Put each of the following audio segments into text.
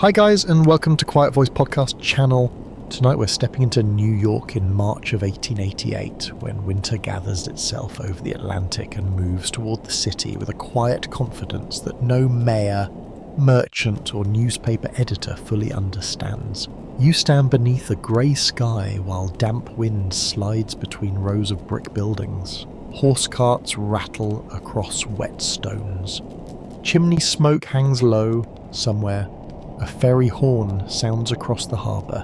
Hi guys, and welcome to Quiet Voice Podcast channel. Tonight we're stepping into New York in March of 1888, when winter gathers itself over the Atlantic and moves toward the city with a quiet confidence that no mayor, merchant or newspaper editor fully understands. You stand beneath a grey sky while damp wind slides between rows of brick buildings. Horse carts rattle across wet stones. Chimney smoke hangs low somewhere. A ferry horn sounds across the harbour,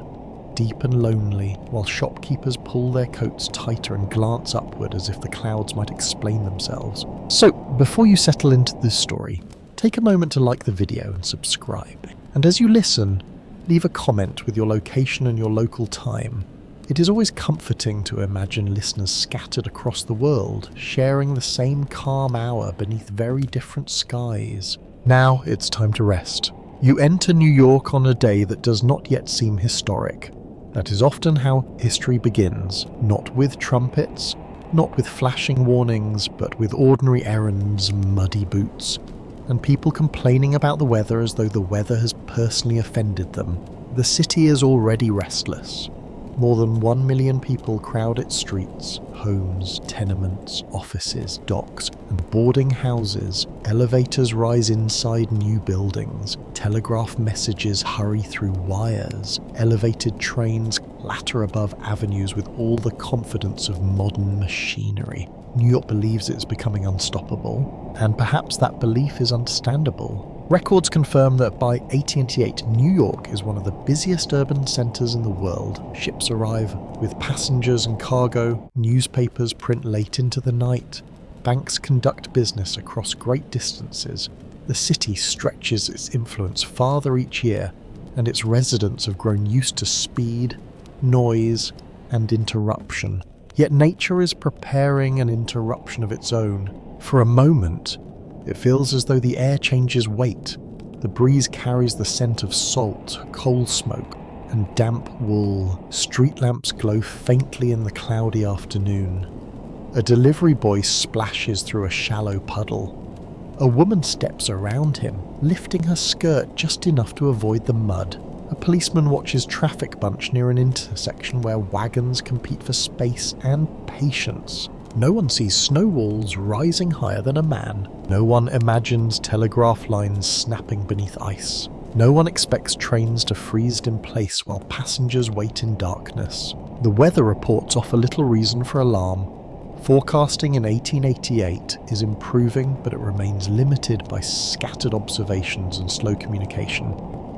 deep and lonely, while shopkeepers pull their coats tighter and glance upward as if the clouds might explain themselves. So, before you settle into this story, take a moment to like the video and subscribe. And as you listen, leave a comment with your location and your local time. It is always comforting to imagine listeners scattered across the world, sharing the same calm hour beneath very different skies. Now it's time to rest. You enter New York on a day that does not yet seem historic. That is often how history begins, not with trumpets, not with flashing warnings, but with ordinary errands, muddy boots, and people complaining about the weather as though the weather has personally offended them. The city is already restless. More than 1 million people crowd its streets, homes, tenements, offices, docks, and boarding houses. Elevators rise inside new buildings. Telegraph messages hurry through wires. Elevated trains clatter above avenues with all the confidence of modern machinery. New York believes it's becoming unstoppable, and perhaps that belief is understandable. Records confirm that by 1888, New York is one of the busiest urban centres in the world. Ships arrive with passengers and cargo, newspapers print late into the night, banks conduct business across great distances. The city stretches its influence farther each year, and its residents have grown used to speed, noise, and interruption. Yet nature is preparing an interruption of its own. For a moment, it feels as though the air changes weight. The breeze carries the scent of salt, coal smoke, and damp wool. Street lamps glow faintly in the cloudy afternoon. A delivery boy splashes through a shallow puddle. A woman steps around him, lifting her skirt just enough to avoid the mud. A policeman watches traffic bunch near an intersection where wagons compete for space and patience. No one sees snow walls rising higher than a man. No one imagines telegraph lines snapping beneath ice. No one expects trains to freeze in place while passengers wait in darkness. The weather reports offer little reason for alarm. Forecasting in 1888 is improving, but it remains limited by scattered observations and slow communication.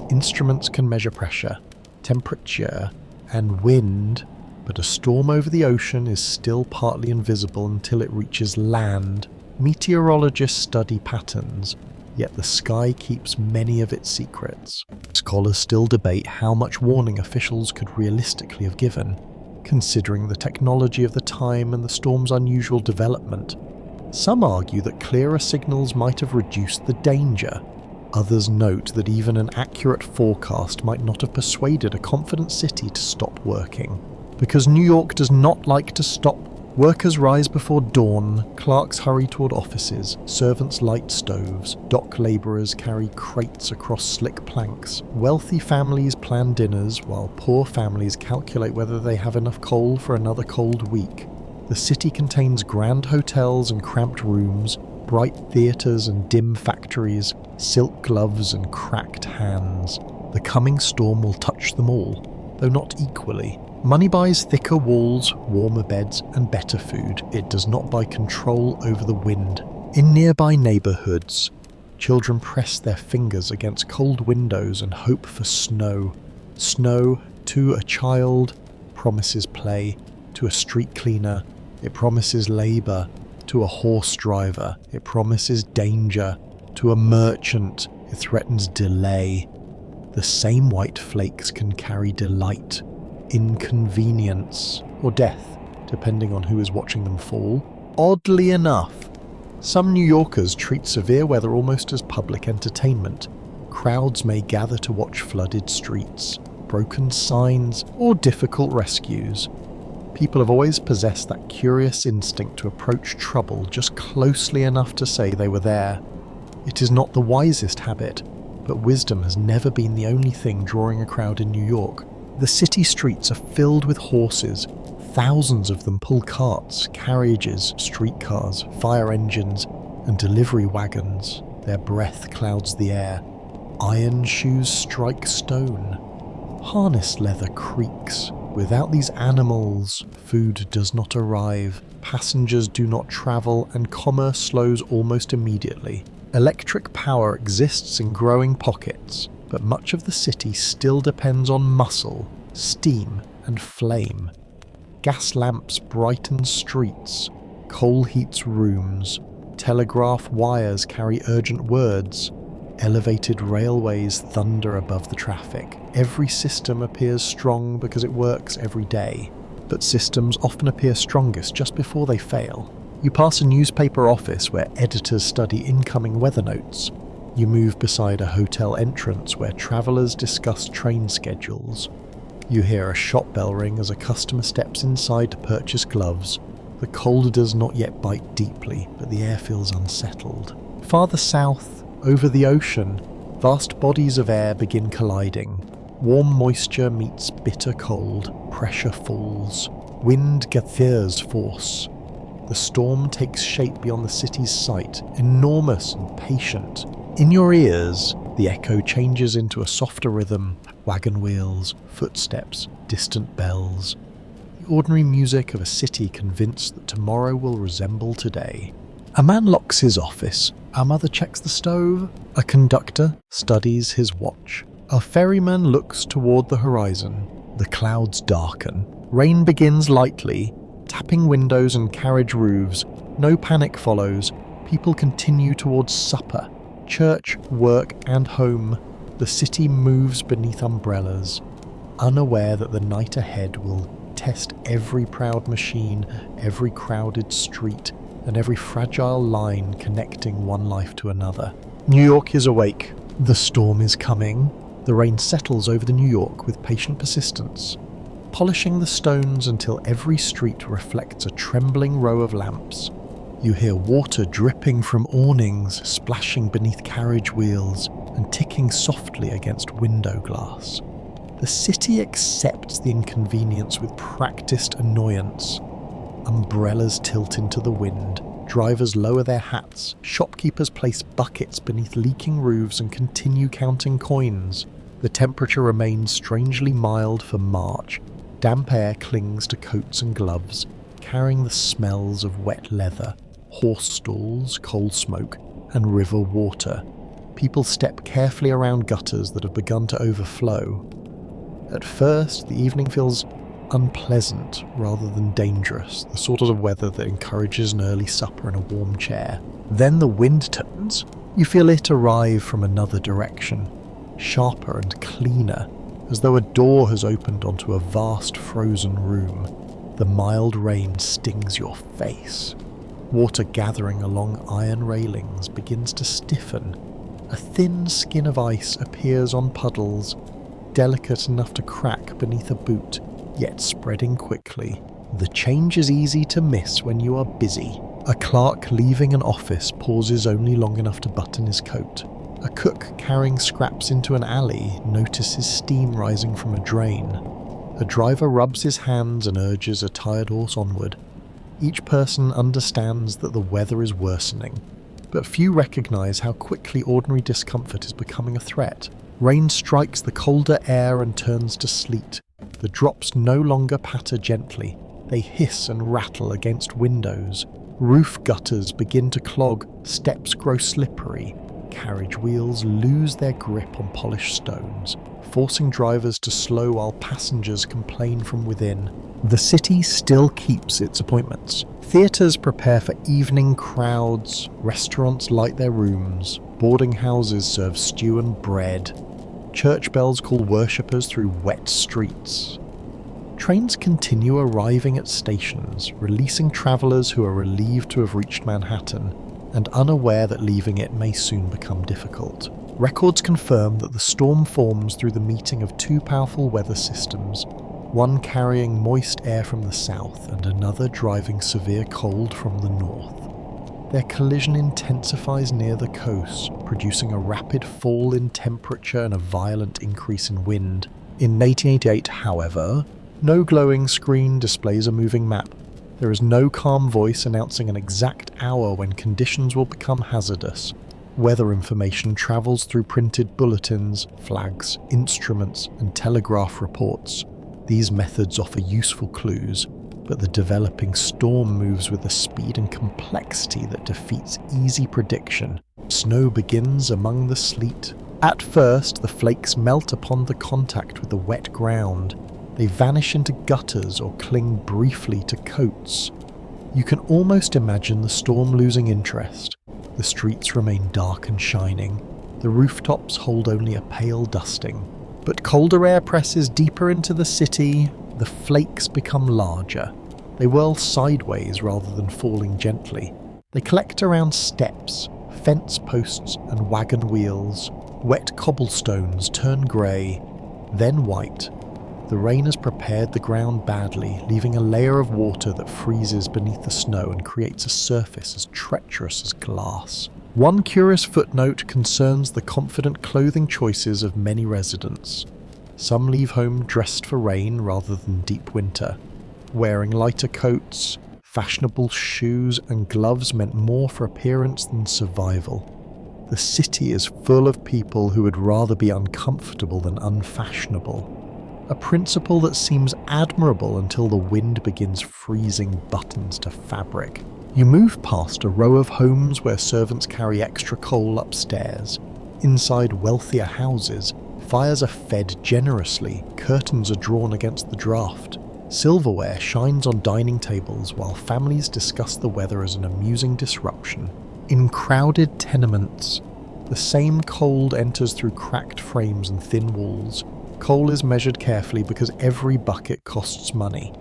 Instruments can measure pressure, temperature, and wind, but a storm over the ocean is still partly invisible until it reaches land. Meteorologists study patterns, yet the sky keeps many of its secrets. Scholars still debate how much warning officials could realistically have given, considering the technology of the time and the storm's unusual development. Some argue that clearer signals might have reduced the danger. Others note that even an accurate forecast might not have persuaded a confident city to stop working. Because New York does not like to stop. Workers rise before dawn, clerks hurry toward offices, servants light stoves, dock labourers carry crates across slick planks. Wealthy families plan dinners, while poor families calculate whether they have enough coal for another cold week. The city contains grand hotels and cramped rooms, bright theatres and dim factories, silk gloves and cracked hands. The coming storm will touch them all, though not equally. Money buys thicker walls, warmer beds, and better food. It does not buy control over the wind. In nearby neighbourhoods, children press their fingers against cold windows and hope for snow. Snow, to a child, promises play. To a street cleaner, it promises labour. To a horse driver, it promises danger. To a merchant, it threatens delay. The same white flakes can carry delight, inconvenience, or death, depending on who is watching them fall. Oddly enough, some New Yorkers treat severe weather almost as public entertainment. Crowds may gather to watch flooded streets, broken signs, or difficult rescues. People have always possessed that curious instinct to approach trouble just closely enough to say they were there. It is not the wisest habit, But wisdom has never been the only thing drawing a crowd in New York. The city streets are filled with horses. Thousands of them pull carts, carriages, streetcars, fire engines, and delivery wagons. Their breath clouds the air. Iron shoes strike stone. Harness leather creaks. Without these animals, food does not arrive, passengers do not travel, and commerce slows almost immediately. Electric power exists in growing pockets, but much of the city still depends on muscle, steam, and flame. Gas lamps brighten streets, coal heats rooms, telegraph wires carry urgent words, elevated railways thunder above the traffic. Every system appears strong because it works every day, but systems often appear strongest just before they fail. You pass a newspaper office where editors study incoming weather notes. You move beside a hotel entrance where travellers discuss train schedules. You hear a shop bell ring as a customer steps inside to purchase gloves. The cold does not yet bite deeply, but the air feels unsettled. Farther south, over the ocean, vast bodies of air begin colliding. Warm moisture meets bitter cold, pressure falls. Wind gathers force. The storm takes shape beyond the city's sight, enormous and patient. In your ears, the echo changes into a softer rhythm, wagon wheels, footsteps, distant bells. The ordinary music of a city convinced that tomorrow will resemble today. A man locks his office. A mother checks the stove. A conductor studies his watch. A ferryman looks toward the horizon. The clouds darken. Rain begins lightly, tapping windows and carriage roofs. No panic follows. People continue towards supper, church, work, and home. The city moves beneath umbrellas, unaware that the night ahead will test every proud machine, every crowded street, and every fragile line connecting one life to another. New York is awake. The storm is coming. The rain settles over the New York with patient persistence, polishing the stones until every street reflects a trembling row of lamps. You hear water dripping from awnings, splashing beneath carriage wheels, and ticking softly against window glass. The city accepts the inconvenience with practiced annoyance. Umbrellas tilt into the wind, drivers lower their hats, shopkeepers place buckets beneath leaking roofs and continue counting coins. The temperature remains strangely mild for March. Damp air clings to coats and gloves, carrying the smells of wet leather, horse stalls, coal smoke, and river water. People step carefully around gutters that have begun to overflow. At first, the evening feels unpleasant rather than dangerous, the sort of weather that encourages an early supper in a warm chair. Then the wind turns. You feel it arrive from another direction, sharper and cleaner, as though a door has opened onto a vast frozen room. The mild rain stings your face. Water gathering along iron railings begins to stiffen. A thin skin of ice appears on puddles, delicate enough to crack beneath a boot, yet spreading quickly. The change is easy to miss when you are busy. A clerk leaving an office pauses only long enough to button his coat. A cook carrying scraps into an alley notices steam rising from a drain. A driver rubs his hands and urges a tired horse onward. Each person understands that the weather is worsening, but few recognize how quickly ordinary discomfort is becoming a threat. Rain strikes the colder air and turns to sleet. The drops no longer patter gently. They hiss and rattle against windows. Roof gutters begin to clog, steps grow slippery. Carriage wheels lose their grip on polished stones, forcing drivers to slow while passengers complain from within. The city still keeps its appointments. Theatres prepare for evening crowds, restaurants light their rooms, boarding houses serve stew and bread, church bells call worshippers through wet streets. Trains continue arriving at stations, releasing travellers who are relieved to have reached Manhattan, and unaware that leaving it may soon become difficult. Records confirm that the storm forms through the meeting of two powerful weather systems, one carrying moist air from the south and another driving severe cold from the north. Their collision intensifies near the coast, producing a rapid fall in temperature and a violent increase in wind. In 1888, however, no glowing screen displays a moving map. There is no calm voice announcing an exact hour when conditions will become hazardous. Weather information travels through printed bulletins, flags, instruments, and telegraph reports. These methods offer useful clues, but the developing storm moves with a speed and complexity that defeats easy prediction. Snow begins among the sleet. At first, the flakes melt upon the contact with the wet ground. They vanish into gutters or cling briefly to coats. You can almost imagine the storm losing interest. The streets remain dark and shining. The rooftops hold only a pale dusting. But colder air presses deeper into the city. The flakes become larger. They whirl sideways rather than falling gently. They collect around steps, fence posts, and wagon wheels. Wet cobblestones turn grey, then white. The rain has prepared the ground badly, leaving a layer of water that freezes beneath the snow and creates a surface as treacherous as glass. One curious footnote concerns the confident clothing choices of many residents. Some leave home dressed for rain rather than deep winter. Wearing lighter coats, fashionable shoes, and gloves meant more for appearance than survival. The city is full of people who would rather be uncomfortable than unfashionable. A principle that seems admirable until the wind begins freezing buttons to fabric. You move past a row of homes where servants carry extra coal upstairs. Inside wealthier houses, fires are fed generously, curtains are drawn against the draft. Silverware shines on dining tables while families discuss the weather as an amusing disruption. In crowded tenements, the same cold enters through cracked frames and thin walls. Coal is measured carefully because every bucket costs money.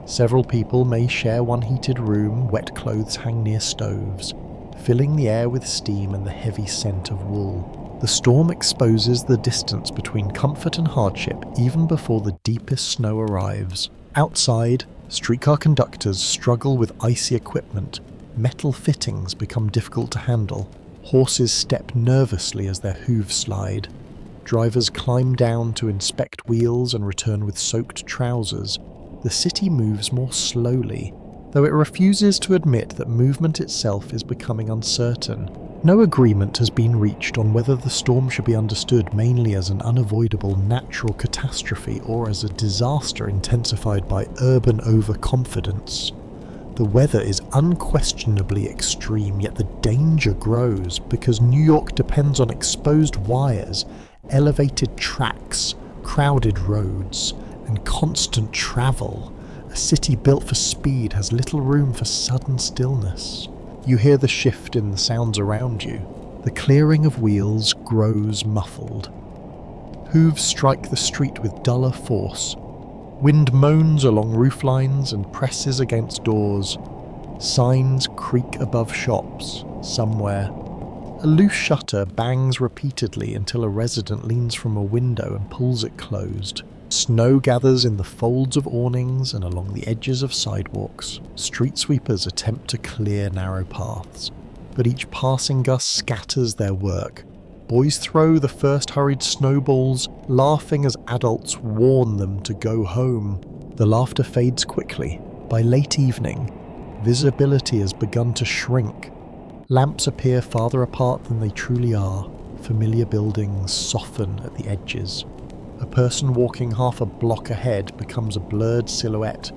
Several people may share one heated room, wet clothes hang near stoves, filling the air with steam and the heavy scent of wool. The storm exposes the distance between comfort and hardship even before the deepest snow arrives. Outside, streetcar conductors struggle with icy equipment. Metal fittings become difficult to handle. Horses step nervously as their hooves slide. Drivers climb down to inspect wheels and return with soaked trousers. The city moves more slowly, though it refuses to admit that movement itself is becoming uncertain. No agreement has been reached on whether the storm should be understood mainly as an unavoidable natural catastrophe or as a disaster intensified by urban overconfidence. The weather is unquestionably extreme, yet the danger grows because New York depends on exposed wires, elevated tracks, crowded roads, and constant travel. A city built for speed has little room for sudden stillness. You hear the shift in the sounds around you. The clearing of wheels grows muffled. Hooves strike the street with duller force. Wind moans along rooflines and presses against doors. Signs creak above shops, somewhere. A loose shutter bangs repeatedly until a resident leans from a window and pulls it closed. Snow gathers in the folds of awnings and along the edges of sidewalks. Street sweepers attempt to clear narrow paths, but each passing gust scatters their work. Boys throw the first hurried snowballs, laughing as adults warn them to go home. The laughter fades quickly. By late evening, visibility has begun to shrink. Lamps appear farther apart than they truly are. Familiar buildings soften at the edges. A person walking half a block ahead becomes a blurred silhouette,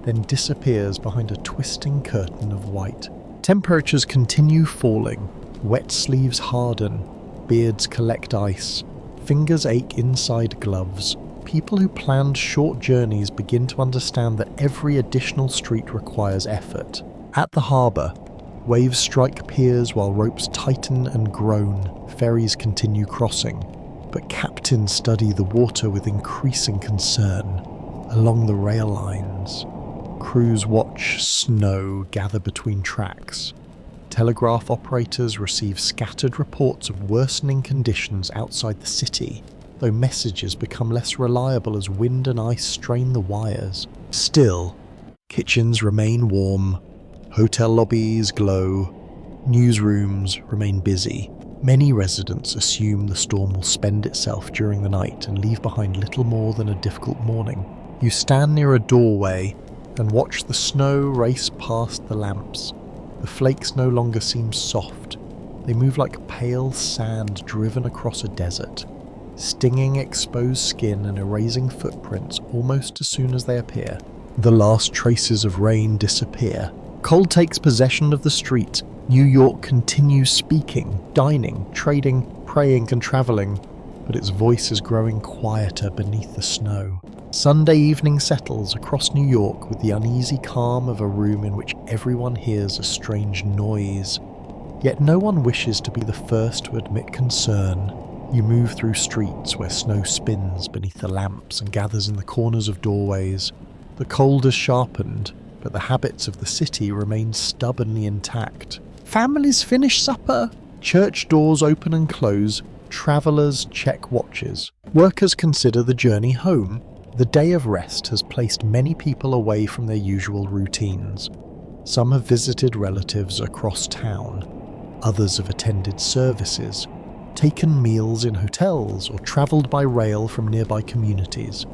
then disappears behind a twisting curtain of white. Temperatures continue falling. Wet sleeves harden. Beards collect ice. Fingers ache inside gloves. People who planned short journeys begin to understand that every additional street requires effort. At the harbour, waves strike piers while ropes tighten and groan. Ferries continue crossing. But captains study the water with increasing concern. Along the rail lines, crews watch snow gather between tracks. Telegraph operators receive scattered reports of worsening conditions outside the city, though messages become less reliable as wind and ice strain the wires. Still, kitchens remain warm, hotel lobbies glow, Newsrooms remain busy. Many residents assume the storm will spend itself during the night and leave behind little more than a difficult morning. You stand near a doorway and watch the snow race past the lamps. The flakes no longer seem soft. They move like pale sand driven across a desert, stinging exposed skin and erasing footprints almost as soon as they appear. The last traces of rain disappear. Cold takes possession of the street. New York continues speaking, dining, trading, praying and travelling, but its voice is growing quieter beneath the snow. Sunday evening settles across New York with the uneasy calm of a room in which everyone hears a strange noise. Yet no one wishes to be the first to admit concern. You move through streets where snow spins beneath the lamps and gathers in the corners of doorways. The cold has sharpened, but the habits of the city remain stubbornly intact. Families finish supper. Church doors open and close. Travellers check watches. Workers consider the journey home. The day of rest has placed many people away from their usual routines. Some have visited relatives across town. Others have attended services, taken meals in hotels, or travelled by rail from nearby communities.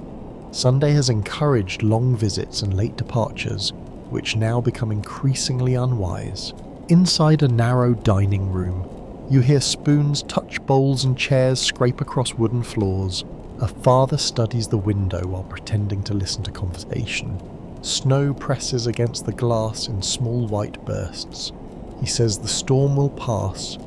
Sunday has encouraged long visits and late departures, which now become increasingly unwise. Inside a narrow dining room, you hear spoons touch bowls and chairs scrape across wooden floors. A father studies the window while pretending to listen to conversation. Snow presses against the glass in small white bursts. He says the storm will pass.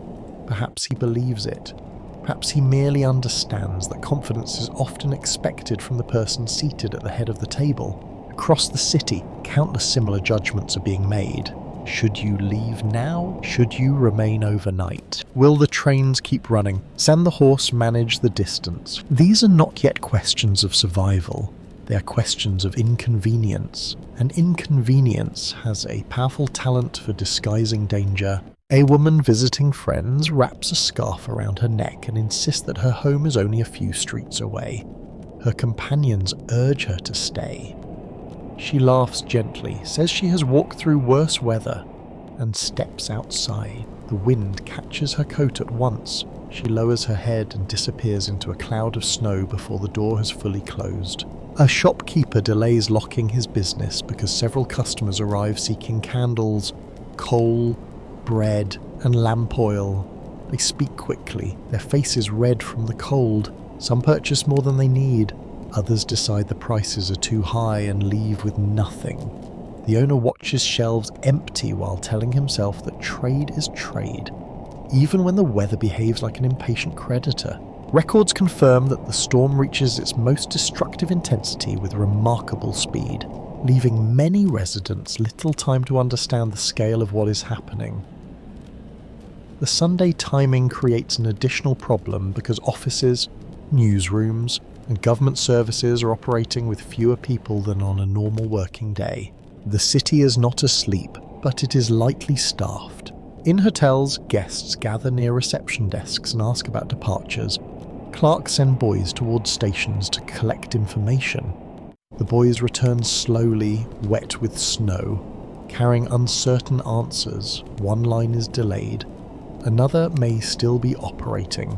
Perhaps he believes it. Perhaps he merely understands that confidence is often expected from the person seated at the head of the table. Across the city, countless similar judgments are being made. Should you leave now? Should you remain overnight? Will the trains keep running? Can the horse manage the distance? These are not yet questions of survival. They are questions of inconvenience. And inconvenience has a powerful talent for disguising danger. A woman visiting friends wraps a scarf around her neck and insists that her home is only a few streets away. Her companions urge her to stay. She laughs gently, says she has walked through worse weather, and steps outside. The wind catches her coat at once. She lowers her head and disappears into a cloud of snow before the door has fully closed. A shopkeeper delays locking his business because several customers arrive seeking candles, coal, bread, and lamp oil. They speak quickly, their faces red from the cold. Some purchase more than they need. Others decide the prices are too high and leave with nothing. The owner watches shelves empty while telling himself that trade is trade, even when the weather behaves like an impatient creditor. Records confirm that the storm reaches its most destructive intensity with remarkable speed, leaving many residents little time to understand the scale of what is happening. The Sunday timing creates an additional problem because offices, newsrooms, and government services are operating with fewer people than on a normal working day. The city is not asleep, but it is lightly staffed. In hotels, guests gather near reception desks and ask about departures. Clerks send boys towards stations to collect information. The boys return slowly, wet with snow, carrying uncertain answers. One line is delayed. Another may still be operating.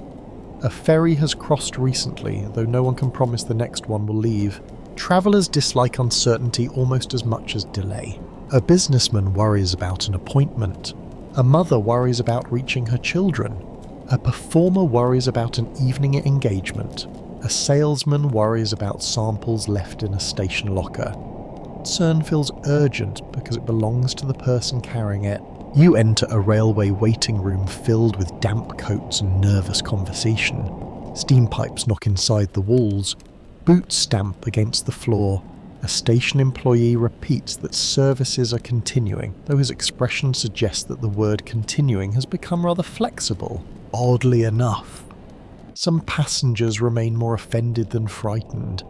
A ferry has crossed recently, though no one can promise the next one will leave. Travellers dislike uncertainty almost as much as delay. A businessman worries about an appointment. A mother worries about reaching her children. A performer worries about an evening engagement. A salesman worries about samples left in a station locker. Concern feels urgent because it belongs to the person carrying it. You enter a railway waiting room filled with damp coats and nervous conversation. Steam pipes knock inside the walls. Boots stamp against the floor. A station employee repeats that services are continuing, though his expression suggests that the word continuing has become rather flexible. Oddly enough, some passengers remain more offended than frightened.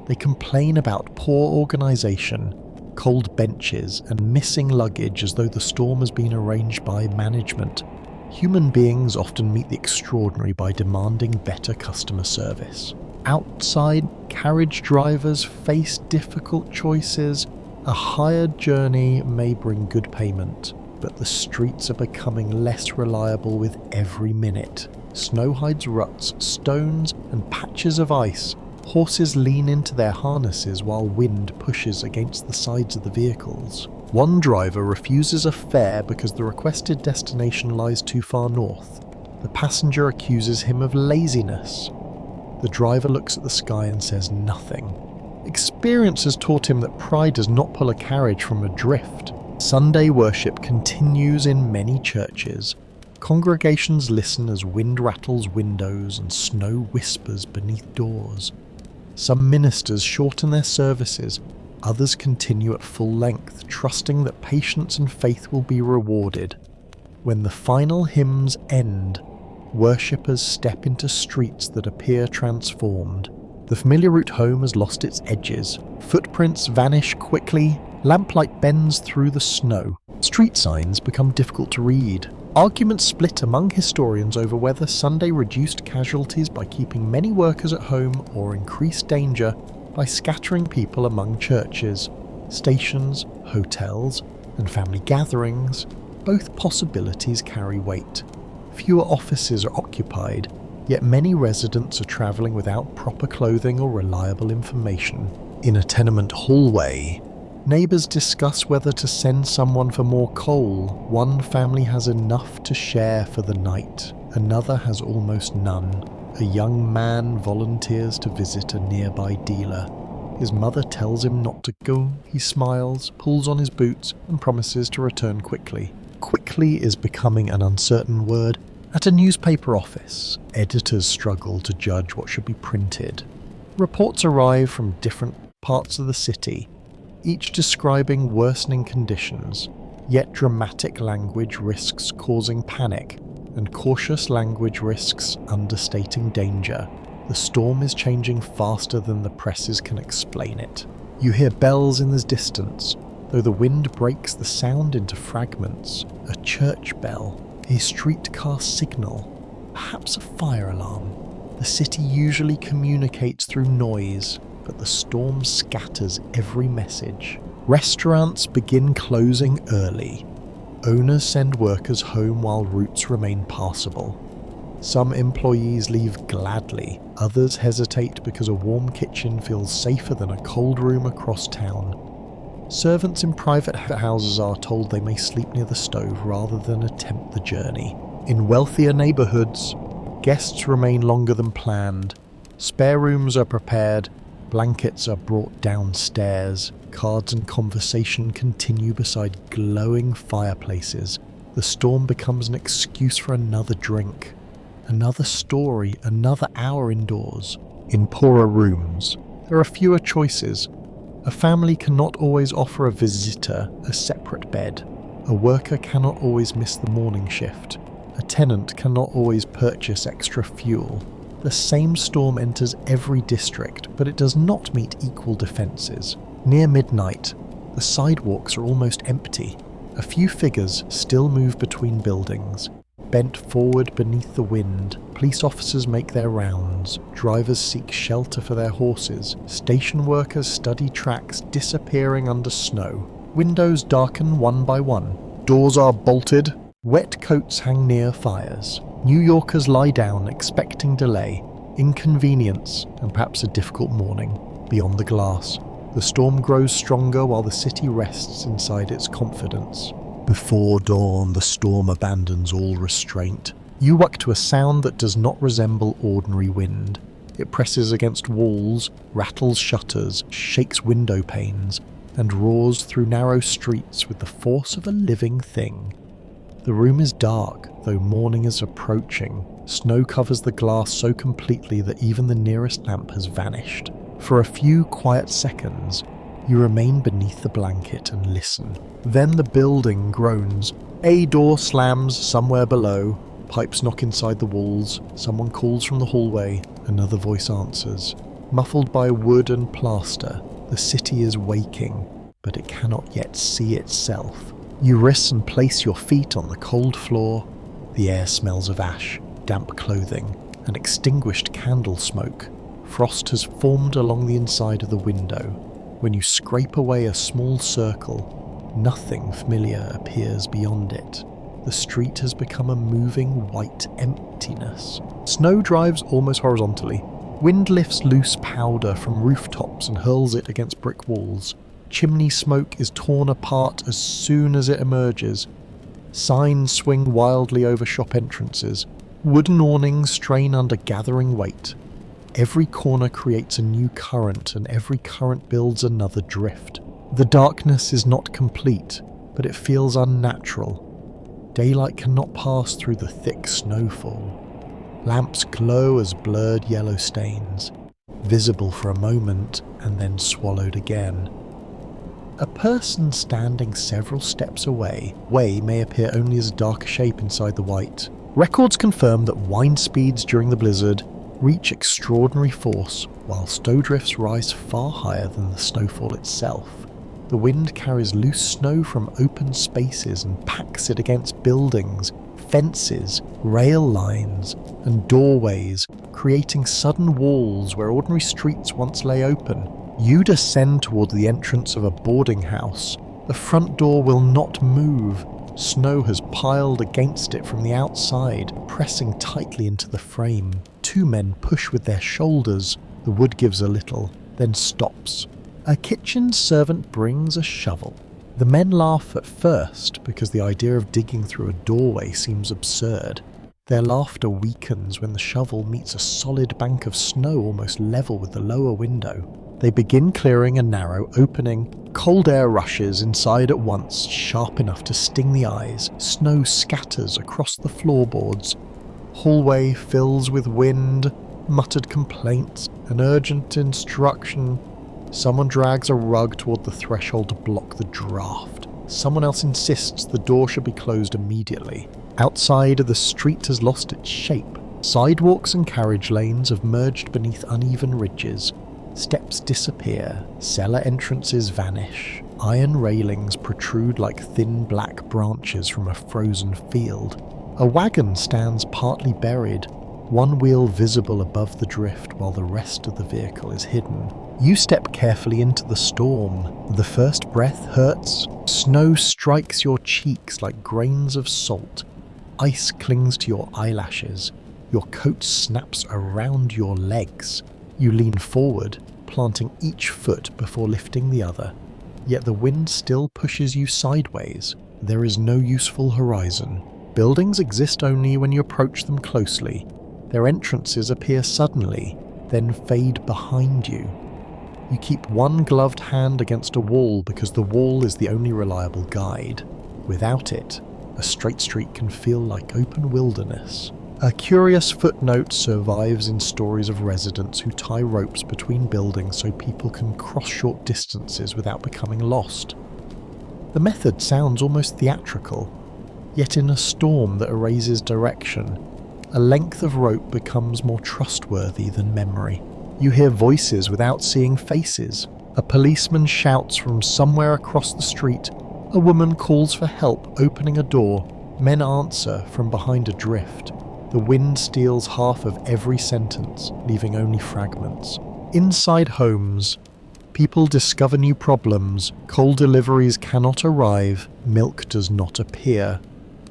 They complain about poor organisation, cold benches, and missing luggage as though the storm has been arranged by management. Human beings often meet the extraordinary by demanding better customer service. Outside, carriage drivers face difficult choices. A hired journey may bring good payment. but the streets are becoming less reliable with every minute. Snow hides ruts, stones, and patches of ice. Horses lean into their harnesses while wind pushes against the sides of the vehicles. One driver refuses a fare because the requested destination lies too far north. The passenger accuses him of laziness. The driver looks at the sky and says nothing. Experience has taught him that pride does not pull a carriage from a drift. Sunday worship continues in many churches. Congregations listen as wind rattles windows and snow whispers beneath doors. Some ministers shorten their services, others continue at full length, trusting that patience and faith will be rewarded. When the final hymns end, worshippers step into streets that appear transformed. The familiar route home has lost its edges. Footprints vanish quickly, lamplight bends through the snow. Street signs become difficult to read. Arguments split among historians over whether Sunday reduced casualties by keeping many workers at home or increased danger by scattering people among churches, stations, hotels, and family gatherings. Both possibilities carry weight. Fewer offices are occupied, yet many residents are travelling without proper clothing or reliable information. In a tenement hallway, neighbours discuss whether to send someone for more coal. One family has enough to share for the night, another has almost none. A young man volunteers to visit a nearby dealer. His mother tells him not to go. He smiles, pulls on his boots, and promises to return quickly. Quickly is becoming an uncertain word. At a newspaper office, editors struggle to judge what should be printed. Reports arrive from different parts of the city, each describing worsening conditions, yet dramatic language risks causing panic, and cautious language risks understating danger. The storm is changing faster than the presses can explain it. You hear bells in the distance, though the wind breaks the sound into fragments. A church bell, a streetcar signal, perhaps a fire alarm. The city usually communicates through noise, but the storm scatters every message. Restaurants begin closing early. Owners send workers home while routes remain passable. Some employees leave gladly, others hesitate because a warm kitchen feels safer than a cold room across town. Servants in private houses are told they may sleep near the stove rather than attempt the journey. In wealthier neighbourhoods, guests remain longer than planned. Spare rooms are prepared, blankets are brought downstairs, cards and conversation continue beside glowing fireplaces. The storm becomes an excuse for another drink, another story, another hour indoors. In poorer rooms, there are fewer choices. A family cannot always offer a visitor a separate bed. A worker cannot always miss the morning shift. A tenant cannot always purchase extra fuel. The same storm enters every district, but it does not meet equal defences. Near midnight, the sidewalks are almost empty. A few figures still move between buildings. Bent forward beneath the wind, police officers make their rounds, drivers seek shelter for their horses, station workers study tracks disappearing under snow. Windows darken one by one, doors are bolted, wet coats hang near fires. New Yorkers lie down expecting delay, inconvenience, and perhaps a difficult morning. Beyond the glass, the storm grows stronger while the city rests inside its confidence. Before dawn, the storm abandons all restraint. You wake to a sound that does not resemble ordinary wind. It presses against walls, rattles shutters, shakes window panes, and roars through narrow streets with the force of a living thing. The room is dark, though morning is approaching. Snow covers the glass so completely that even the nearest lamp has vanished. For a few quiet seconds, you remain beneath the blanket and listen. Then the building groans. A door slams somewhere below. Pipes knock inside the walls. Someone calls from the hallway. Another voice answers. Muffled by wood and plaster, the city is waking, but it cannot yet see itself. You rise and place your feet on the cold floor. The air smells of ash, damp clothing, and extinguished candle smoke. Frost has formed along the inside of the window. When you scrape away a small circle, Nothing familiar appears beyond it. The street has become a moving white emptiness. Snow drives almost horizontally. Wind lifts loose powder from rooftops and hurls it against brick walls. Chimney smoke is torn apart as soon as it emerges. Signs swing wildly over shop entrances. Wooden awnings strain under gathering weight. Every corner creates a new current, and every current builds another drift. The darkness is not complete, but it feels unnatural. Daylight cannot pass through the thick snowfall. Lamps glow as blurred yellow stains, visible for a moment and then swallowed again. A person standing several steps away may appear only as a darker shape inside the white. Records confirm that wind speeds during the blizzard reach extraordinary force, while snowdrifts rise far higher than the snowfall itself. The wind carries loose snow from open spaces and packs it against buildings, fences, rail lines, and doorways, creating sudden walls where ordinary streets once lay open. You descend toward the entrance of a boarding house. The front door will not move. Snow has piled against it from the outside, pressing tightly into the frame. Two men push with their shoulders. The wood gives a little, then stops. A kitchen servant brings a shovel. The men laugh at first because the idea of digging through a doorway seems absurd. Their laughter weakens when the shovel meets a solid bank of snow almost level with the lower window. They begin clearing a narrow opening. Cold air rushes inside at once, sharp enough to sting the eyes. Snow scatters across the floorboards. Hallway fills with wind, muttered complaints, and urgent instruction. Someone drags a rug toward the threshold to block the draft. Someone else insists the door should be closed immediately. Outside, the street has lost its shape. Sidewalks and carriage lanes have merged beneath uneven ridges. Steps disappear, cellar entrances vanish, iron railings protrude like thin black branches from a frozen field. A wagon stands partly buried, one wheel visible above the drift while the rest of the vehicle is hidden. You step carefully into the storm. The first breath hurts. Snow strikes your cheeks like grains of salt. Ice clings to your eyelashes. Your coat snaps around your legs. You lean forward, planting each foot before lifting the other. Yet the wind still pushes you sideways. There is no useful horizon. Buildings exist only when you approach them closely. Their entrances appear suddenly, then fade behind you. You keep one gloved hand against a wall because the wall is the only reliable guide. Without it, a straight street can feel like open wilderness. A curious footnote survives in stories of residents who tie ropes between buildings so people can cross short distances without becoming lost. The method sounds almost theatrical, yet in a storm that erases direction, a length of rope becomes more trustworthy than memory. You hear voices without seeing faces. A policeman shouts from somewhere across the street. A woman calls for help, opening a door. Men answer from behind a drift. The wind steals half of every sentence, leaving only fragments. Inside homes, people discover new problems. Coal deliveries cannot arrive. Milk does not appear.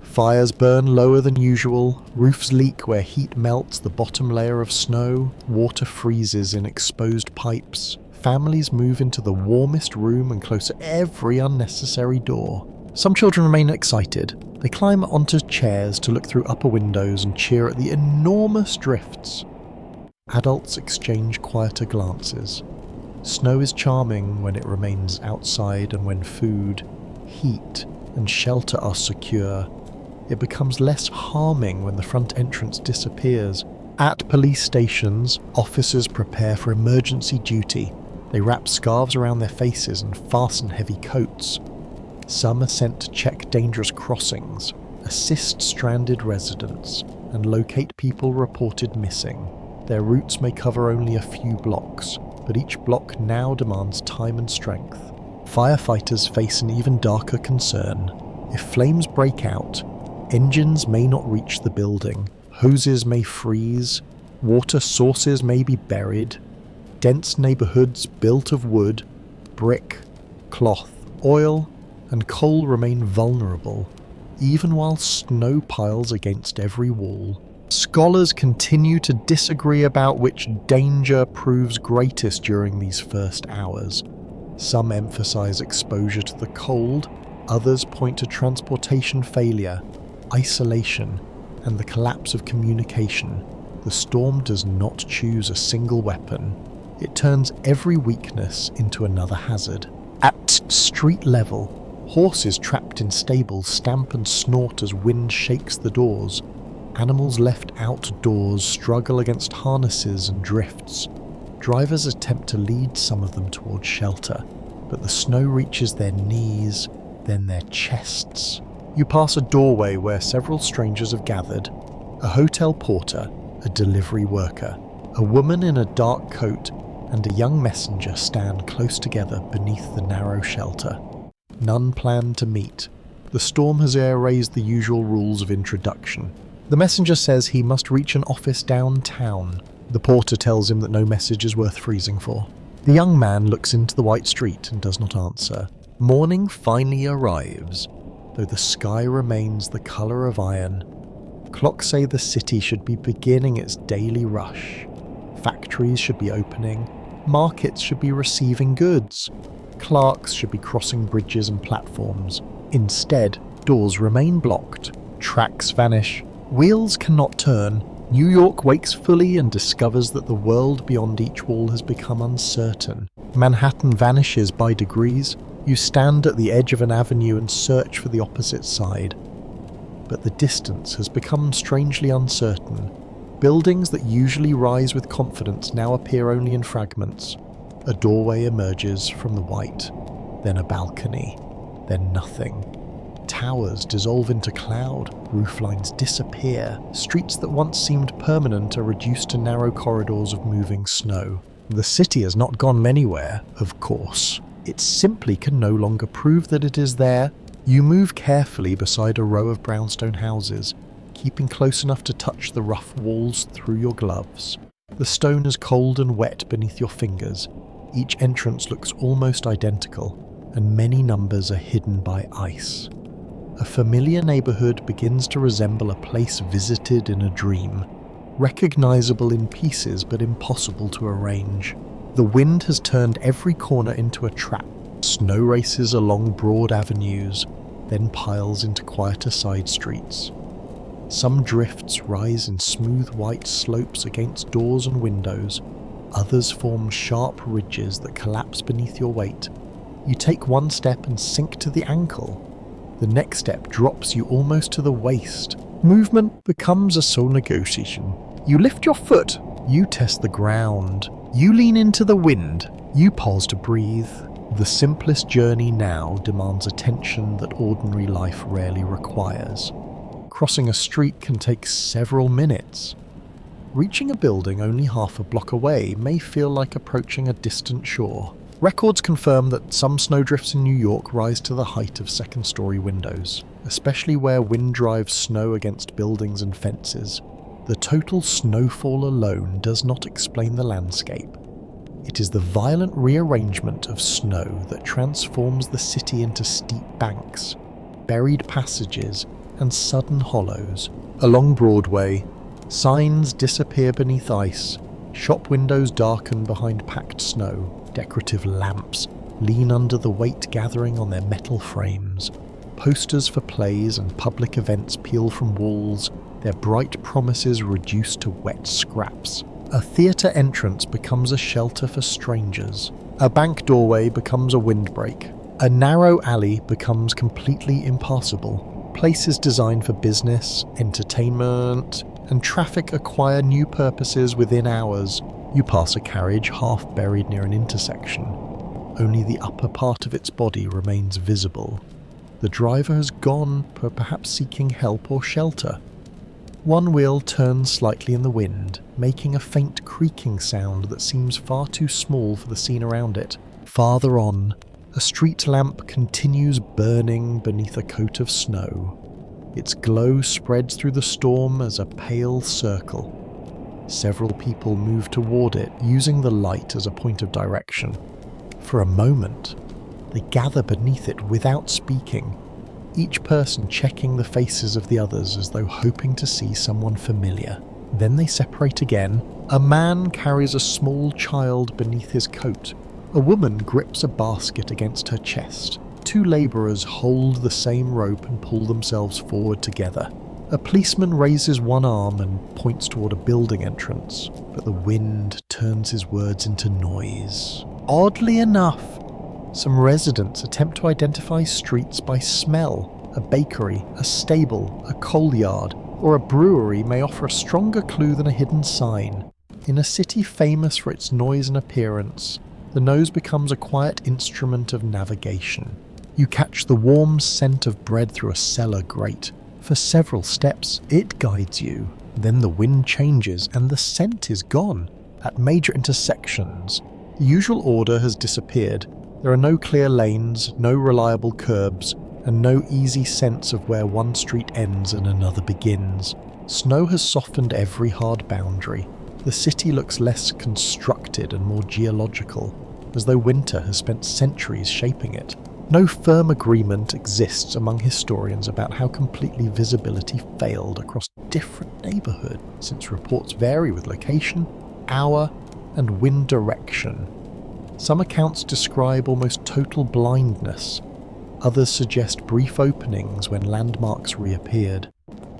Fires burn lower than usual, roofs leak where heat melts the bottom layer of snow, water freezes in exposed pipes, families move into the warmest room and close every unnecessary door. Some children remain excited. They climb onto chairs to look through upper windows and cheer at the enormous drifts. Adults exchange quieter glances. Snow is charming when it remains outside and when food, heat, and shelter are secure. It becomes less harming when the front entrance disappears. At police stations, officers prepare for emergency duty. They wrap scarves around their faces and fasten heavy coats. Some are sent to check dangerous crossings, assist stranded residents, and locate people reported missing. Their routes may cover only a few blocks, but each block now demands time and strength. Firefighters face an even darker concern. If flames break out, engines may not reach the building, hoses may freeze, water sources may be buried. Dense neighborhoods built of wood, brick, cloth, oil, and Cole remain vulnerable, even while snow piles against every wall. Scholars continue to disagree about which danger proves greatest during these first hours. Some emphasize exposure to the cold, others point to transportation failure, isolation, and the collapse of communication. The storm does not choose a single weapon. It turns every weakness into another hazard. At street level, horses trapped in stables stamp and snort as wind shakes the doors. Animals left outdoors struggle against harnesses and drifts. Drivers attempt to lead some of them towards shelter, but the snow reaches their knees, then their chests. You pass a doorway where several strangers have gathered: a hotel porter, a delivery worker, a woman in a dark coat, and a young messenger stand close together beneath the narrow shelter. None plan to meet. The storm has erased the usual rules of introduction. The messenger says he must reach an office downtown. The porter tells him that no message is worth freezing for. The young man looks into the white street and does not answer. Morning finally arrives, though the sky remains the colour of iron. Clocks say the city should be beginning its daily rush. Factories should be opening. Markets should be receiving goods. Clerks should be crossing bridges and platforms. Instead, doors remain blocked. Tracks vanish. Wheels cannot turn. New York wakes fully and discovers that the world beyond each wall has become uncertain. Manhattan vanishes by degrees. You stand at the edge of an avenue and search for the opposite side. But the distance has become strangely uncertain. Buildings that usually rise with confidence now appear only in fragments. A doorway emerges from the white, then a balcony, then nothing. Towers dissolve into cloud, rooflines disappear, streets that once seemed permanent are reduced to narrow corridors of moving snow. The city has not gone anywhere, of course. It simply can no longer prove that it is there. You move carefully beside a row of brownstone houses, keeping close enough to touch the rough walls through your gloves. The stone is cold and wet beneath your fingers. Each entrance looks almost identical, and many numbers are hidden by ice. A familiar neighborhood begins to resemble a place visited in a dream, recognizable in pieces but impossible to arrange. The wind has turned every corner into a trap. Snow races along broad avenues, then piles into quieter side streets. Some drifts rise in smooth white slopes against doors and windows. Others form sharp ridges that collapse beneath your weight. You take one step and sink to the ankle. The next step drops you almost to the waist. Movement becomes a sole negotiation. You lift your foot. You test the ground. You lean into the wind. You pause to breathe. The simplest journey now demands attention that ordinary life rarely requires. Crossing a street can take several minutes. Reaching a building only half a block away may feel like approaching a distant shore. Records confirm that some snowdrifts in New York rise to the height of second-story windows, especially where wind drives snow against buildings and fences. The total snowfall alone does not explain the landscape. It is the violent rearrangement of snow that transforms the city into steep banks, buried passages, and sudden hollows. Along Broadway, signs disappear beneath ice, shop windows darken behind packed snow, decorative lamps lean under the weight gathering on their metal frames. Posters for plays and public events peel from walls, their bright promises reduced to wet scraps. A theatre entrance becomes a shelter for strangers. A bank doorway becomes a windbreak. A narrow alley becomes completely impassable. Places designed for business, entertainment, and traffic acquire new purposes within hours. You pass a carriage half buried near an intersection. Only the upper part of its body remains visible. The driver has gone, perhaps seeking help or shelter. One wheel turns slightly in the wind, making a faint creaking sound that seems far too small for the scene around it. Farther on, a street lamp continues burning beneath a coat of snow. Its glow spreads through the storm as a pale circle. Several people move toward it, using the light as a point of direction. For a moment, They gather beneath it without speaking, each person checking the faces of the others as though hoping to see someone familiar. Then they separate again. A man carries a small child beneath his coat. A woman grips a basket against her chest. Two labourers hold the same rope and pull themselves forward together. A policeman raises one arm and points toward a building entrance, but the wind turns his words into noise. Oddly enough, some residents attempt to identify streets by smell. A bakery, a stable, a coal yard, or a brewery may offer a stronger clue than a hidden sign. In a city famous for its noise and appearance, the nose becomes a quiet instrument of navigation. You catch the warm scent of bread through a cellar grate. For several steps, it guides you. Then the wind changes and the scent is gone. At major intersections, the usual order has disappeared. There are no clear lanes, no reliable curbs, and no easy sense of where one street ends and another begins. Snow has softened every hard boundary. The city looks less constructed and more geological, as though winter has spent centuries shaping it. No firm agreement exists among historians about how completely visibility failed across different neighbourhoods, since reports vary with location, hour, and wind direction. Some accounts describe almost total blindness. Others suggest brief openings when landmarks reappeared.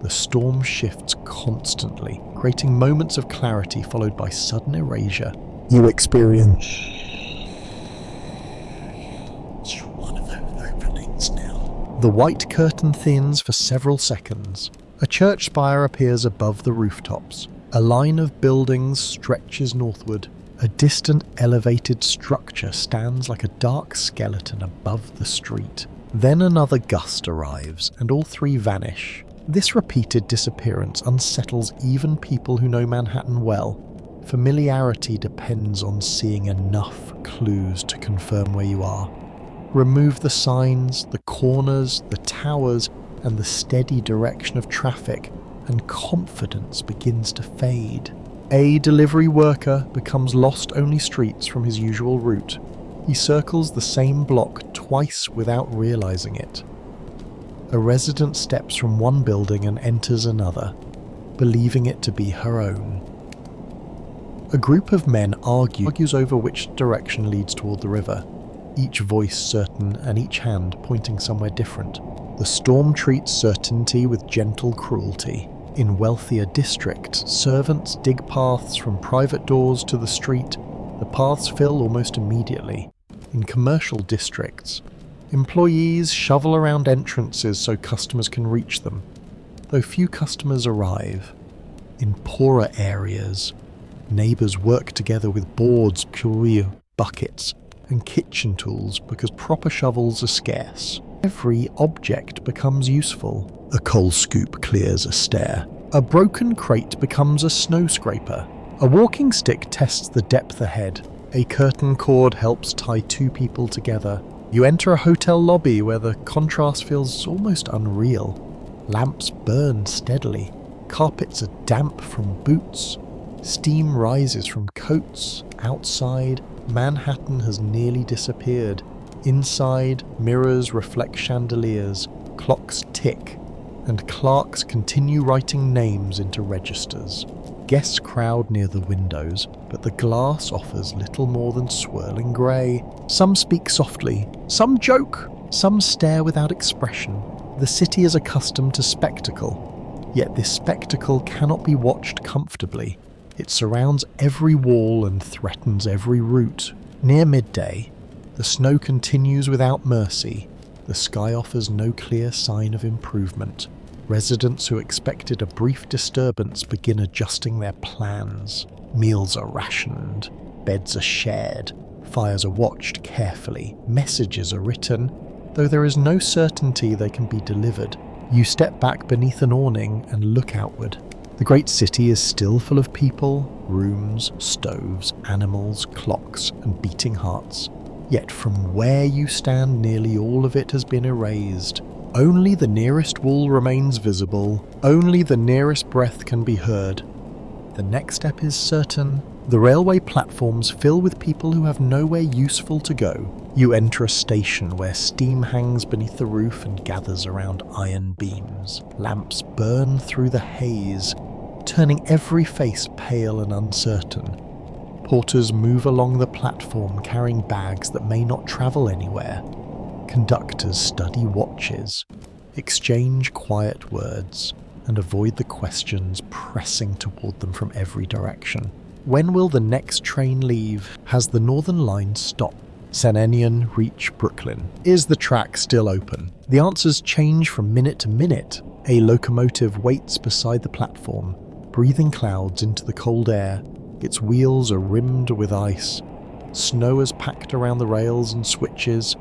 The storm shifts constantly, creating moments of clarity followed by sudden erasure. You experience one of those openings now. The white curtain thins for several seconds. A church spire appears above the rooftops. A line of buildings stretches northward. A distant elevated structure stands like a dark skeleton above the street. Then another gust arrives, and all three vanish. This repeated disappearance unsettles even people who know Manhattan well. Familiarity depends on seeing enough clues to confirm where you are. Remove the signs, the corners, the towers, and the steady direction of traffic, and confidence begins to fade. A delivery worker becomes lost only streets from his usual route. He circles the same block twice without realizing it. A resident steps from one building and enters another, believing it to be her own. A group of men argues over which direction leads toward the river, each voice certain and each hand pointing somewhere different. The storm treats certainty with gentle cruelty. In wealthier districts, servants dig paths from private doors to the street. The paths fill almost immediately. In commercial districts, employees shovel around entrances so customers can reach them, though few customers arrive. In poorer areas, neighbours work together with boards, buckets, and kitchen tools because proper shovels are scarce. Every object becomes useful. A coal scoop clears a stair. A broken crate becomes a snow scraper. A walking stick tests the depth ahead. A curtain cord helps tie two people together. You enter a hotel lobby where the contrast feels almost unreal. Lamps burn steadily. Carpets are damp from boots. Steam rises from coats. Outside, Manhattan has nearly disappeared. Inside, mirrors reflect chandeliers. Clocks tick, and clerks continue writing names into registers. Guests crowd near the windows, but the glass offers little more than swirling grey. Some speak softly, some joke, some stare without expression. The city is accustomed to spectacle, yet this spectacle cannot be watched comfortably. It surrounds every wall and threatens every route. Near midday, the snow continues without mercy. The sky offers no clear sign of improvement. Residents who expected a brief disturbance begin adjusting their plans. Meals are rationed, beds are shared, fires are watched carefully, messages are written, though there is no certainty they can be delivered. You step back beneath an awning and look outward. The great city is still full of people, rooms, stoves, animals, clocks, and beating hearts. Yet from where you stand, nearly all of it has been erased. Only the nearest wall remains visible. Only the nearest breath can be heard. The next step is certain. The railway platforms fill with people who have nowhere useful to go. You enter a station where steam hangs beneath the roof and gathers around iron beams. Lamps burn through the haze, turning every face pale and uncertain. Porters move along the platform carrying bags that may not travel anywhere. Conductors study watches, exchange quiet words, and avoid the questions pressing toward them from every direction. When will the next train leave? Has the Northern Line stopped? San Enion reach Brooklyn? Is the track still open? The answers change from minute to minute. A locomotive waits beside the platform, breathing clouds into the cold air. Its wheels are rimmed with ice. Snow is packed around the rails and switches.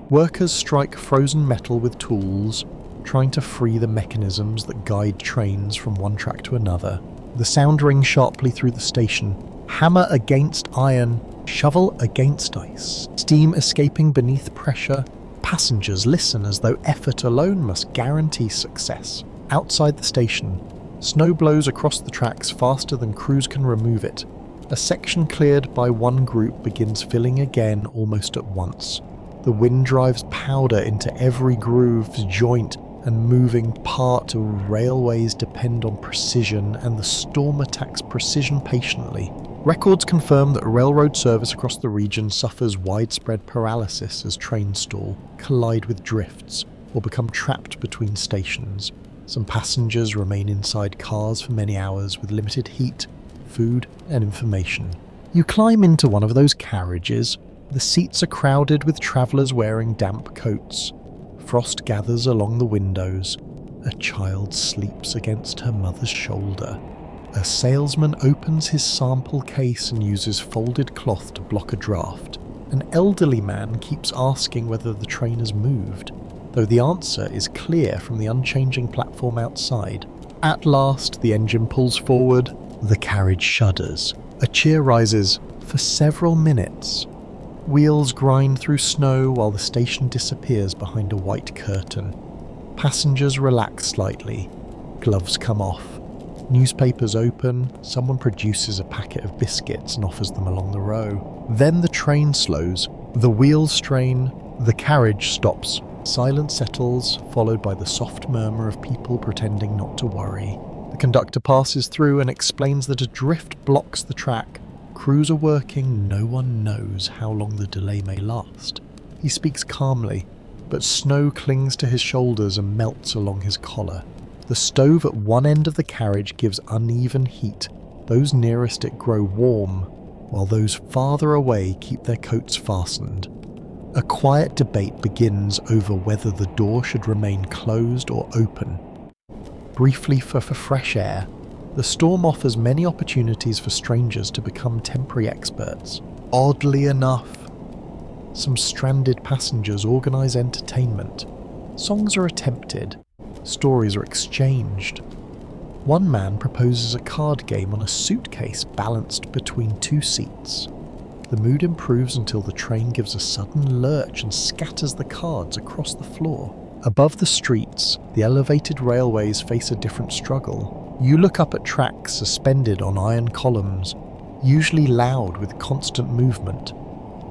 Workers strike frozen metal with tools, trying to free the mechanisms that guide trains from one track to another. The sound rings sharply through the station. Hammer against iron, shovel against ice. Steam escaping beneath pressure. Passengers listen as though effort alone must guarantee success. Outside the station, snow blows across the tracks faster than crews can remove it. A section cleared by one group begins filling again almost at once. The wind drives powder into every groove, joint, and moving part. Railways depend on precision, and the storm attacks precision patiently. Records confirm that railroad service across the region suffers widespread paralysis as trains stall, collide with drifts, or become trapped between stations. Some passengers remain inside cars for many hours with limited heat, food, and information. You climb into one of those carriages. The seats are crowded with travellers wearing damp coats. Frost gathers along the windows. A child sleeps against her mother's shoulder. A salesman opens his sample case and uses folded cloth to block a draft. An elderly man keeps asking whether the train has moved, though the answer is clear from the unchanging platform outside. At last, the engine pulls forward. The carriage shudders. A cheer rises for several minutes. Wheels grind through snow while the station disappears behind a white curtain. Passengers relax slightly. Gloves come off. Newspapers open. Someone produces a packet of biscuits and offers them along the row. Then the train slows. The wheels strain. The carriage stops. Silence settles, followed by the soft murmur of people pretending not to worry. The conductor passes through and explains that a drift blocks the track. Crews are working, no one knows how long the delay may last. He speaks calmly, but snow clings to his shoulders and melts along his collar. The stove at one end of the carriage gives uneven heat. Those nearest it grow warm, while those farther away keep their coats fastened. A quiet debate begins over whether the door should remain closed or open. Briefly for fresh air, the storm offers many opportunities for strangers to become temporary experts. Oddly enough, some stranded passengers organise entertainment. Songs are attempted, stories are exchanged. One man proposes a card game on a suitcase balanced between two seats. The mood improves until the train gives a sudden lurch and scatters the cards across the floor. Above the streets, the elevated railways face a different struggle. You look up at tracks suspended on iron columns, usually loud with constant movement.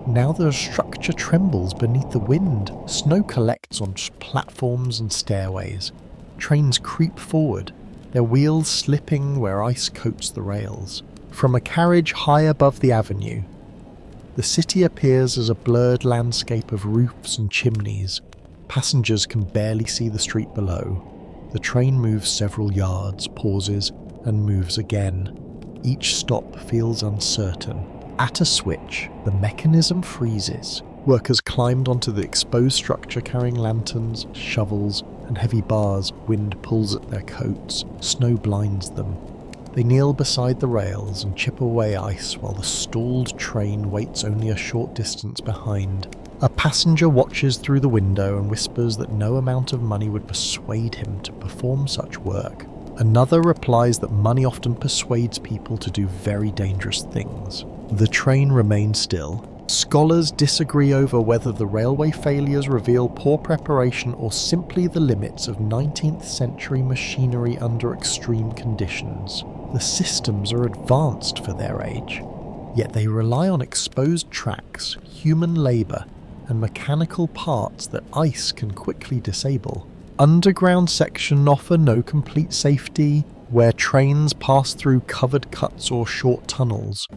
Now the structure trembles beneath the wind. Snow collects on platforms and stairways. Trains creep forward, their wheels slipping where ice coats the rails. From a carriage high above the avenue, the city appears as a blurred landscape of roofs and chimneys. Passengers can barely see the street below. The train moves several yards, pauses, and moves again. Each stop feels uncertain. At a switch, the mechanism freezes. Workers climbed onto the exposed structure carrying lanterns, shovels, and heavy bars. Wind pulls at their coats. Snow blinds them. They kneel beside the rails and chip away ice while the stalled train waits only a short distance behind. A passenger watches through the window and whispers that no amount of money would persuade him to perform such work. Another replies that money often persuades people to do very dangerous things. The train remains still. Scholars disagree over whether the railway failures reveal poor preparation or simply the limits of 19th century machinery under extreme conditions. The systems are advanced for their age. Yet they rely on exposed tracks, human labour, and mechanical parts that ice can quickly disable. Underground sections offer no complete safety, where trains pass through covered cuts or short tunnels.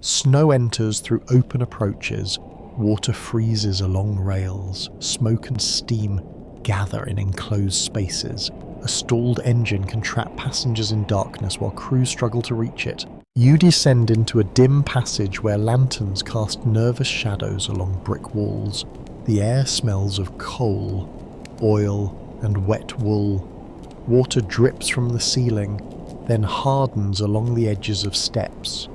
Snow enters through open approaches, water freezes along rails, smoke and steam gather in enclosed spaces. A stalled engine can trap passengers in darkness while crews struggle to reach it. You descend into a dim passage where lanterns cast nervous shadows along brick walls. The air smells of coal, oil, and wet wool. Water drips from the ceiling, then hardens along the edges of steps.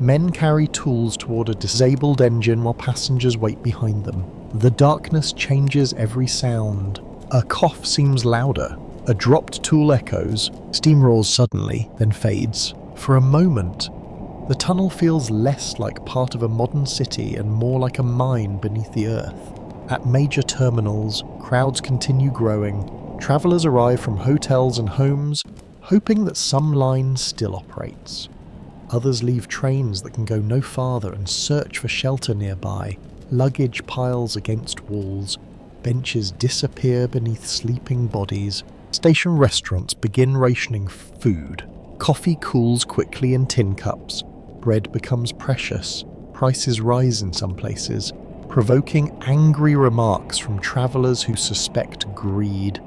Men carry tools toward a disabled engine while passengers wait behind them. The darkness changes every sound. A cough seems louder. A dropped tool echoes. Steam roars suddenly, then fades. For a moment, the tunnel feels less like part of a modern city and more like a mine beneath the earth. At major terminals, crowds continue growing. Travellers arrive from hotels and homes, hoping that some line still operates. Others leave trains that can go no farther and search for shelter nearby. Luggage piles against walls. Benches disappear beneath sleeping bodies. Station restaurants begin rationing food. Coffee cools quickly in tin cups. Bread becomes precious. Prices rise in some places, provoking angry remarks from travellers who suspect greed.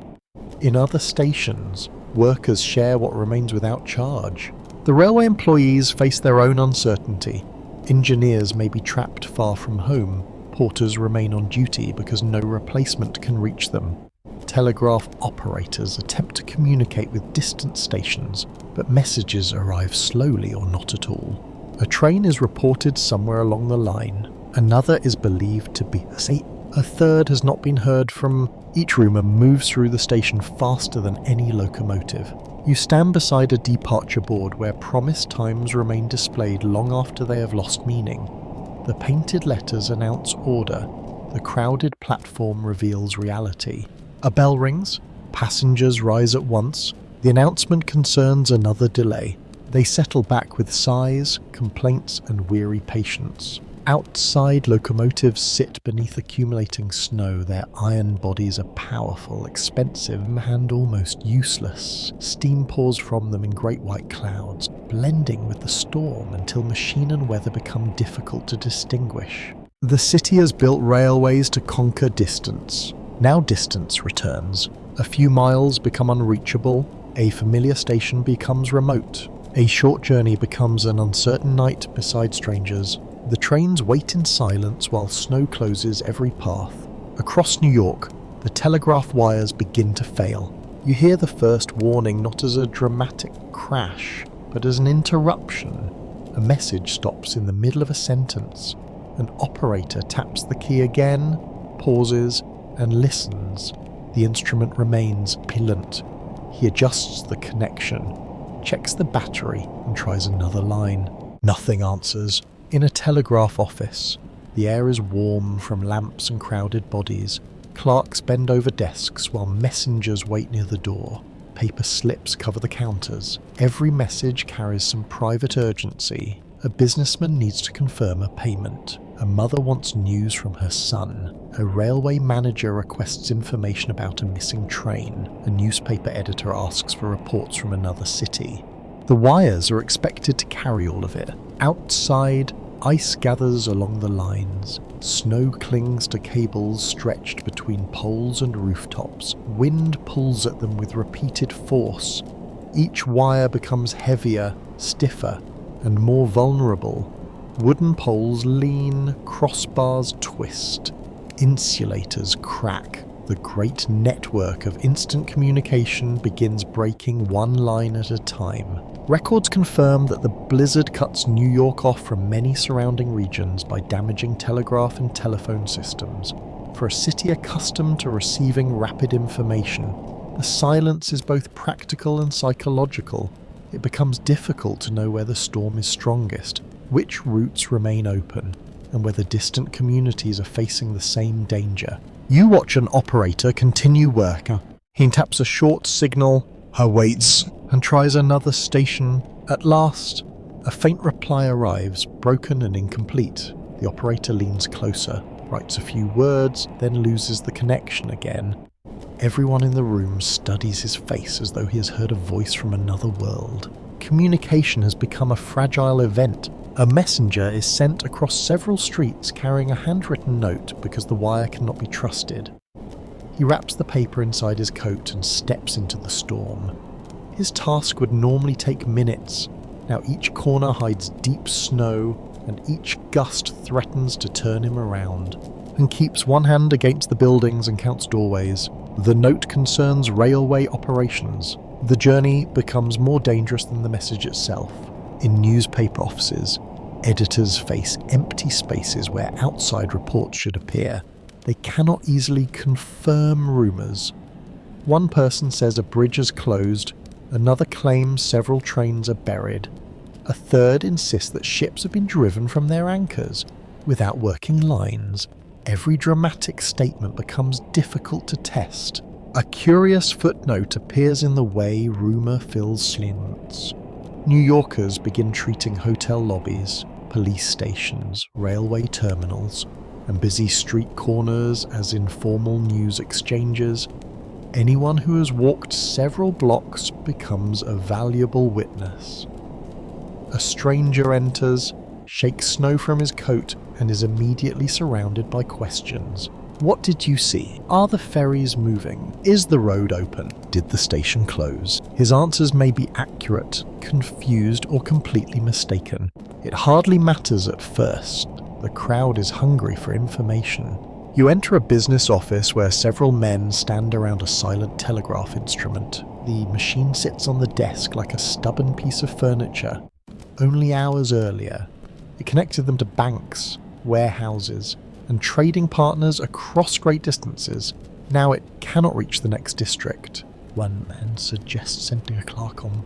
In other stations, workers share what remains without charge. The railway employees face their own uncertainty. Engineers may be trapped far from home. Porters remain on duty because no replacement can reach them. Telegraph operators attempt to communicate with distant stations, but messages arrive slowly or not at all. A train is reported somewhere along the line. Another is believed to be asleep. A third has not been heard from. Each rumour moves through the station faster than any locomotive. You stand beside a departure board where promised times remain displayed long after they have lost meaning. The painted letters announce order. The crowded platform reveals reality. A bell rings. Passengers rise at once. The announcement concerns another delay. They settle back with sighs, complaints, and weary patience. Outside, locomotives sit beneath accumulating snow. Their iron bodies are powerful, expensive, and almost useless. Steam pours from them in great white clouds, blending with the storm until machine and weather become difficult to distinguish. The city has built railways to conquer distance. Now distance returns. A few miles become unreachable. A familiar station becomes remote. A short journey becomes an uncertain night beside strangers. The trains wait in silence while snow closes every path. Across New York, the telegraph wires begin to fail. You hear the first warning not as a dramatic crash, but as an interruption. A message stops in the middle of a sentence. An operator taps the key again, pauses, and listens. The instrument remains silent. He adjusts the connection, checks the battery, and tries another line. Nothing answers. In a telegraph office, the air is warm from lamps and crowded bodies. Clerks bend over desks while messengers wait near the door. Paper slips cover the counters. Every message carries some private urgency. A businessman needs to confirm a payment. A mother wants news from her son. A railway manager requests information about a missing train. A newspaper editor asks for reports from another city. The wires are expected to carry all of it. Outside, ice gathers along the lines. Snow clings to cables stretched between poles and rooftops. Wind pulls at them with repeated force. Each wire becomes heavier, stiffer, and more vulnerable. Wooden poles lean, crossbars twist, insulators crack. The great network of instant communication begins breaking one line at a time. Records confirm that the blizzard cuts New York off from many surrounding regions by damaging telegraph and telephone systems. For a city accustomed to receiving rapid information, the silence is both practical and psychological. It becomes difficult to know where the storm is strongest, which routes remain open, and whether distant communities are facing the same danger. You watch an operator continue work. He taps a short signal, awaits, and tries another station. At last, A faint reply arrives, broken and incomplete. The operator leans closer, writes a few words, then loses the connection again. Everyone in the room studies his face as though he has heard a voice from another world. Communication has become a fragile event. A messenger is sent across several streets carrying a handwritten note because the wire cannot be trusted. He wraps the paper inside his coat and steps into the storm. His task would normally take minutes. Now each corner hides deep snow, and each gust threatens to turn him around, and keeps one hand against the buildings and counts doorways. The note concerns railway operations. The journey becomes more dangerous than the message itself. In newspaper offices, editors face empty spaces where outside reports should appear. They cannot easily confirm rumours. One person says a bridge is closed, another claims several trains are buried. A third insists that ships have been driven from their anchors. Without working lines, every dramatic statement becomes difficult to test. A curious footnote appears in the way rumour fills slints. New Yorkers begin treating hotel lobbies, police stations, railway terminals, and busy street corners as informal news exchanges. Anyone who has walked several blocks becomes a valuable witness. A stranger enters, shakes snow from his coat, and is immediately surrounded by questions. What did you see? Are the ferries moving? Is the road open? Did the station close? His answers may be accurate, confused, or completely mistaken. It hardly matters at first. The crowd is hungry for information. You enter a business office where several men stand around a silent telegraph instrument. The machine sits on the desk like a stubborn piece of furniture. Only hours earlier, it connected them to banks, warehouses, and trading partners across great distances. Now it cannot reach the next district. One man suggests sending a clerk on.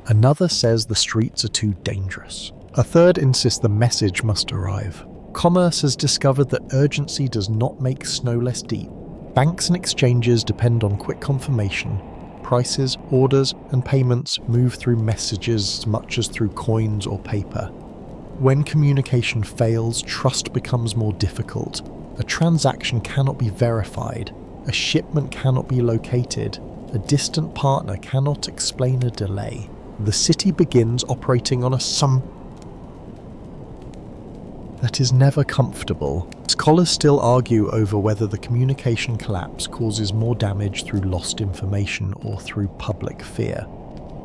Another says the streets are too dangerous. A third insists the message must arrive. Commerce has discovered that urgency does not make snow less deep. Banks and exchanges depend on quick confirmation. Prices, orders, and payments move through messages as much as through coins or paper. When communication fails, trust becomes more difficult. A transaction cannot be verified. A shipment cannot be located. A distant partner cannot explain a delay. The city begins operating on a that is never comfortable. Scholars still argue over whether the communication collapse causes more damage through lost information or through public fear.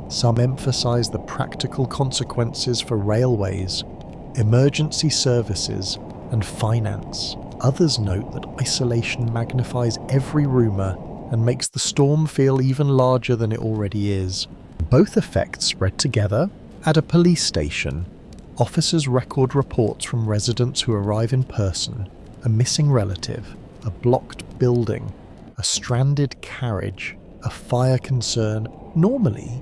Some emphasize the practical consequences for railways, emergency services, and finance. Others note that isolation magnifies every rumour and makes the storm feel even larger than it already is. Both effects spread together. At a police station, officers record reports from residents who arrive in person: a missing relative, a blocked building, a stranded carriage, a fire concern. Normally,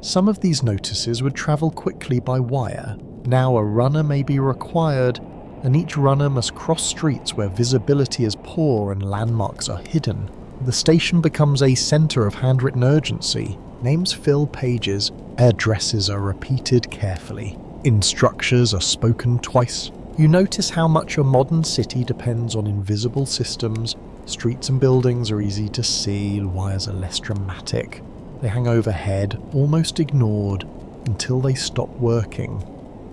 some of these notices would travel quickly by wire. Now a runner may be required, and each runner must cross streets where visibility is poor and landmarks are hidden. The station becomes a centre of handwritten urgency. Names fill pages, addresses are repeated carefully. Instructions are spoken twice. You notice how much a modern city depends on invisible systems. Streets and buildings are easy to see, wires are less dramatic. They hang overhead, almost ignored, until they stop working.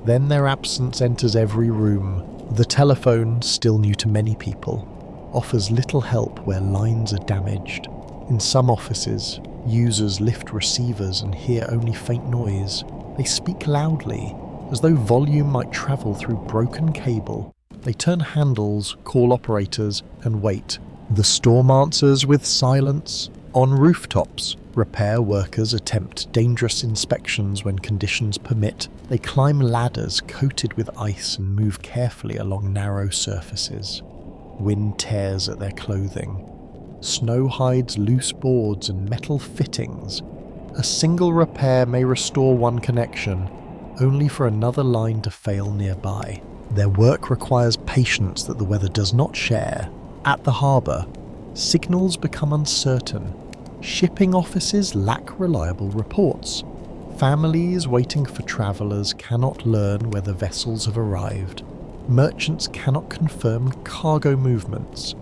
Then their absence enters every room. The telephone, still new to many people, offers little help where lines are damaged. In some offices, users lift receivers and hear only faint noise. They speak loudly, as though volume might travel through broken cable. They turn handles, call operators, and wait. The storm answers with silence. On rooftops, repair workers attempt dangerous inspections when conditions permit. They climb ladders coated with ice and move carefully along narrow surfaces. Wind tears at their clothing. Snow hides loose boards and metal fittings. A single repair may restore one connection, only for another line to fail nearby. Their work requires patience that the weather does not share. At the harbour, signals become uncertain. Shipping offices lack reliable reports. Families waiting for travellers cannot learn whether vessels have arrived. Merchants cannot confirm cargo movements.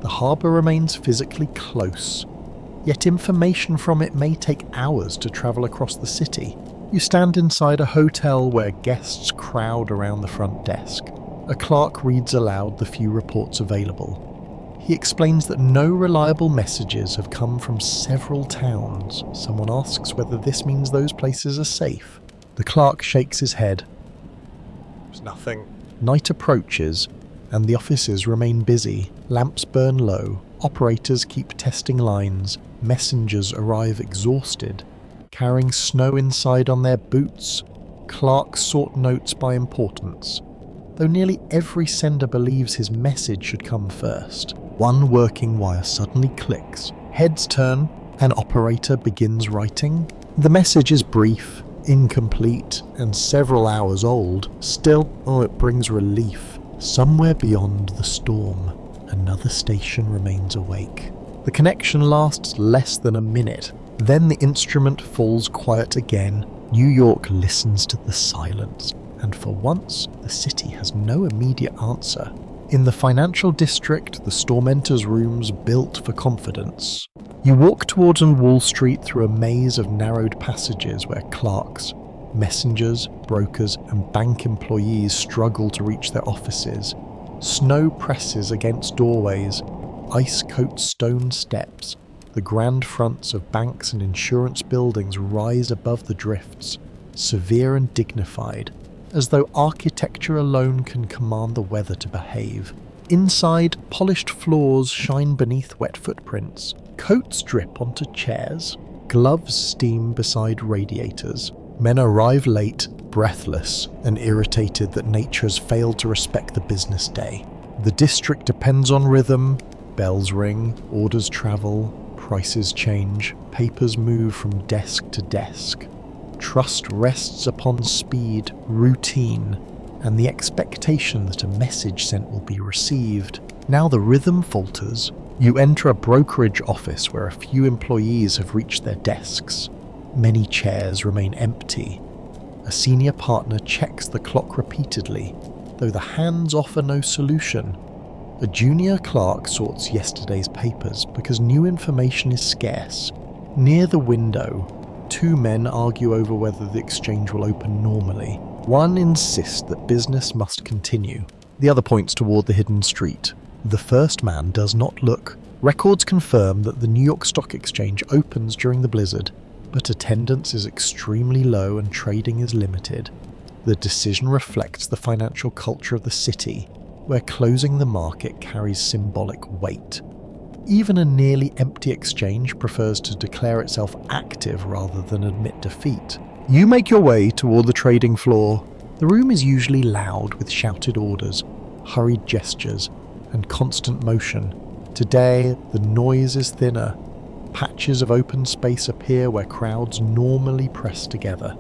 The harbour remains physically close, yet information from it may take hours to travel across the city. You stand inside a hotel where guests crowd around the front desk. A clerk reads aloud the few reports available. He explains that no reliable messages have come from several towns. Someone asks whether this means those places are safe. The clerk shakes his head. There's nothing. Night approaches, and the offices remain busy. Lamps burn low. Operators keep testing lines. Messengers arrive exhausted, carrying snow inside on their boots. Clerks sort notes by importance, though nearly every sender believes his message should come first. One working wire suddenly clicks. Heads turn. An operator begins writing. The message is brief, incomplete, and several hours old. Still, it brings relief. Somewhere beyond the storm, another station remains awake. The connection lasts less than a minute. Then the instrument falls quiet again. New York listens to the silence, and for once, the city has no immediate answer. In the financial district, the storm enters rooms built for confidence. You walk towards Wall Street through a maze of narrowed passages where clerks, messengers, brokers, and bank employees struggle to reach their offices. Snow presses against doorways, ice coats stone steps. The grand fronts of banks and insurance buildings rise above the drifts, severe and dignified, as though architecture alone can command the weather to behave. Inside, polished floors shine beneath wet footprints. Coats drip onto chairs. Gloves steam beside radiators. Men arrive late, breathless, and irritated that nature has failed to respect the business day. The district depends on rhythm. Bells ring, orders travel, prices change, papers move from desk to desk. Trust rests upon speed, routine, and the expectation that a message sent will be received. Now the rhythm falters. You enter a brokerage office where a few employees have reached their desks. Many chairs remain empty. A senior partner checks the clock repeatedly, though the hands offer no solution. A junior clerk sorts yesterday's papers because new information is scarce. Near the window, two men argue over whether the exchange will open normally. One insists that business must continue. The other points toward the hidden street. The first man does not look. Records confirm that the New York Stock Exchange opens during the blizzard, but attendance is extremely low and trading is limited. The decision reflects the financial culture of the city, where closing the market carries symbolic weight. Even a nearly empty exchange prefers to declare itself active rather than admit defeat. You make your way toward the trading floor. The room is usually loud with shouted orders, hurried gestures, and constant motion. Today, the noise is thinner. Patches of open space appear where crowds normally press together.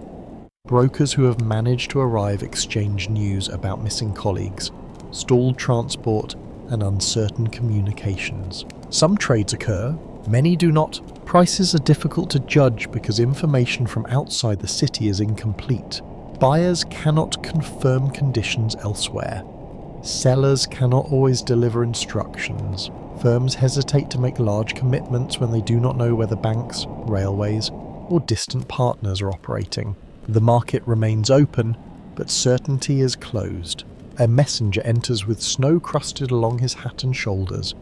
Brokers who have managed to arrive exchange news about missing colleagues, stalled transport, and uncertain communications. Some trades occur, many do not. Prices are difficult to judge because information from outside the city is incomplete. Buyers cannot confirm conditions elsewhere. Sellers cannot always deliver instructions. Firms hesitate to make large commitments when they do not know whether banks, railways, or distant partners are operating. The market remains open, but certainty is closed. A messenger enters with snow crusted along his hat and shoulders.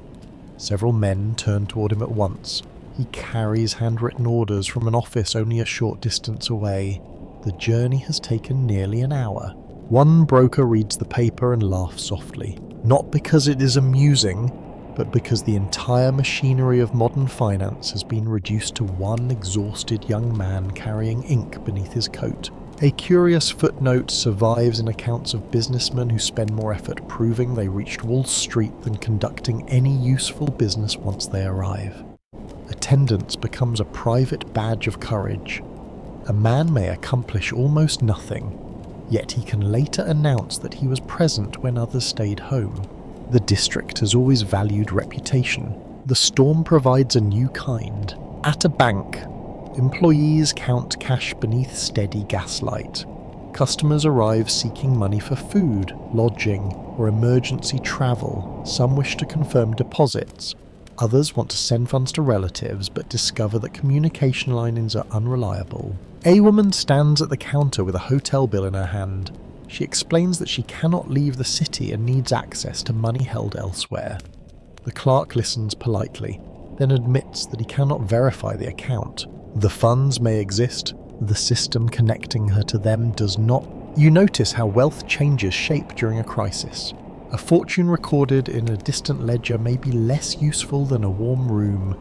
Several men turn toward him at once. He carries handwritten orders from an office only a short distance away. The journey has taken nearly an hour. One broker reads the paper and laughs softly, not because it is amusing, but because the entire machinery of modern finance has been reduced to one exhausted young man carrying ink beneath his coat. A curious footnote survives in accounts of businessmen who spend more effort proving they reached Wall Street than conducting any useful business once they arrive. Attendance becomes a private badge of courage. A man may accomplish almost nothing, yet he can later announce that he was present when others stayed home. The district has always valued reputation. The storm provides a new kind. At a bank, Employees count cash beneath steady gaslight. Customers arrive seeking money for food, lodging, or emergency travel. Some wish to confirm deposits. Others want to send funds to relatives but discover that communication lines are unreliable. A woman stands at the counter with a hotel bill in her hand. She explains that she cannot leave the city and needs access to money held elsewhere. The clerk listens politely, then admits that he cannot verify the account. The funds may exist, the system connecting her to them does not. You notice how wealth changes shape during a crisis. A fortune recorded in a distant ledger may be less useful than a warm room,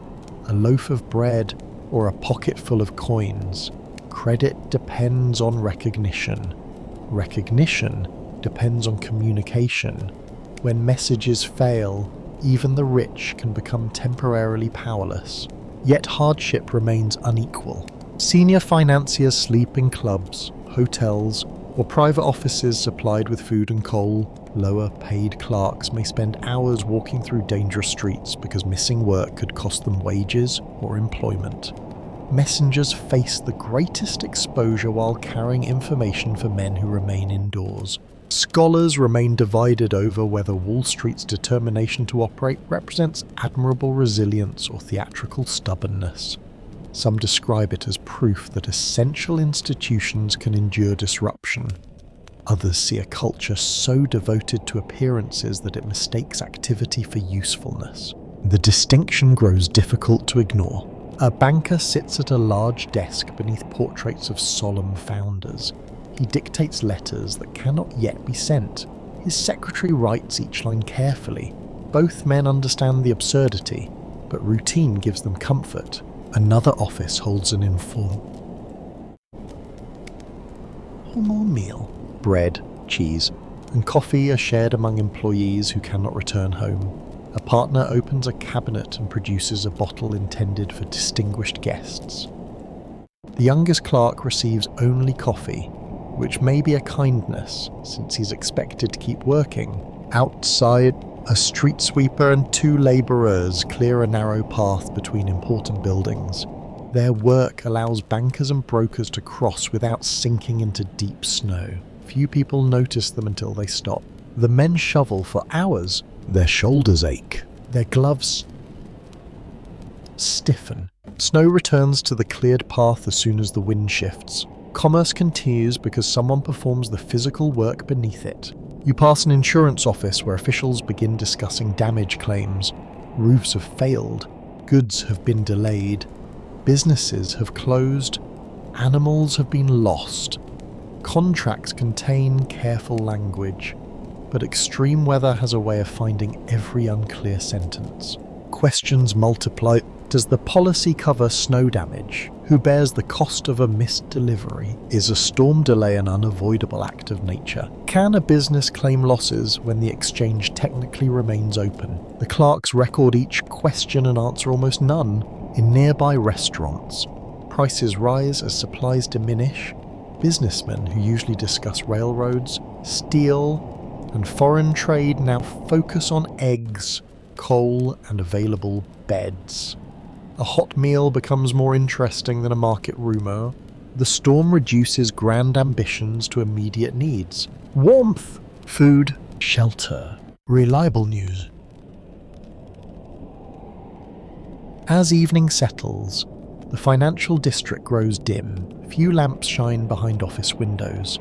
a loaf of bread, or a pocket full of coins. Credit depends on recognition. Recognition depends on communication. When messages fail, even the rich can become temporarily powerless. Yet hardship remains unequal. Senior financiers sleep in clubs, hotels, or private offices supplied with food and coal. Lower-paid clerks may spend hours walking through dangerous streets because missing work could cost them wages or employment. Messengers face the greatest exposure while carrying information for men who remain indoors. Scholars remain divided over whether Wall Street's determination to operate represents admirable resilience or theatrical stubbornness. Some describe it as proof that essential institutions can endure disruption. Others see a culture so devoted to appearances that it mistakes activity for usefulness. The distinction grows difficult to ignore. A banker sits at a large desk beneath portraits of solemn founders. He dictates letters that cannot yet be sent. His secretary writes each line carefully. Both men understand the absurdity, but routine gives them comfort. Another office holds an informal meal. Bread, cheese, and coffee are shared among employees who cannot return home. A partner opens a cabinet and produces a bottle intended for distinguished guests. The youngest clerk receives only coffee, which may be a kindness since he's expected to keep working. Outside, a street sweeper and two labourers clear a narrow path between important buildings. Their work allows bankers and brokers to cross without sinking into deep snow. Few people notice them until they stop. The men shovel for hours. Their shoulders ache. Their gloves stiffen. Snow returns to the cleared path as soon as the wind shifts. Commerce continues because someone performs the physical work beneath it. You pass an insurance office where officials begin discussing damage claims. Roofs have failed. Goods have been delayed. Businesses have closed. Animals have been lost. Contracts contain careful language, but extreme weather has a way of finding every unclear sentence. Questions multiply. Does the policy cover snow damage? Who bears the cost of a missed delivery? Is a storm delay an unavoidable act of nature? Can a business claim losses when the exchange technically remains open? The clerks record each question and answer almost none. In nearby restaurants, prices rise as supplies diminish. Businessmen who usually discuss railroads, steel, and foreign trade now focus on eggs, coal, and available beds. A hot meal becomes more interesting than a market rumour. The storm reduces grand ambitions to immediate needs. Warmth, food, shelter, reliable news. As evening settles, the financial district grows dim. Few lamps shine behind office windows.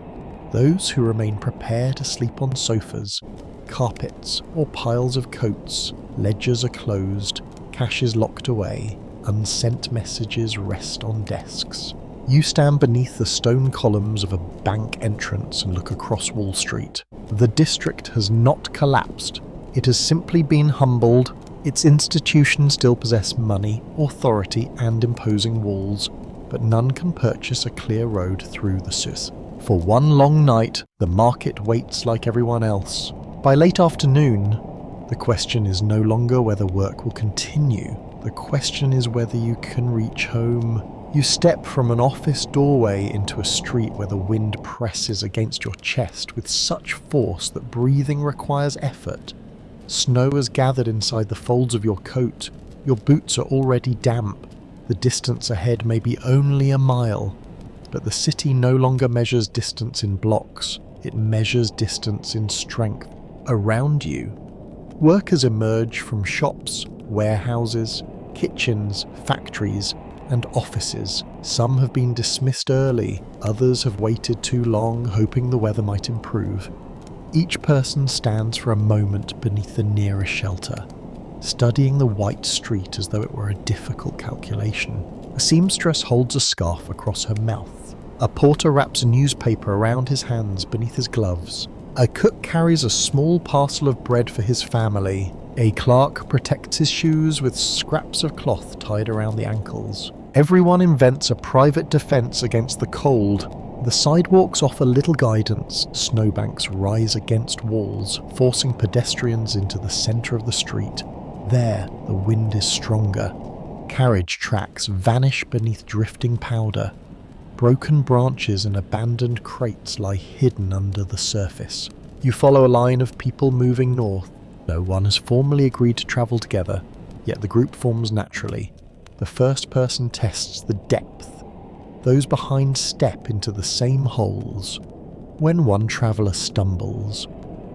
Those who remain prepare to sleep on sofas, carpets, or piles of coats. Ledgers are closed, cash is locked away, unsent messages rest on desks. You stand beneath the stone columns of a bank entrance and look across Wall Street. The district has not collapsed. It has simply been humbled. Its institutions still possess money, authority, and imposing walls, but none can purchase a clear road through the Suez. For one long night, the market waits like everyone else. By late afternoon, the question is no longer whether work will continue. The question is whether you can reach home. You step from an office doorway into a street where the wind presses against your chest with such force that breathing requires effort. Snow has gathered inside the folds of your coat. Your boots are already damp. The distance ahead may be only a mile, but the city no longer measures distance in blocks, it measures distance in strength. Around you, workers emerge from shops, warehouses, kitchens, factories, and offices. Some have been dismissed early, others have waited too long, hoping the weather might improve. Each person stands for a moment beneath the nearest shelter, studying the white street as though it were a difficult calculation. A seamstress holds a scarf across her mouth. A porter wraps a newspaper around his hands beneath his gloves. A cook carries a small parcel of bread for his family. A clerk protects his shoes with scraps of cloth tied around the ankles. Everyone invents a private defense against the cold. The sidewalks offer little guidance. Snowbanks rise against walls, forcing pedestrians into the center of the street. There, the wind is stronger. Carriage tracks vanish beneath drifting powder. Broken branches and abandoned crates lie hidden under the surface. You follow a line of people moving north. No one has formally agreed to travel together, yet the group forms naturally. The first person tests the depth. Those behind step into the same holes. When one traveller stumbles,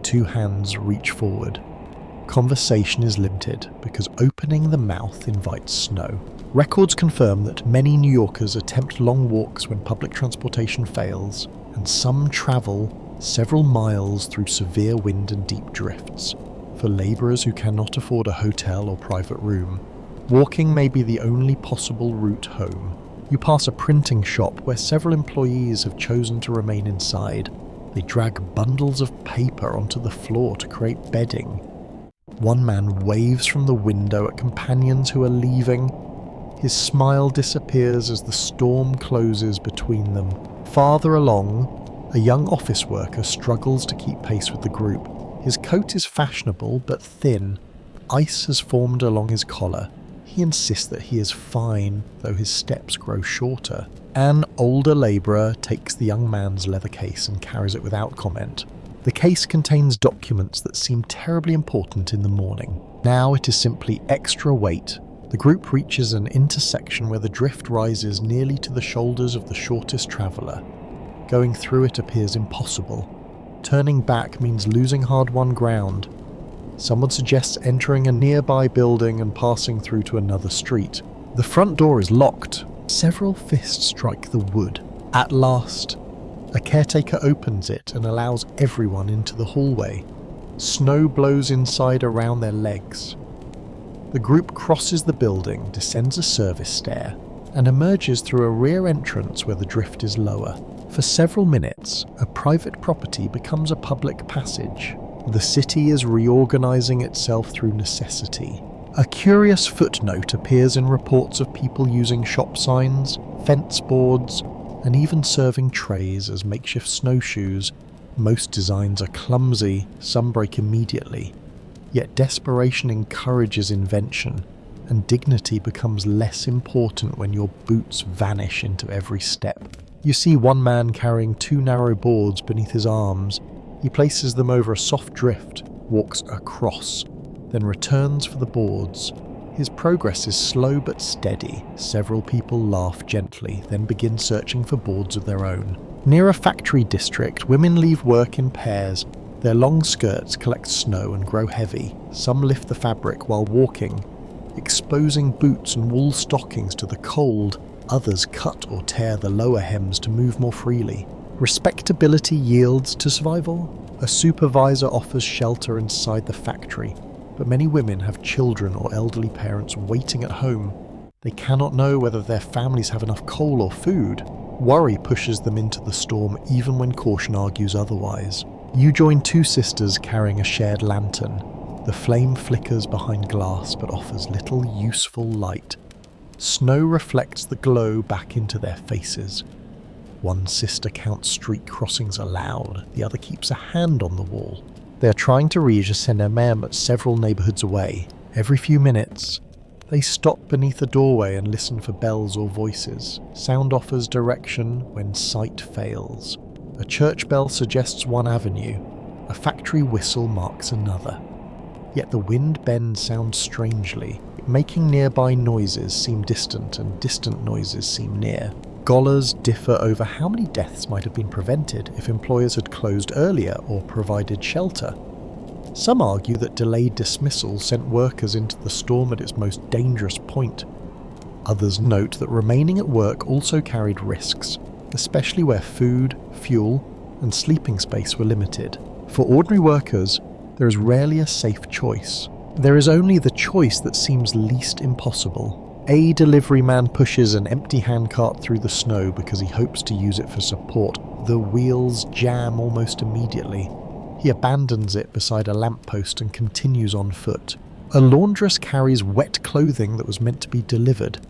two hands reach forward. Conversation is limited because opening the mouth invites snow. Records confirm that many New Yorkers attempt long walks when public transportation fails, and some travel several miles through severe wind and deep drifts. For labourers who cannot afford a hotel or private room, walking may be the only possible route home. You pass a printing shop where several employees have chosen to remain inside. They drag bundles of paper onto the floor to create bedding. One man waves from the window at companions who are leaving. His smile disappears as the storm closes between them. Farther along, a young office worker struggles to keep pace with the group. His coat is fashionable but thin. Ice has formed along his collar. He insists that he is fine, though his steps grow shorter. An older labourer takes the young man's leather case and carries it without comment. The case contains documents that seem terribly important in the morning. Now it is simply extra weight. The group reaches an intersection where the drift rises nearly to the shoulders of the shortest traveller. Going through it appears impossible. Turning back means losing hard-won ground. Someone suggests entering a nearby building and passing through to another street. The front door is locked. Several fists strike the wood. At last, a caretaker opens it and allows everyone into the hallway. Snow blows inside around their legs. The group crosses the building, descends a service stair, and emerges through a rear entrance where the drift is lower. For several minutes, a private property becomes a public passage. The city is reorganizing itself through necessity. A curious footnote appears in reports of people using shop signs, fence boards, and even serving trays as makeshift snowshoes. Most designs are clumsy, some break immediately. Yet desperation encourages invention, and dignity becomes less important when your boots vanish into every step. You see one man carrying two narrow boards beneath his arms. He places them over a soft drift, walks across, then returns for the boards. His progress is slow but steady. Several people laugh gently, then begin searching for boards of their own. Near a factory district, women leave work in pairs. Their long skirts collect snow and grow heavy. Some lift the fabric while walking, exposing boots and wool stockings to the cold. Others cut or tear the lower hems to move more freely. Respectability yields to survival. A supervisor offers shelter inside the factory, but many women have children or elderly parents waiting at home. They cannot know whether their families have enough coal or food. Worry pushes them into the storm even when caution argues otherwise. You join two sisters carrying a shared lantern. The flame flickers behind glass but offers little useful light. Snow reflects the glow back into their faces. One sister counts street crossings aloud, the other keeps a hand on the wall. They are trying to reach a cinéma several neighbourhoods away. Every few minutes, they stop beneath the doorway and listen for bells or voices. Sound offers direction when sight fails. A church bell suggests one avenue. A factory whistle marks another. yet the wind bends sound strangely, making nearby noises seem distant and distant noises seem near. Scholars differ over how many deaths might have been prevented if employers had closed earlier or provided shelter. Some argue that delayed dismissal sent workers into the storm at its most dangerous point. Others note that remaining at work also carried risks, especially where food, fuel, and sleeping space were limited. For ordinary workers, there is rarely a safe choice. There is only the choice that seems least impossible. A delivery man pushes an empty handcart through the snow because he hopes to use it for support. The wheels jam almost immediately. He abandons it beside a lamppost and continues on foot. A laundress carries wet clothing that was meant to be delivered.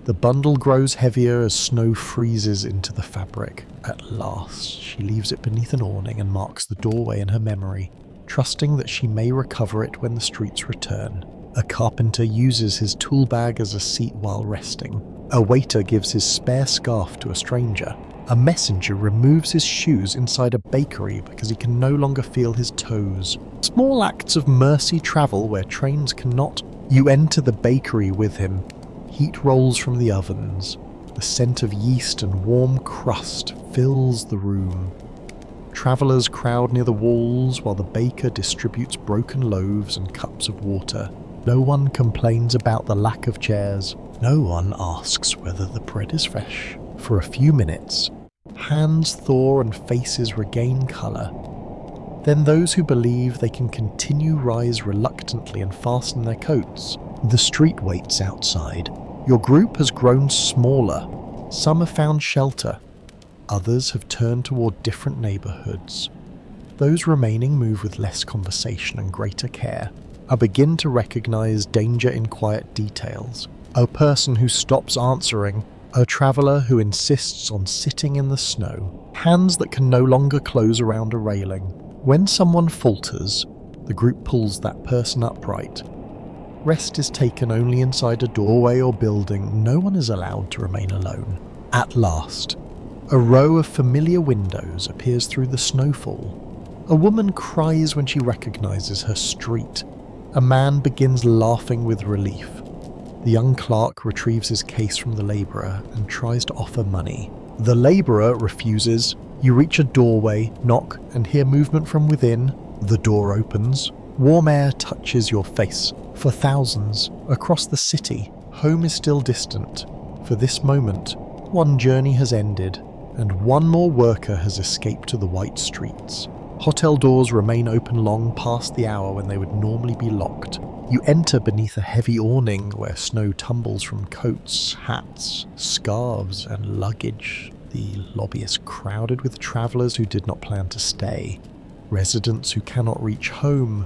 The bundle grows heavier as snow freezes into the fabric. At last, she leaves it beneath an awning and marks the doorway in her memory, trusting that she may recover it when the streets return. A carpenter uses his tool bag as a seat while resting. A waiter gives his spare scarf to a stranger. A messenger removes his shoes inside a bakery because he can no longer feel his toes. Small acts of mercy travel where trains cannot. You enter the bakery with him. Heat rolls from the ovens. The scent of yeast and warm crust fills the room. Travellers crowd near the walls while the baker distributes broken loaves and cups of water. No one complains about the lack of chairs. No one asks whether the bread is fresh. For a few minutes, hands thaw and faces regain colour. Then those who believe they can continue rise reluctantly and fasten their coats. The street waits outside. Your group has grown smaller. Some have found shelter. Others have turned toward different neighbourhoods. Those remaining move with less conversation and greater care. I begin to recognise danger in quiet details. A person who stops answering. A traveller who insists on sitting in the snow. Hands that can no longer close around a railing. When someone falters, the group pulls that person upright. Rest is taken only inside a doorway or building. No one is allowed to remain alone. At last, a row of familiar windows appears through the snowfall. A woman cries when she recognises her street. A man begins laughing with relief. The young clerk retrieves his case from the labourer and tries to offer money. The labourer refuses. You reach a doorway, knock, and hear movement from within. The door opens. Warm air touches your face. For thousands, across the city, home is still distant. For this moment, one journey has ended, and one more worker has escaped to the white streets. Hotel doors remain open long past the hour when they would normally be locked. You enter beneath a heavy awning where snow tumbles from coats, hats, scarves, and luggage. The lobby is crowded with travellers who did not plan to stay, residents who cannot reach home,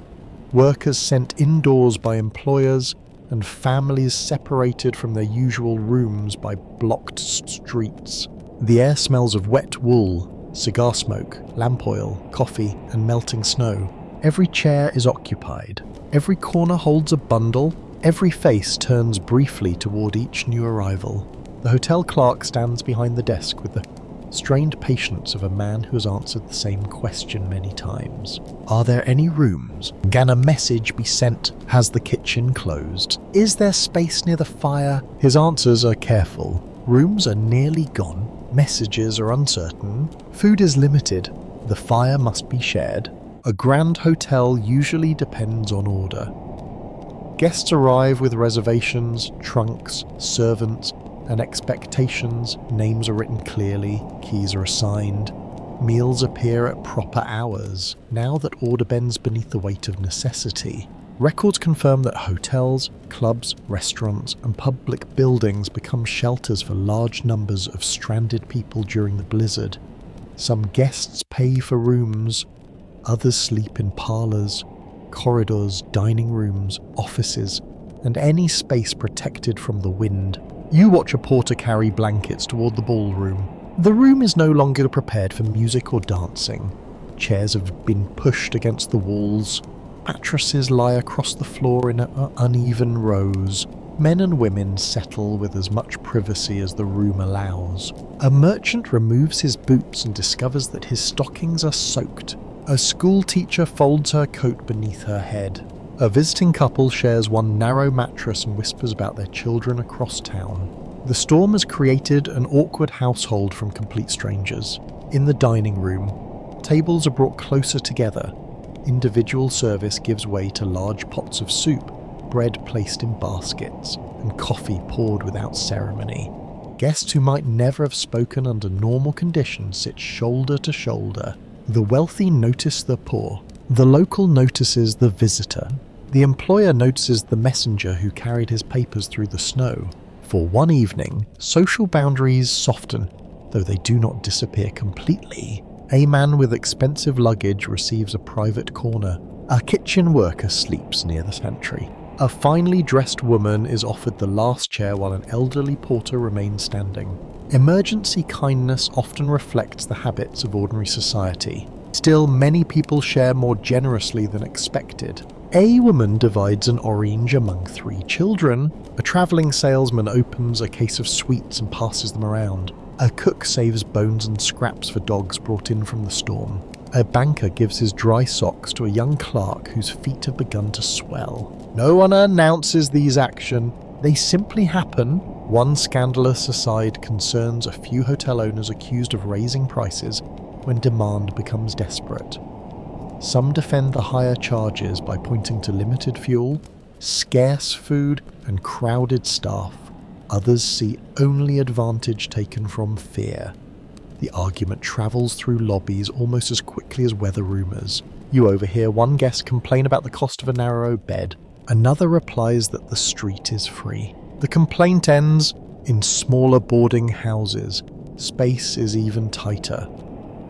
workers sent indoors by employers, and families separated from their usual rooms by blocked streets. The air smells of wet wool, cigar smoke, lamp oil, coffee, and melting snow. Every chair is occupied. Every corner holds a bundle. Every face turns briefly toward each new arrival. The hotel clerk stands behind the desk with the strained patience of a man who has answered the same question many times. Are there any rooms? Can a message be sent? Has the kitchen closed? Is there space near the fire? His answers are careful. Rooms are nearly gone. Messages are uncertain. Food is limited. The fire must be shared. A grand hotel usually depends on order. Guests arrive with reservations, trunks, servants, and expectations. Names are written clearly, keys are assigned. Meals appear at proper hours, now that order bends beneath the weight of necessity. Records confirm that hotels, clubs, restaurants, and public buildings become shelters for large numbers of stranded people during the blizzard. Some guests pay for rooms, others sleep in parlours, corridors, dining rooms, offices, and any space protected from the wind. You watch a porter carry blankets toward the ballroom. The room is no longer prepared for music or dancing. Chairs have been pushed against the walls. Mattresses lie across the floor in uneven rows. Men and women settle with as much privacy as the room allows. A merchant removes his boots and discovers that his stockings are soaked. A school teacher folds her coat beneath her head. A visiting couple shares one narrow mattress and whispers about their children across town. The storm has created an awkward household from complete strangers. In the dining room, tables are brought closer together. Individual service gives way to large pots of soup, bread placed in baskets, and coffee poured without ceremony. Guests who might never have spoken under normal conditions sit shoulder to shoulder. The wealthy notice the poor. The local notices the visitor. The employer notices the messenger who carried his papers through the snow. For one evening, social boundaries soften, though they do not disappear completely. A man with expensive luggage receives a private corner. A kitchen worker sleeps near the pantry. A finely dressed woman is offered the last chair while an elderly porter remains standing. Emergency kindness often reflects the habits of ordinary society. Still, many people share more generously than expected. A woman divides an orange among 3 children. A travelling salesman opens a case of sweets and passes them around. A cook saves bones and scraps for dogs brought in from the storm. A banker gives his dry socks to a young clerk whose feet have begun to swell. No one announces these actions. They simply happen. One scandalous aside concerns a few hotel owners accused of raising prices when demand becomes desperate. Some defend the higher charges by pointing to limited fuel, scarce food, and crowded staff. Others see only advantage taken from fear. The argument travels through lobbies almost as quickly as weather rumours. You overhear one guest complain about the cost of a narrow bed. Another replies that the street is free. The complaint ends in smaller boarding houses. Space is even tighter.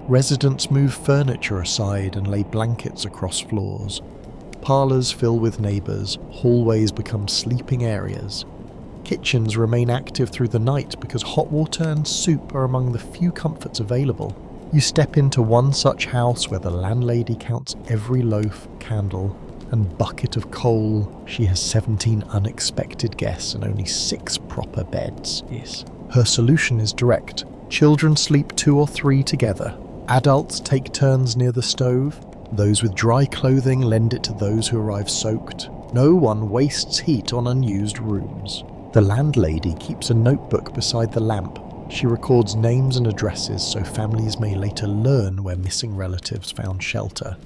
Residents move furniture aside and lay blankets across floors. Parlours fill with neighbours. Hallways become sleeping areas. Kitchens remain active through the night because hot water and soup are among the few comforts available. You step into one such house where the landlady counts every loaf, candle, and bucket of coal. She has 17 unexpected guests and only 6 proper beds. Yes. Her solution is direct. Children sleep 2 or 3 together. Adults take turns near the stove. Those with dry clothing lend it to those who arrive soaked. No one wastes heat on unused rooms. The landlady keeps a notebook beside the lamp. She records names and addresses so families may later learn where missing relatives found shelter.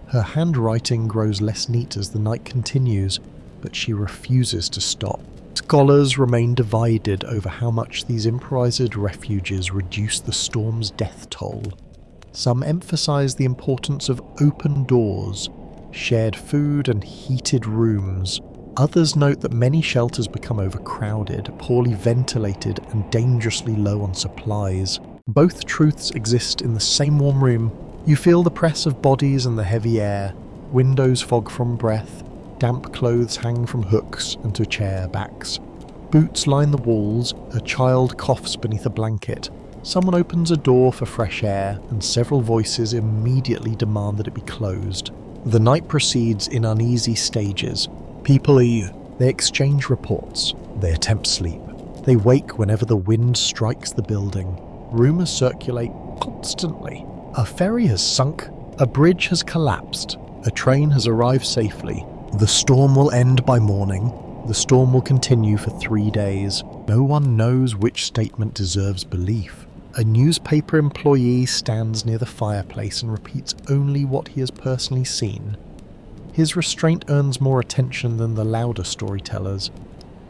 Her handwriting grows less neat as the night continues, but she refuses to stop. Scholars remain divided over how much these improvised refuges reduce the storm's death toll. Some emphasize the importance of open doors, shared food and heated rooms. Others note that many shelters become overcrowded, poorly ventilated, and dangerously low on supplies. Both truths exist in the same warm room. You feel the press of bodies and the heavy air. Windows fog from breath. Damp clothes hang from hooks and to chair backs. Boots line the walls. A child coughs beneath a blanket. Someone opens a door for fresh air, and several voices immediately demand that it be closed. The night proceeds in uneasy stages. People eat. They exchange reports. They attempt sleep. They wake whenever the wind strikes the building. Rumours circulate constantly. A ferry has sunk. A bridge has collapsed. A train has arrived safely. The storm will end by morning. The storm will continue for 3 days. No one knows which statement deserves belief. A newspaper employee stands near the fireplace and repeats only what he has personally seen. His restraint earns more attention than the louder storytellers.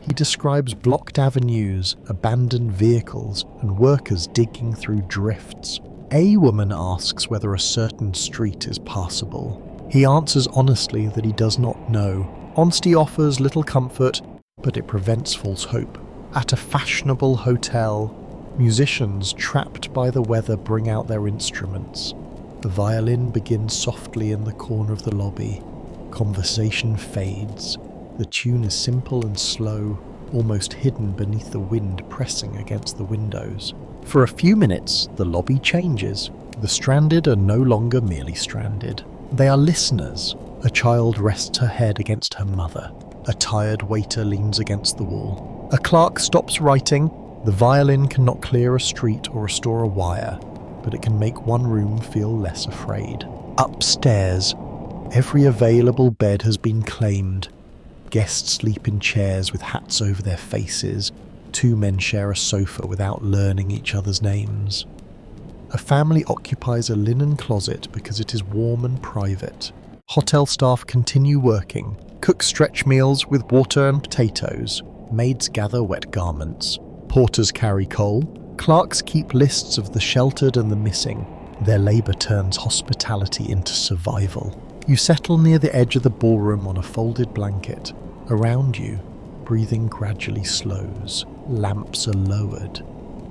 He describes blocked avenues, abandoned vehicles, and workers digging through drifts. A woman asks whether a certain street is passable. He answers honestly that he does not know. Honesty offers little comfort, but it prevents false hope. At a fashionable hotel, musicians trapped by the weather bring out their instruments. The violin begins softly in the corner of the lobby. Conversation fades. The tune is simple and slow, almost hidden beneath the wind pressing against the windows. For a few minutes, the lobby changes. The stranded are no longer merely stranded. They are listeners. A child rests her head against her mother. A tired waiter leans against the wall. A clerk stops writing. The violin cannot clear a street or restore a wire, but it can make one room feel less afraid. Upstairs, Every available bed has been claimed. Guests sleep in chairs with hats over their faces. 2 men share a sofa without learning each other's names. A family occupies a linen closet because it is warm and private. Hotel staff continue working, cook stretch meals with water and potatoes. Maids gather wet garments. Porters carry coal. Clerks keep lists of the sheltered and the missing. Their labour turns hospitality into survival. You settle near the edge of the ballroom on a folded blanket. Around you, breathing gradually slows. Lamps are lowered.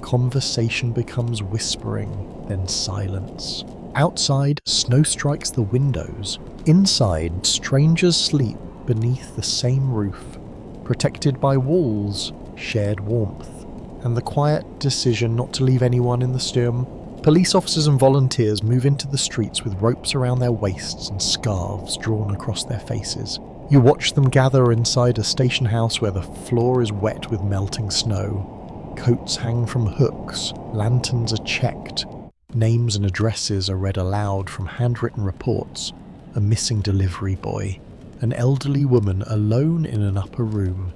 Conversation becomes whispering, then silence. Outside, snow strikes the windows. Inside, strangers sleep beneath the same roof, protected by walls, shared warmth, and the quiet decision not to leave anyone in the storm. Police officers and volunteers move into the streets with ropes around their waists and scarves drawn across their faces. You watch them gather inside a station house where the floor is wet with melting snow. Coats hang from hooks, lanterns are checked, names and addresses are read aloud from handwritten reports. A missing delivery boy, an elderly woman alone in an upper room,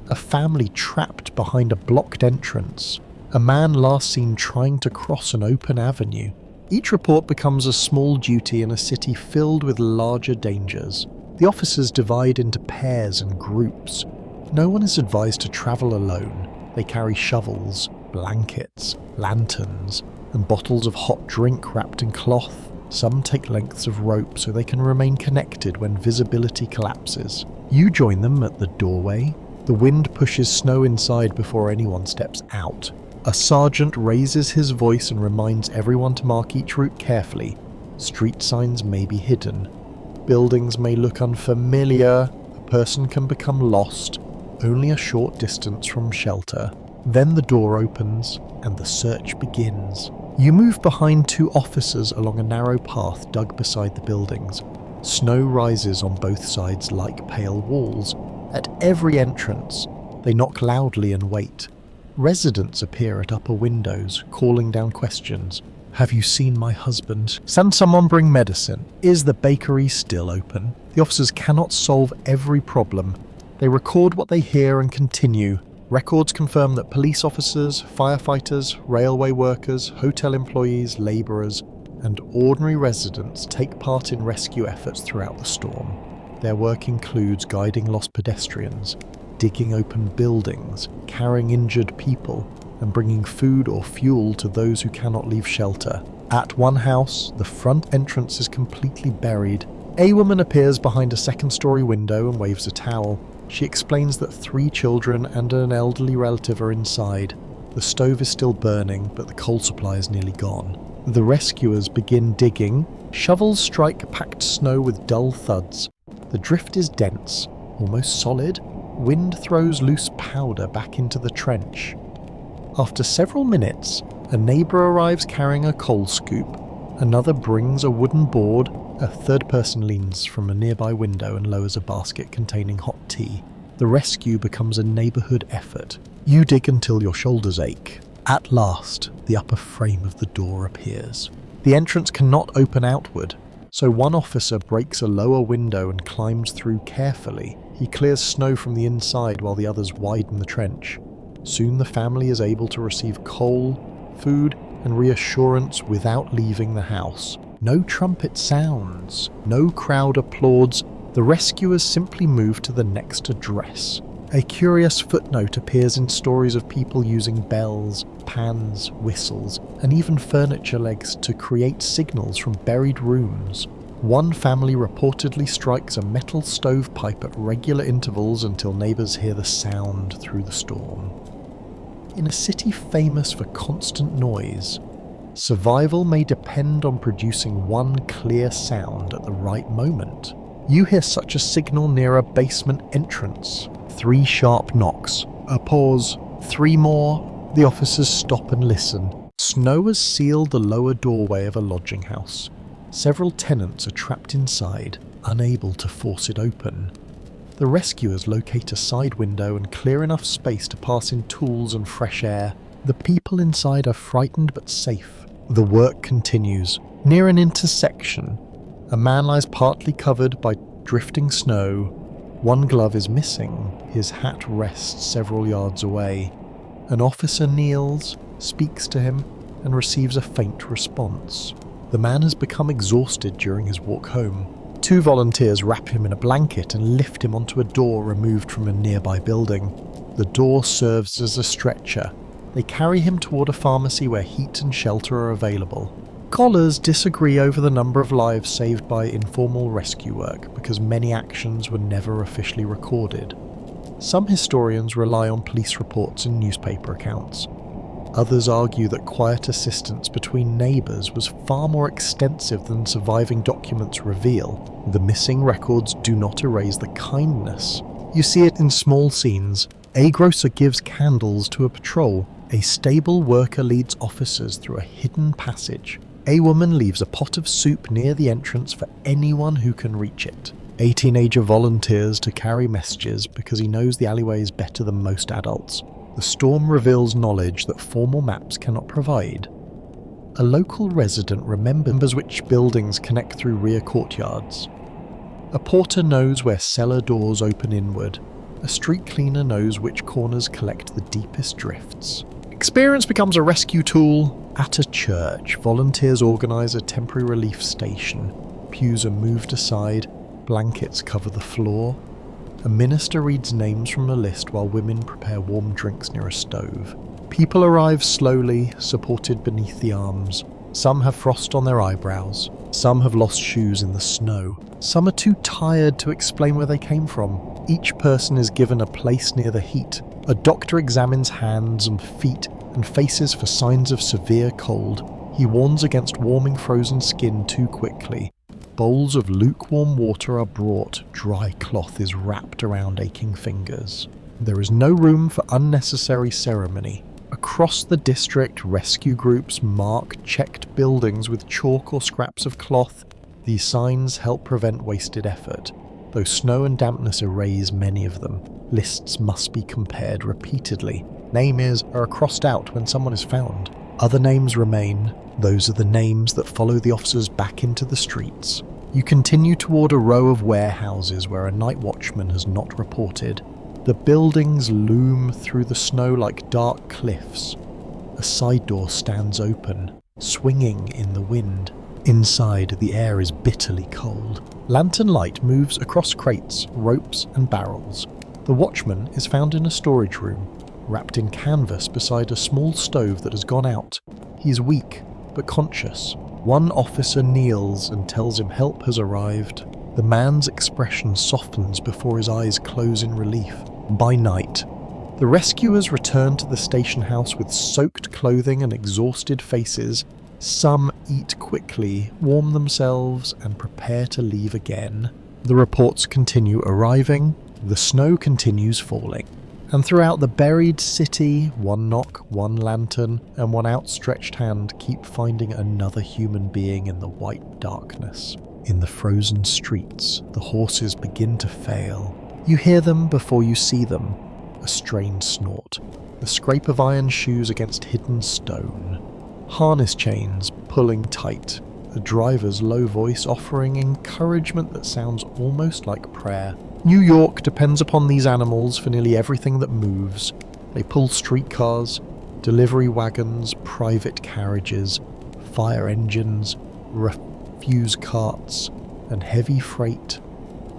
a family trapped behind a blocked entrance, a man last seen trying to cross an open avenue. Each report becomes a small duty in a city filled with larger dangers. The officers divide into pairs and groups. No one is advised to travel alone. They carry shovels, blankets, lanterns, and bottles of hot drink wrapped in cloth. Some take lengths of rope so they can remain connected when visibility collapses. You join them at the doorway. The wind pushes snow inside before anyone steps out. A sergeant raises his voice and reminds everyone to mark each route carefully. Street signs may be hidden. Buildings may look unfamiliar. A person can become lost. Only a short distance from shelter. Then the door opens and the search begins. You move behind 2 officers along a narrow path dug beside the buildings. Snow rises on both sides like pale walls. At every entrance, they knock loudly and wait. Residents appear at upper windows, calling down questions. Have you seen my husband? Can someone bring medicine? Is the bakery still open? The officers cannot solve every problem. They record what they hear and continue. Records confirm that police officers, firefighters, railway workers, hotel employees, labourers, and ordinary residents take part in rescue efforts throughout the storm. Their work includes guiding lost pedestrians, digging open buildings, carrying injured people, and bringing food or fuel to those who cannot leave shelter. At one house, the front entrance is completely buried. A woman appears behind a second-story window and waves a towel. She explains that 3 children and an elderly relative are inside. The stove is still burning, but the coal supply is nearly gone. The rescuers begin digging. Shovels strike packed snow with dull thuds. The drift is dense, almost solid. Wind throws loose powder back into the trench. After several minutes, a neighbour arrives carrying a coal scoop. Another brings a wooden board. A third person leans from a nearby window and lowers a basket containing hot tea. The rescue becomes a neighbourhood effort. You dig until your shoulders ache. At last, the upper frame of the door appears. The entrance cannot open outward, so one officer breaks a lower window and climbs through carefully. He clears snow from the inside while the others widen the trench. Soon the family is able to receive coal, food, and reassurance without leaving the house. No trumpet sounds, no crowd applauds. The rescuers simply move to the next address. A curious footnote appears in stories of people using bells, pans, whistles, and even furniture legs to create signals from buried rooms. One family reportedly strikes a metal stovepipe at regular intervals until neighbours hear the sound through the storm. In a city famous for constant noise, survival may depend on producing one clear sound at the right moment. You hear such a signal near a basement entrance. 3 sharp knocks, a pause, 3 more. The officers stop and listen. Snow has sealed the lower doorway of a lodging house. Several tenants are trapped inside, unable to force it open. The rescuers locate a side window and clear enough space to pass in tools and fresh air. The people inside are frightened but safe. The work continues. Near an intersection, A man lies partly covered by drifting snow. One glove is missing, his hat rests several yards away. An officer kneels, speaks to him, and receives a faint response. The man has become exhausted during his walk home. 2 volunteers wrap him in a blanket and lift him onto a door removed from a nearby building. The door serves as a stretcher. They carry him toward a pharmacy where heat and shelter are available. Scholars disagree over the number of lives saved by informal rescue work because many actions were never officially recorded. Some historians rely on police reports and newspaper accounts. Others argue that quiet assistance between neighbours was far more extensive than surviving documents reveal. The missing records do not erase the kindness. You see it in small scenes. A grocer gives candles to a patrol. A stable worker leads officers through a hidden passage. A woman leaves a pot of soup near the entrance for anyone who can reach it. A teenager volunteers to carry messages because he knows the alleyways better than most adults. The storm reveals knowledge that formal maps cannot provide. A local resident remembers which buildings connect through rear courtyards. A porter knows where cellar doors open inward. A street cleaner knows which corners collect the deepest drifts. Experience becomes a rescue tool. At a church, volunteers organise a temporary relief station. Pews are moved aside, blankets cover the floor. A minister reads names from a list while women prepare warm drinks near a stove. People arrive slowly, supported beneath the arms. Some have frost on their eyebrows. Some have lost shoes in the snow. Some are too tired to explain where they came from. Each person is given a place near the heat. A doctor examines hands and feet and faces for signs of severe cold. He warns against warming frozen skin too quickly. Bowls of lukewarm water are brought. Dry cloth is wrapped around aching fingers. There is no room for unnecessary ceremony. Across the district, rescue groups mark checked buildings with chalk or scraps of cloth. These signs help prevent wasted effort. Though snow and dampness erase many of them, lists must be compared repeatedly. Names are crossed out when someone is found. Other names remain. Those are the names that follow the officers back into the streets. You continue toward a row of warehouses where a night watchman has not reported. The buildings loom through the snow like dark cliffs. A side door stands open, swinging in the wind. Inside, the air is bitterly cold. Lantern light moves across crates, ropes, and barrels. The watchman is found in a storage room, wrapped in canvas beside a small stove that has gone out. He is weak, but conscious. One officer kneels and tells him help has arrived. The man's expression softens before his eyes close in relief. By night, the rescuers return to the station house with soaked clothing and exhausted faces. Some eat quickly, warm themselves, and prepare to leave again. The reports continue arriving. The snow continues falling. And throughout the buried city, one knock, one lantern, and one outstretched hand keep finding another human being in the white darkness. In the frozen streets, the horses begin to fail. You hear them before you see them. A strained snort. The scrape of iron shoes against hidden stone. Harness chains pulling tight. The driver's low voice offering encouragement that sounds almost like prayer. New York depends upon these animals for nearly everything that moves. They pull streetcars, delivery wagons, private carriages, fire engines, refuse carts, and heavy freight.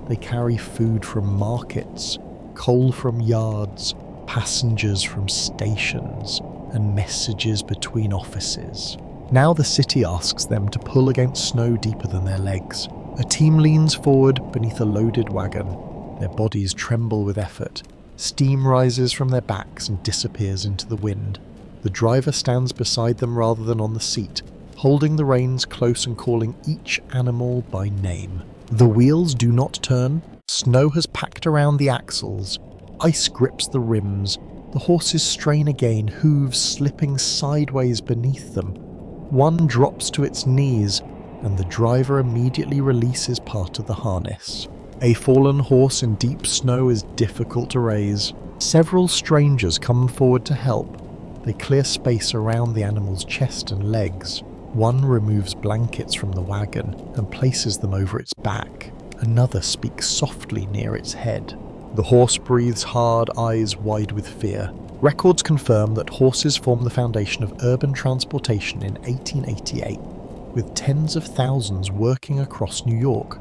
They carry food from markets, coal from yards, passengers from stations, and messages between offices. Now the city asks them to pull against snow deeper than their legs. A team leans forward beneath a loaded wagon. Their bodies tremble with effort. Steam rises from their backs and disappears into the wind. The driver stands beside them rather than on the seat, holding the reins close and calling each animal by name. The wheels do not turn. Snow has packed around the axles. Ice grips the rims. The horses strain again, hooves slipping sideways beneath them. One drops to its knees, and the driver immediately releases part of the harness. A fallen horse in deep snow is difficult to raise. Several strangers come forward to help. They clear space around the animal's chest and legs. One removes blankets from the wagon and places them over its back. Another speaks softly near its head. The horse breathes hard, eyes wide with fear. Records confirm that horses formed the foundation of urban transportation in 1888, with tens of thousands working across New York.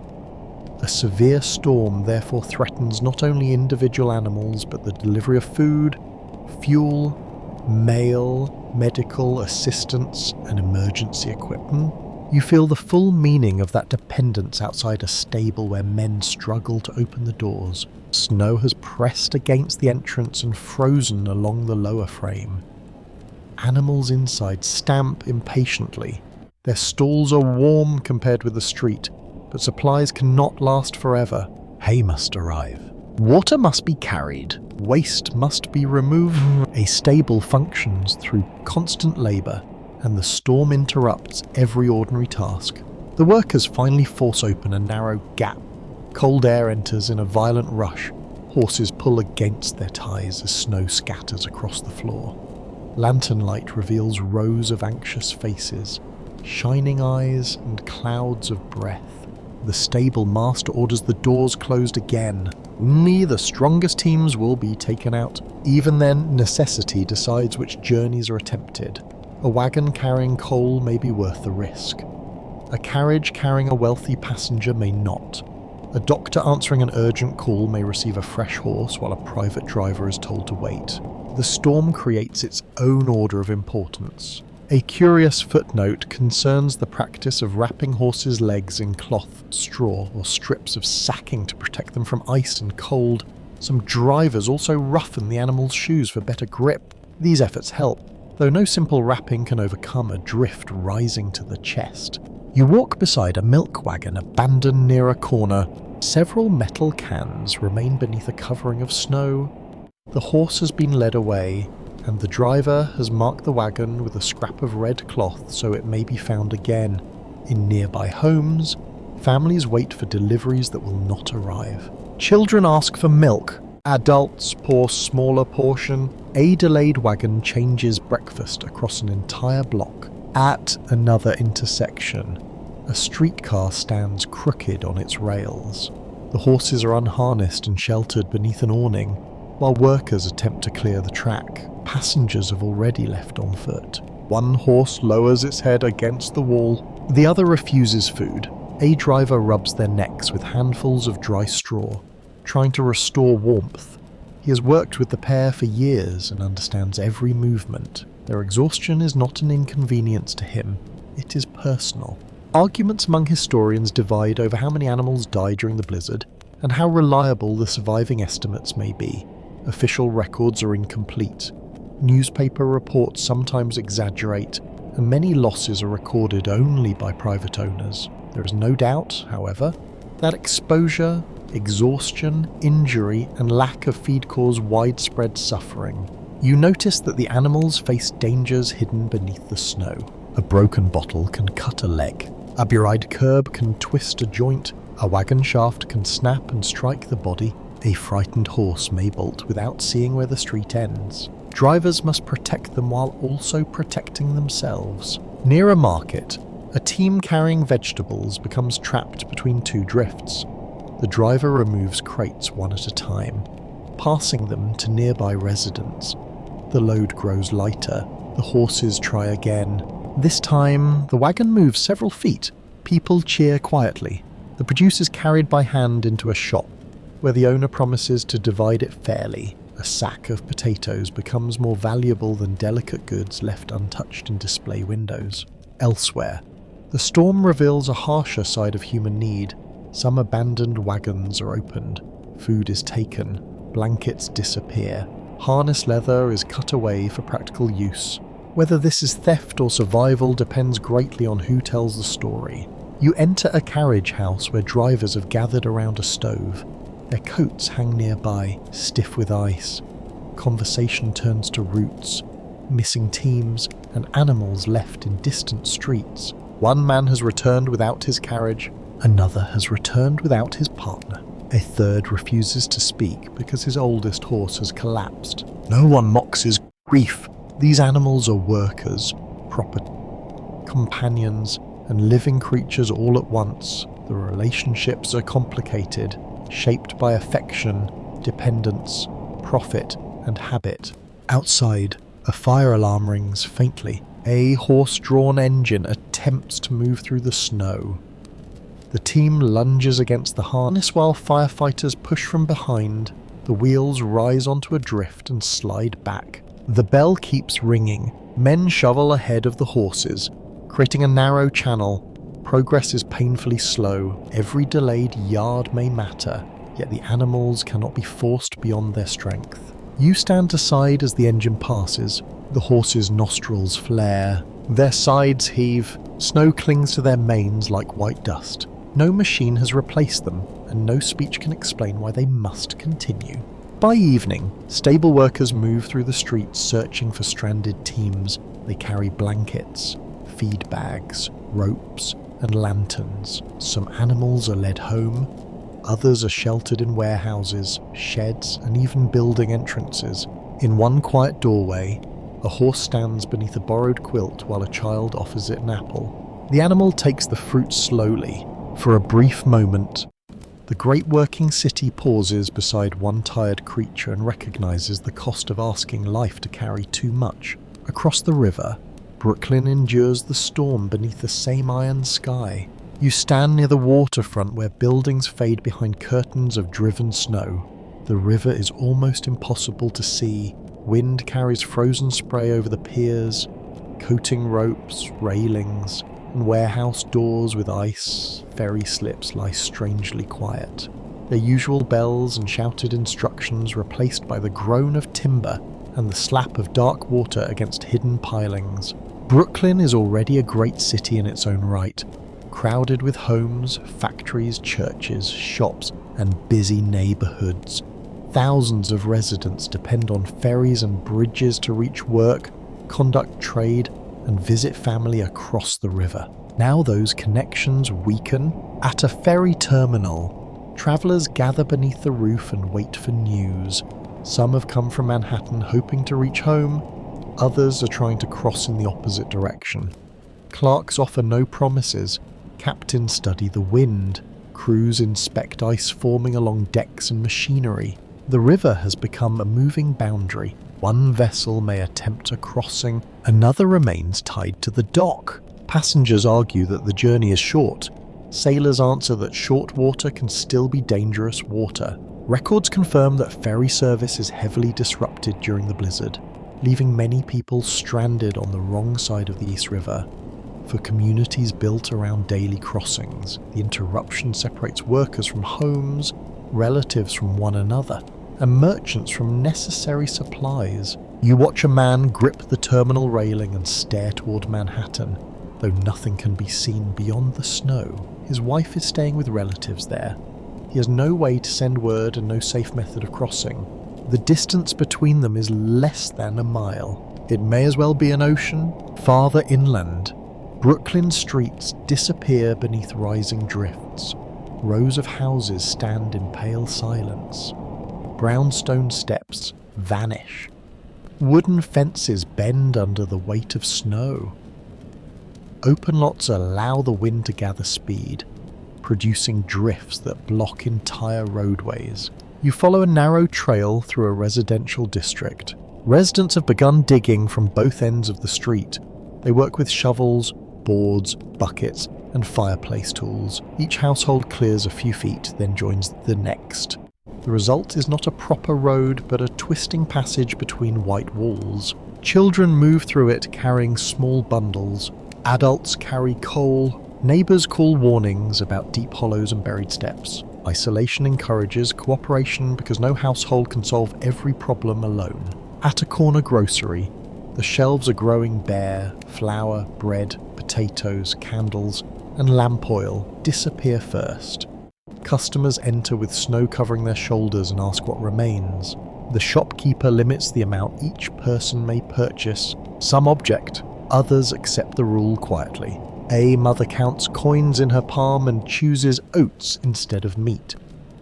A severe storm therefore threatens not only individual animals but the delivery of food, fuel, mail, medical assistance, and emergency equipment. You feel the full meaning of that dependence outside a stable where men struggle to open the doors. Snow has pressed against the entrance and frozen along the lower frame. Animals inside stamp impatiently. Their stalls are warm compared with the street, but supplies cannot last forever. Hay must arrive. Water must be carried. Waste must be removed. A stable functions through constant labour, and the storm interrupts every ordinary task. The workers finally force open a narrow gap. Cold air enters in a violent rush. Horses pull against their ties as snow scatters across the floor. Lantern light reveals rows of anxious faces, shining eyes and clouds of breath. The stable master orders the doors closed again. Only the strongest teams will be taken out. Even then, necessity decides which journeys are attempted. A wagon carrying coal may be worth the risk. A carriage carrying a wealthy passenger may not. A doctor answering an urgent call may receive a fresh horse while a private driver is told to wait. The storm creates its own order of importance. A curious footnote concerns the practice of wrapping horses' legs in cloth, straw, or strips of sacking to protect them from ice and cold. Some drivers also roughen the animals' shoes for better grip. These efforts help, though no simple wrapping can overcome a drift rising to the chest. You walk beside a milk wagon abandoned near a corner. Several metal cans remain beneath a covering of snow. The horse has been led away, and the driver has marked the wagon with a scrap of red cloth so it may be found again. In nearby homes, families wait for deliveries that will not arrive. Children ask for milk. Adults pour smaller portion. A delayed wagon changes breakfast across an entire block. At another intersection, a streetcar stands crooked on its rails. The horses are unharnessed and sheltered beneath an awning, while workers attempt to clear the track. Passengers have already left on foot. One horse lowers its head against the wall. The other refuses food. A driver rubs their necks with handfuls of dry straw, trying to restore warmth. He has worked with the pair for years and understands every movement. Their exhaustion is not an inconvenience to him, it is personal. Arguments among historians divide over how many animals died during the blizzard and how reliable the surviving estimates may be. Official records are incomplete. Newspaper reports sometimes exaggerate, and many losses are recorded only by private owners. There is no doubt, however, that exposure, exhaustion, injury, and lack of feed cause widespread suffering. You notice that the animals face dangers hidden beneath the snow. A broken bottle can cut a leg. A buried curb can twist a joint. A wagon shaft can snap and strike the body. A frightened horse may bolt without seeing where the street ends. Drivers must protect them while also protecting themselves. Near a market, a team carrying vegetables becomes trapped between two drifts. The driver removes crates one at a time, passing them to nearby residents. The load grows lighter. The horses try again. This time, the wagon moves several feet. People cheer quietly. The produce is carried by hand into a shop, where the owner promises to divide it fairly. A sack of potatoes becomes more valuable than delicate goods left untouched in display windows. Elsewhere, the storm reveals a harsher side of human need. Some abandoned wagons are opened. Food is taken. Blankets disappear. Harness leather is cut away for practical use. Whether this is theft or survival depends greatly on who tells the story. You enter a carriage house where drivers have gathered around a stove. Their coats hang nearby, stiff with ice. Conversation turns to roots, missing teams, and animals left in distant streets. One man has returned without his carriage. Another has returned without his partner. A third refuses to speak because his oldest horse has collapsed. No one mocks his grief. These animals are workers, proper companions, and living creatures all at once, the relationships are complicated, shaped by affection, dependence, profit, and habit. Outside, a fire alarm rings faintly. A horse-drawn engine attempts to move through the snow. The team lunges against the harness while firefighters push from behind. The wheels rise onto a drift and slide back. The bell keeps ringing. Men shovel ahead of the horses, creating a narrow channel. Progress is painfully slow. Every delayed yard may matter, yet the animals cannot be forced beyond their strength. You stand aside as the engine passes. The horses' nostrils flare. Their sides heave. Snow clings to their manes like white dust. No machine has replaced them, and no speech can explain why they must continue. By evening, stable workers move through the streets searching for stranded teams. They carry blankets, feed bags, ropes, and lanterns. Some animals are led home. Others are sheltered in warehouses, sheds, and even building entrances. In one quiet doorway, a horse stands beneath a borrowed quilt while a child offers it an apple. The animal takes the fruit slowly. For a brief moment, the great working city pauses beside one tired creature and recognizes the cost of asking life to carry too much. Across the river, Brooklyn endures the storm beneath the same iron sky. You stand near the waterfront where buildings fade behind curtains of driven snow. The river is almost impossible to see. Wind carries frozen spray over the piers, coating ropes, railings, and warehouse doors with ice. Ferry slips lie strangely quiet. Their usual bells and shouted instructions replaced by the groan of timber and the slap of dark water against hidden pilings. Brooklyn is already a great city in its own right, crowded with homes, factories, churches, shops, and busy neighborhoods. Thousands of residents depend on ferries and bridges to reach work, conduct trade, and visit family across the river. Now those connections weaken. At a ferry terminal, travelers gather beneath the roof and wait for news. Some have come from Manhattan hoping to reach home. Others are trying to cross in the opposite direction. Clerks offer no promises. Captains study the wind. Crews inspect ice forming along decks and machinery. The river has become a moving boundary. One vessel may attempt a crossing, another remains tied to the dock. Passengers argue that the journey is short. Sailors answer that short water can still be dangerous water. Records confirm that ferry service is heavily disrupted during the blizzard, leaving many people stranded on the wrong side of the East River. For communities built around daily crossings, the interruption separates workers from homes, relatives from one another, and merchants from necessary supplies. You watch a man grip the terminal railing and stare toward Manhattan, though nothing can be seen beyond the snow. His wife is staying with relatives there. He has no way to send word and no safe method of crossing. The distance between them is less than a mile. It may as well be an ocean. Farther inland, Brooklyn streets disappear beneath rising drifts. Rows of houses stand in pale silence. Brownstone steps vanish. Wooden fences bend under the weight of snow. Open lots allow the wind to gather speed, producing drifts that block entire roadways. You follow a narrow trail through a residential district. Residents have begun digging from both ends of the street. They work with shovels, boards, buckets, and fireplace tools. Each household clears a few feet, then joins the next. The result is not a proper road, but a twisting passage between white walls. Children move through it carrying small bundles. Adults carry coal. Neighbors call warnings about deep hollows and buried steps. Isolation encourages cooperation because no household can solve every problem alone. At a corner grocery, the shelves are growing bare. Flour, bread, potatoes, candles, and lamp oil disappear first. Customers enter with snow covering their shoulders and ask what remains. The shopkeeper limits the amount each person may purchase. Some object, others accept the rule quietly. A mother counts coins in her palm and chooses oats instead of meat.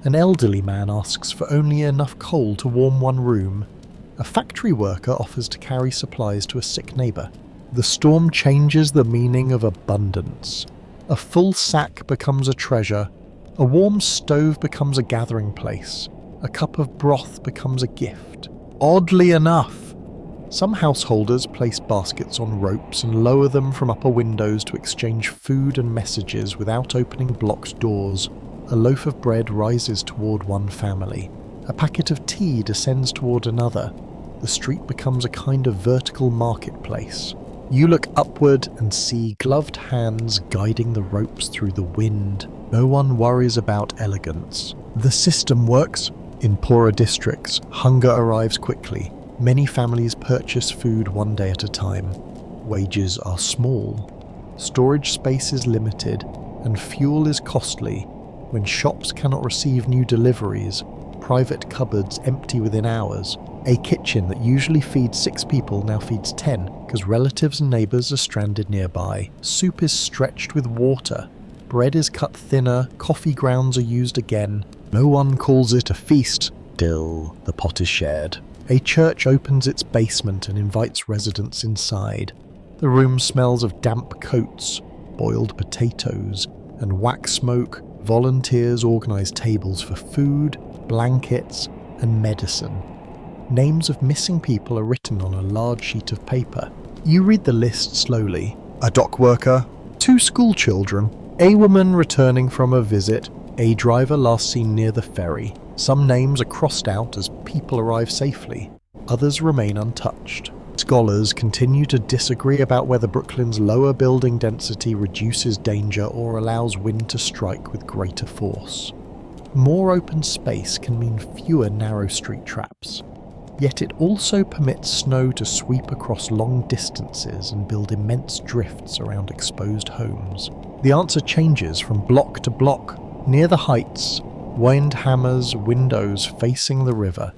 An elderly man asks for only enough coal to warm one room. A factory worker offers to carry supplies to a sick neighbor. The storm changes the meaning of abundance. A full sack becomes a treasure, a warm stove becomes a gathering place, a cup of broth becomes a gift. Oddly enough, some householders place baskets on ropes and lower them from upper windows to exchange food and messages without opening blocked doors. A loaf of bread rises toward one family. A packet of tea descends toward another. The street becomes a kind of vertical marketplace. You look upward and see gloved hands guiding the ropes through the wind. No one worries about elegance. The system works. In poorer districts, hunger arrives quickly. Many families purchase food one day at a time. Wages are small. Storage space is limited, and fuel is costly. When shops cannot receive new deliveries, private cupboards empty within hours. A kitchen that usually feeds 6 people now feeds 10 because relatives and neighbours are stranded nearby. Soup is stretched with water. Bread is cut thinner, coffee grounds are used again. No one calls it a feast. Still, the pot is shared. A church opens its basement and invites residents inside. The room smells of damp coats, boiled potatoes, and wax smoke. Volunteers organise tables for food, blankets, and medicine. Names of missing people are written on a large sheet of paper. You read the list slowly. A dock worker, 2 school children, a woman returning from a visit, a driver last seen near the ferry. Some names are crossed out as people arrive safely. Others remain untouched. Scholars continue to disagree about whether Brooklyn's lower building density reduces danger or allows wind to strike with greater force. More open space can mean fewer narrow street traps. Yet it also permits snow to sweep across long distances and build immense drifts around exposed homes. The answer changes from block to block. Near the heights, wind hammers windows facing the river.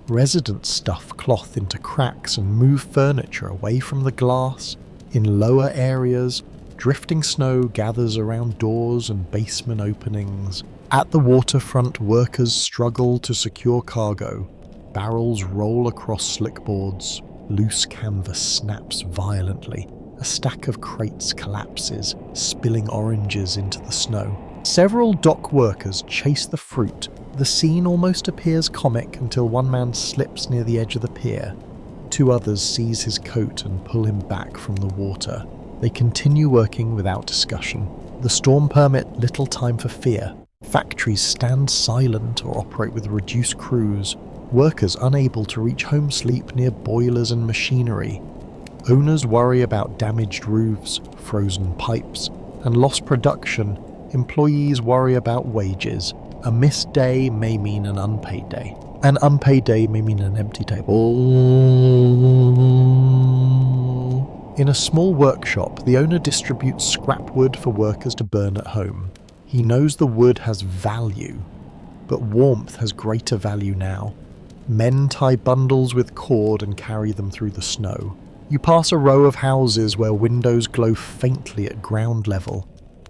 Residents stuff cloth into cracks and move furniture away from the glass. In lower areas, drifting snow gathers around doors and basement openings. At the waterfront, workers struggle to secure cargo. Barrels roll across slickboards. Loose canvas snaps violently. A stack of crates collapses, spilling oranges into the snow. Several dock workers chase the fruit. The scene almost appears comic until one man slips near the edge of the pier. 2 others seize his coat and pull him back from the water. They continue working without discussion. The storm permit little time for fear. Factories stand silent or operate with reduced crews. Workers unable to reach home sleep near boilers and machinery. Owners worry about damaged roofs, frozen pipes, and lost production. Employees worry about wages. A missed day may mean an unpaid day. An unpaid day may mean an empty table. In a small workshop, the owner distributes scrap wood for workers to burn at home. He knows the wood has value, but warmth has greater value now. Men tie bundles with cord and carry them through the snow. You pass a row of houses where windows glow faintly at ground level.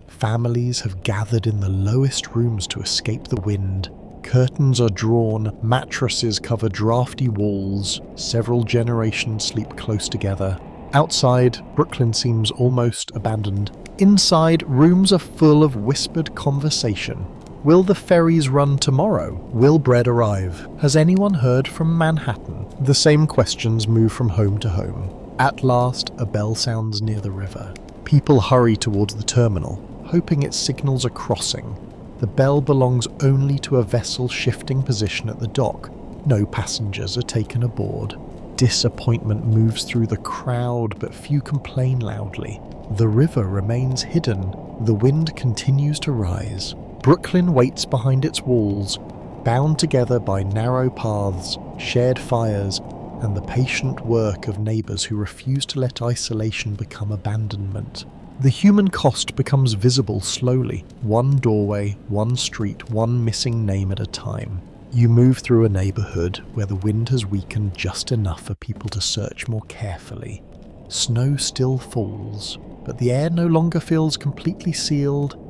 Families have gathered in the lowest rooms to escape the wind. Curtains are drawn, mattresses cover drafty walls. Several generations sleep close together. Outside, Brooklyn seems almost abandoned. Inside, rooms are full of whispered conversation. Will the ferries run tomorrow? Will bread arrive? Has anyone heard from Manhattan? The same questions move from home to home. At last, a bell sounds near the river. People hurry towards the terminal, hoping it signals a crossing. The bell belongs only to a vessel shifting position at the dock. No passengers are taken aboard. Disappointment moves through the crowd, but few complain loudly. The river remains hidden. The wind continues to rise. Brooklyn waits behind its walls, bound together by narrow paths, shared fires, and the patient work of neighbours who refuse to let isolation become abandonment. The human cost becomes visible slowly, one doorway, one street, one missing name at a time. You move through a neighbourhood where the wind has weakened just enough for people to search more carefully. Snow still falls, but the air no longer feels completely sealed.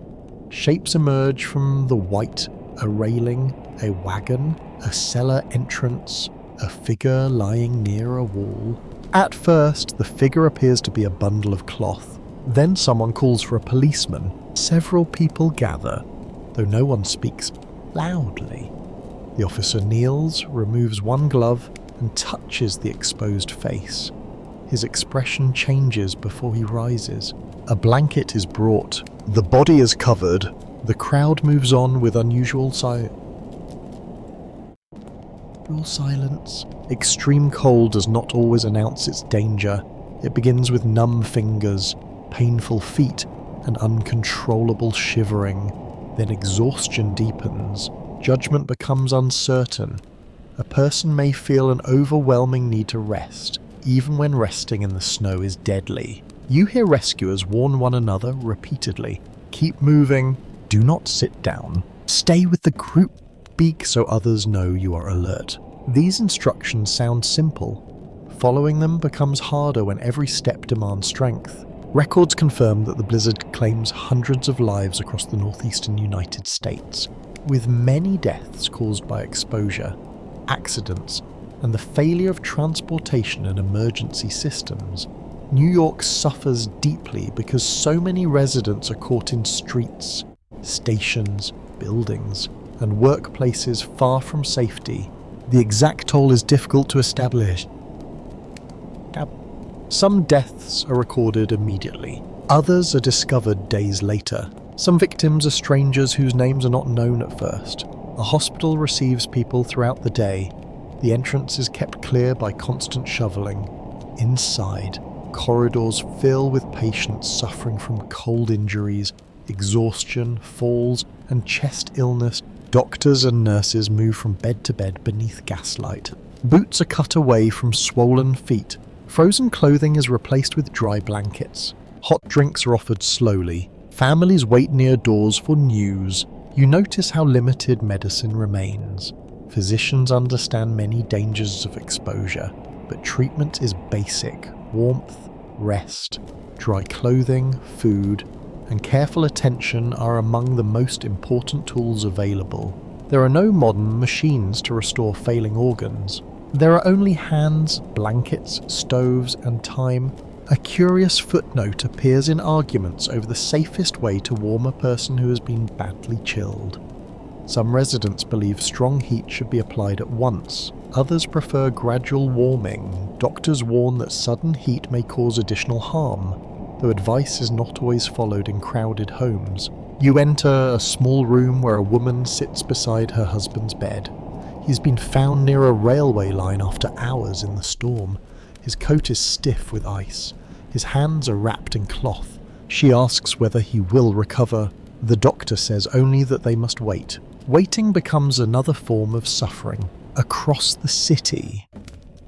Shapes emerge from the white, a railing, a wagon, a cellar entrance. a figure lying near a wall. At first, the figure appears to be a bundle of cloth. Then someone calls for a policeman. Several people gather, though no one speaks loudly. The officer kneels, removes one glove, and touches the exposed face. His expression changes before he rises. A blanket is brought. The body is covered. The crowd moves on with unusual silence. Extreme cold does not always announce its danger. It begins with numb fingers, painful feet, and uncontrollable shivering. Then exhaustion deepens. Judgment becomes uncertain. A person may feel an overwhelming need to rest, even when resting in the snow is deadly. You hear rescuers warn one another repeatedly. Keep moving. Do not sit down. Stay with the group. Speak so others know you are alert. These instructions sound simple. Following them becomes harder when every step demands strength. Records confirm that the blizzard claims hundreds of lives across the northeastern United States, with many deaths caused by exposure, accidents, and the failure of transportation and emergency systems. New York suffers deeply because so many residents are caught in streets, stations, buildings, and workplaces far from safety. The exact toll is difficult to establish. Some deaths are recorded immediately. Others are discovered days later. Some victims are strangers whose names are not known at first. A hospital receives people throughout the day. The entrance is kept clear by constant shoveling. Inside, corridors fill with patients suffering from cold injuries, exhaustion, falls, and chest illness. Doctors and nurses move from bed to bed beneath gaslight. Boots are cut away from swollen feet. Frozen clothing is replaced with dry blankets. Hot drinks are offered slowly. Families wait near doors for news. You notice how limited medicine remains. Physicians understand many dangers of exposure, but treatment is basic. Warmth, rest, dry clothing, food, and careful attention are among the most important tools available. There are no modern machines to restore failing organs. There are only hands, blankets, stoves, and time. A curious footnote appears in arguments over the safest way to warm a person who has been badly chilled. Some residents believe strong heat should be applied at once. Others prefer gradual warming. Doctors warn that sudden heat may cause additional harm, though advice is not always followed in crowded homes. You enter a small room where a woman sits beside her husband's bed. He's been found near a railway line after hours in the storm. His coat is stiff with ice. His hands are wrapped in cloth. She asks whether he will recover. The doctor says only that they must wait. Waiting becomes another form of suffering. Across the city,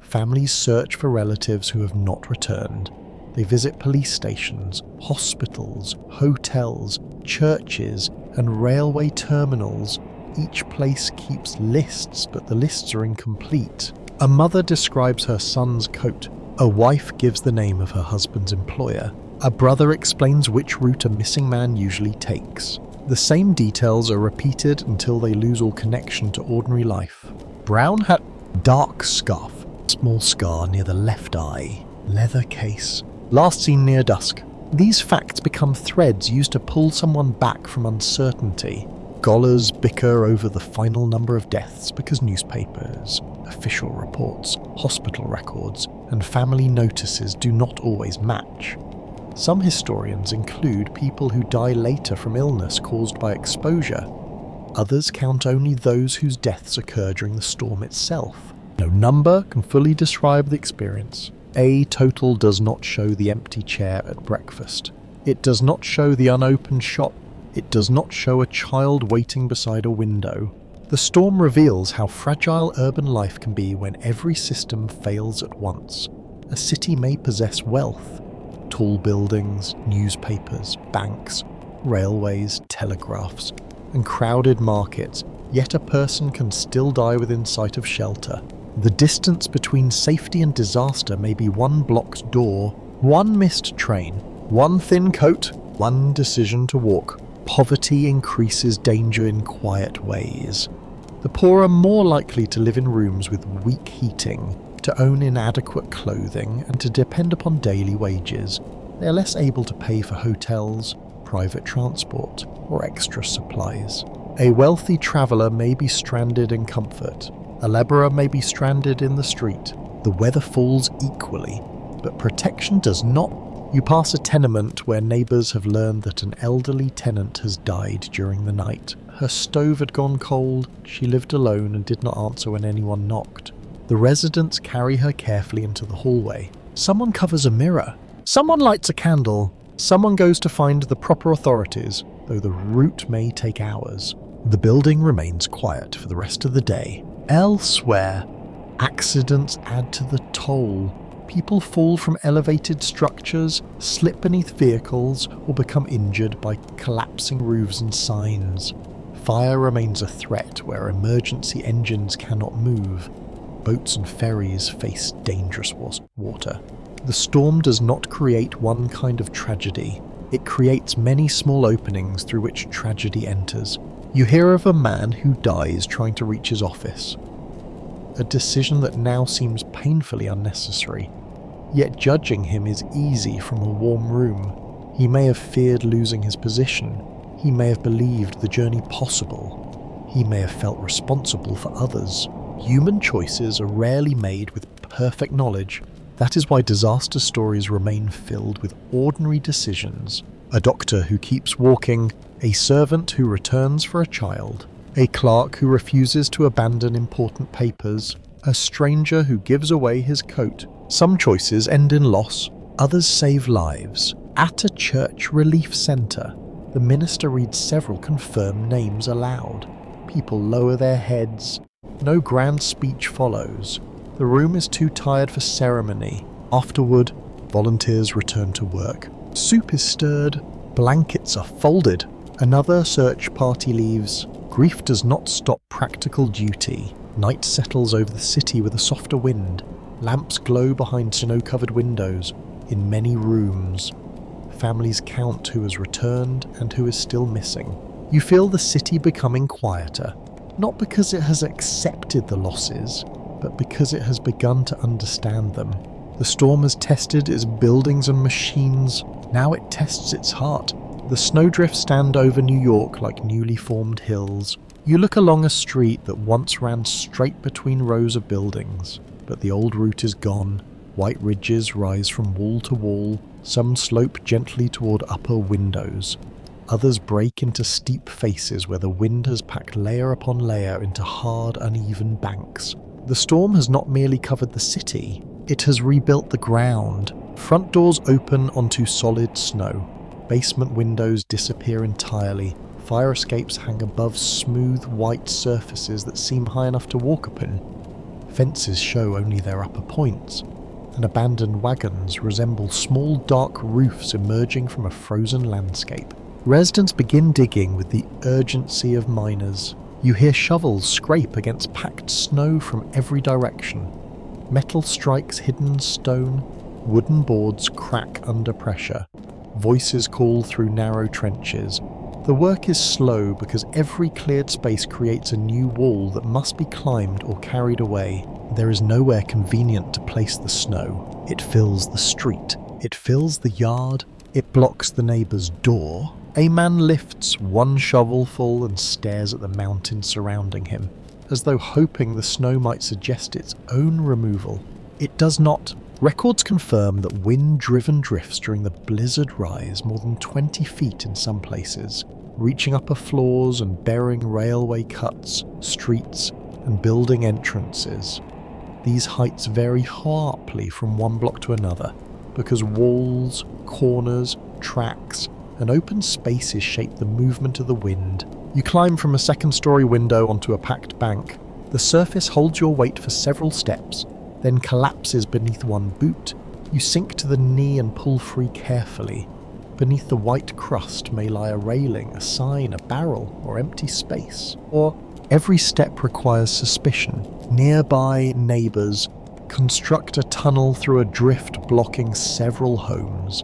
families search for relatives who have not returned. They visit police stations, hospitals, hotels, churches, and railway terminals. Each place keeps lists, but the lists are incomplete. A mother describes her son's coat. A wife gives the name of her husband's employer. A brother explains which route a missing man usually takes. The same details are repeated until they lose all connection to ordinary life. Brown hat, dark scarf, small scar near the left eye, leather case, last seen near dusk. These facts become threads used to pull someone back from uncertainty. Scholars bicker over the final number of deaths because newspapers, official reports, hospital records, and family notices do not always match. Some historians include people who die later from illness caused by exposure. Others count only those whose deaths occur during the storm itself. No number can fully describe the experience. A total does not show the empty chair at breakfast. It does not show the unopened shop. It does not show a child waiting beside a window. The storm reveals how fragile urban life can be when every system fails at once. A city may possess wealth, tall buildings, newspapers, banks, railways, telegraphs, and crowded markets, yet a person can still die within sight of shelter. The distance between safety and disaster may be one blocked door, one missed train, one thin coat, one decision to walk. Poverty increases danger in quiet ways. The poor are more likely to live in rooms with weak heating, to own inadequate clothing, and to depend upon daily wages. They are less able to pay for hotels, private transport, or extra supplies. A wealthy traveller may be stranded in comfort. A labourer may be stranded in the street. The weather falls equally, but protection does not. You pass a tenement where neighbours have learned that an elderly tenant has died during the night. Her stove had gone cold, she lived alone and did not answer when anyone knocked. The residents carry her carefully into the hallway. Someone covers a mirror. Someone lights a candle. Someone goes to find the proper authorities, though the route may take hours. The building remains quiet for the rest of the day. Elsewhere, accidents add to the toll. People fall from elevated structures, slip beneath vehicles, or become injured by collapsing roofs and signs. Fire remains a threat where emergency engines cannot move. Boats and ferries face dangerous water. The storm does not create one kind of tragedy. It creates many small openings through which tragedy enters. You hear of a man who dies trying to reach his office. A decision that now seems painfully unnecessary. Yet judging him is easy from a warm room. He may have feared losing his position. He may have believed the journey possible. He may have felt responsible for others. Human choices are rarely made with perfect knowledge. That is why disaster stories remain filled with ordinary decisions. A doctor who keeps walking, a servant who returns for a child, a clerk who refuses to abandon important papers, a stranger who gives away his coat. Some choices end in loss, others save lives. At a church relief centre, the minister reads several confirmed names aloud. People lower their heads. No grand speech follows. The room is too tired for ceremony. Afterward, volunteers return to work. Soup is stirred. Blankets are folded. Another search party leaves. Grief does not stop practical duty. Night settles over the city with a softer wind. Lamps glow behind snow-covered windows. In many rooms, families count who has returned and who is still missing. You feel the city becoming quieter, not because it has accepted the losses, but because it has begun to understand them. The storm has tested its buildings and machines. Now it tests its heart. The snowdrifts stand over New York like newly formed hills. You look along a street that once ran straight between rows of buildings, but the old route is gone. White ridges rise from wall to wall. Some slope gently toward upper windows. Others break into steep faces where the wind has packed layer upon layer into hard, uneven banks. The storm has not merely covered the city, it has rebuilt the ground. Front doors open onto solid snow. Basement windows disappear entirely. Fire escapes hang above smooth white surfaces that seem high enough to walk upon. Fences show only their upper points, and abandoned wagons resemble small dark roofs emerging from a frozen landscape. Residents begin digging with the urgency of miners. You hear shovels scrape against packed snow from every direction. Metal strikes hidden stone. Wooden boards crack under pressure. Voices call through narrow trenches. The work is slow because every cleared space creates a new wall that must be climbed or carried away. There is nowhere convenient to place the snow. It fills the street. It fills the yard. It blocks the neighbour's door. A man lifts one shovelful and stares at the mountains surrounding him, as though hoping the snow might suggest its own removal. It does not. Records confirm that wind-driven drifts during the blizzard rise more than 20 feet in some places, reaching upper floors and burying railway cuts, streets, and building entrances. These heights vary sharply from one block to another, because walls, corners, tracks, and open spaces shape the movement of the wind. You climb from a second-story window onto a packed bank. The surface holds your weight for several steps, then collapses beneath one boot. You sink to the knee and pull free carefully. Beneath the white crust may lie a railing, a sign, a barrel, or empty space. Or every step requires suspicion. Nearby neighbours construct a tunnel through a drift blocking several homes.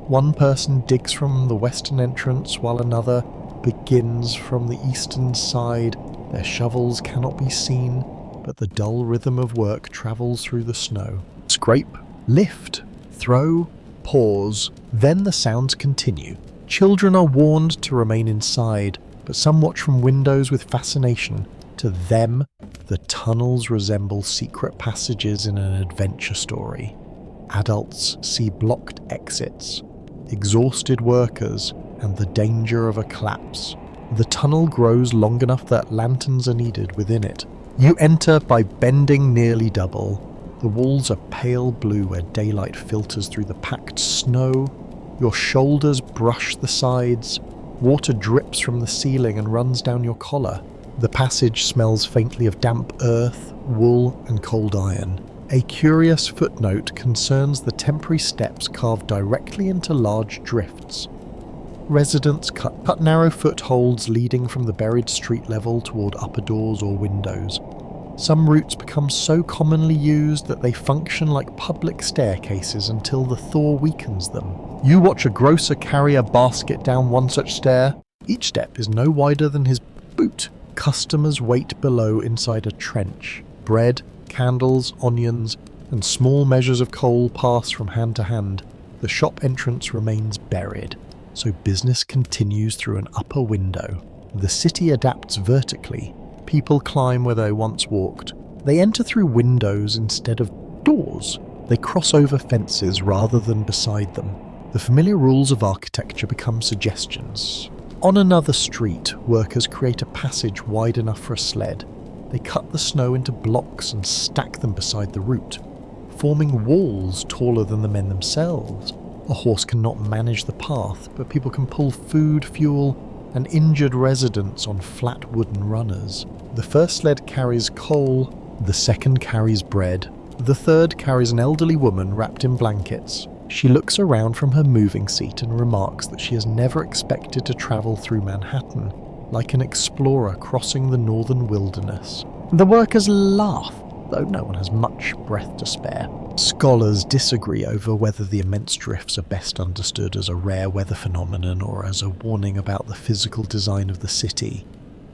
One person digs from the western entrance while another begins from the eastern side. Their shovels cannot be seen, but the dull rhythm of work travels through the snow. Scrape, lift, throw, pause, then the sounds continue. Children are warned to remain inside, but some watch from windows with fascination. To them, the tunnels resemble secret passages in an adventure story. Adults see blocked exits, exhausted workers, and the danger of a collapse. The tunnel grows long enough that lanterns are needed within it. You enter by bending nearly double. The walls are pale blue where daylight filters through the packed snow. Your shoulders brush the sides. Water drips from the ceiling and runs down your collar. The passage smells faintly of damp earth, wool, and cold iron. A curious footnote concerns the temporary steps carved directly into large drifts. Residents cut narrow footholds leading from the buried street level toward upper doors or windows. Some routes become so commonly used that they function like public staircases until the thaw weakens them. You watch a grocer carry a basket down one such stair. Each step is no wider than his boot. Customers wait below inside a trench. Bread, candles, onions, and small measures of coal pass from hand to hand. The shop entrance remains buried, so business continues through an upper window. The city adapts vertically. People climb where they once walked. They enter through windows instead of doors. They cross over fences rather than beside them. The familiar rules of architecture become suggestions. On another street, workers create a passage wide enough for a sled. They cut the snow into blocks and stack them beside the route, forming walls taller than the men themselves. A horse cannot manage the path, but people can pull food, fuel, and injured residents on flat wooden runners. The first sled carries coal, the second carries bread, the third carries an elderly woman wrapped in blankets. She looks around from her moving seat and remarks that she has never expected to travel through Manhattan, like an explorer crossing the northern wilderness. The workers laugh, though no one has much breath to spare. Scholars disagree over whether the immense drifts are best understood as a rare weather phenomenon or as a warning about the physical design of the city.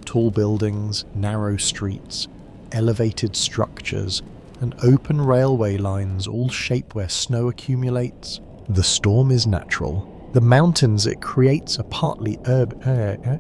Tall buildings, narrow streets, elevated structures, and open railway lines all shape where snow accumulates. The storm is natural. The mountains it creates are partly urban.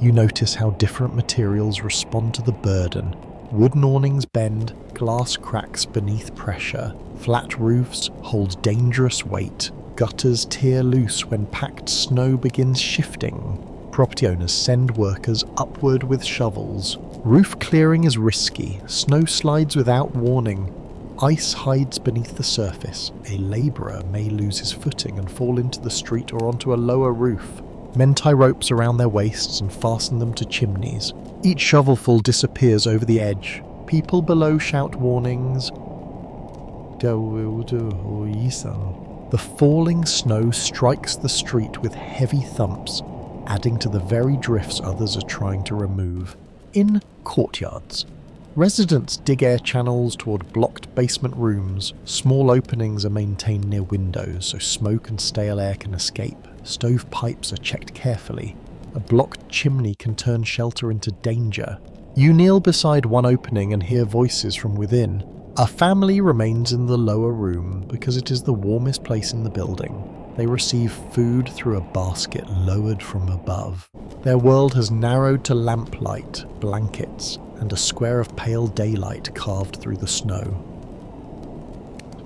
You notice how different materials respond to the burden. Wooden awnings bend, glass cracks beneath pressure, flat roofs hold dangerous weight, gutters tear loose when packed snow begins shifting. Property owners send workers upward with shovels. Roof clearing is risky, snow slides without warning. Ice hides beneath the surface. A labourer may lose his footing and fall into the street or onto a lower roof. Men tie ropes around their waists and fasten them to chimneys. Each shovelful disappears over the edge. People below shout warnings. The falling snow strikes the street with heavy thumps, adding to the very drifts others are trying to remove. In courtyards, residents dig air channels toward blocked basement rooms. Small openings are maintained near windows so smoke and stale air can escape. Stovepipes are checked carefully. A blocked chimney can turn shelter into danger. You kneel beside one opening and hear voices from within. A family remains in the lower room because it is the warmest place in the building. They receive food through a basket lowered from above. Their world has narrowed to lamplight, blankets, and a square of pale daylight carved through the snow.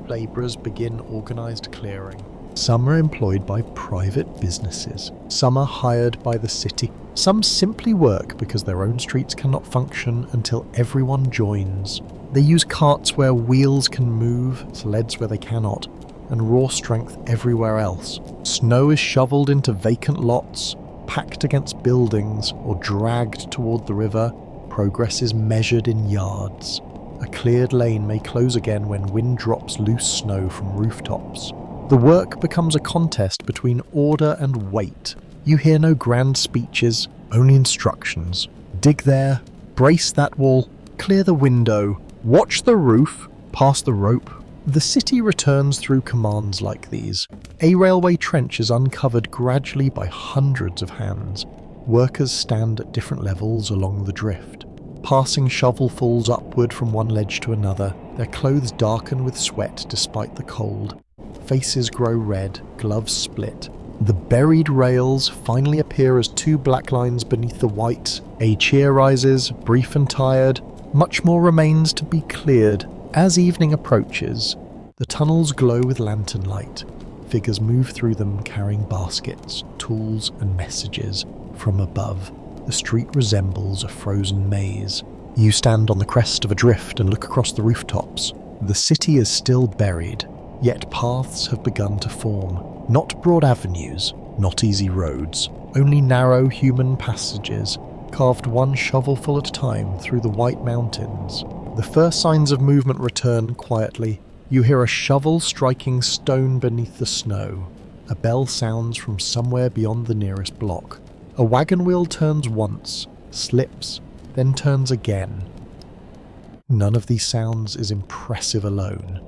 Labourers begin organised clearing. Some are employed by private businesses. Some are hired by the city. Some simply work because their own streets cannot function until everyone joins. They use carts where wheels can move, sleds where they cannot, and raw strength everywhere else. Snow is shoveled into vacant lots, packed against buildings, or dragged toward the river. Progress is measured in yards. A cleared lane may close again when wind drops loose snow from rooftops. The work becomes a contest between order and weight. You hear no grand speeches, only instructions. Dig there, brace that wall, clear the window, watch the roof, pass the rope. The city returns through commands like these. A railway trench is uncovered gradually by hundreds of hands. Workers stand at different levels along the drift, passing shovelfuls upward from one ledge to another, their clothes darken with sweat despite the cold. Faces grow red, gloves split. The buried rails finally appear as two black lines beneath the white. A cheer rises, brief and tired. Much more remains to be cleared. As evening approaches, the tunnels glow with lantern light. Figures move through them carrying baskets, tools and messages. From above, the street resembles a frozen maze. You stand on the crest of a drift and look across the rooftops. The city is still buried, yet paths have begun to form. Not broad avenues, not easy roads, only narrow human passages, carved one shovelful at a time through the white mountains. The first signs of movement return quietly. You hear a shovel striking stone beneath the snow. A bell sounds from somewhere beyond the nearest block. A wagon wheel turns once, slips, then turns again. None of these sounds is impressive alone.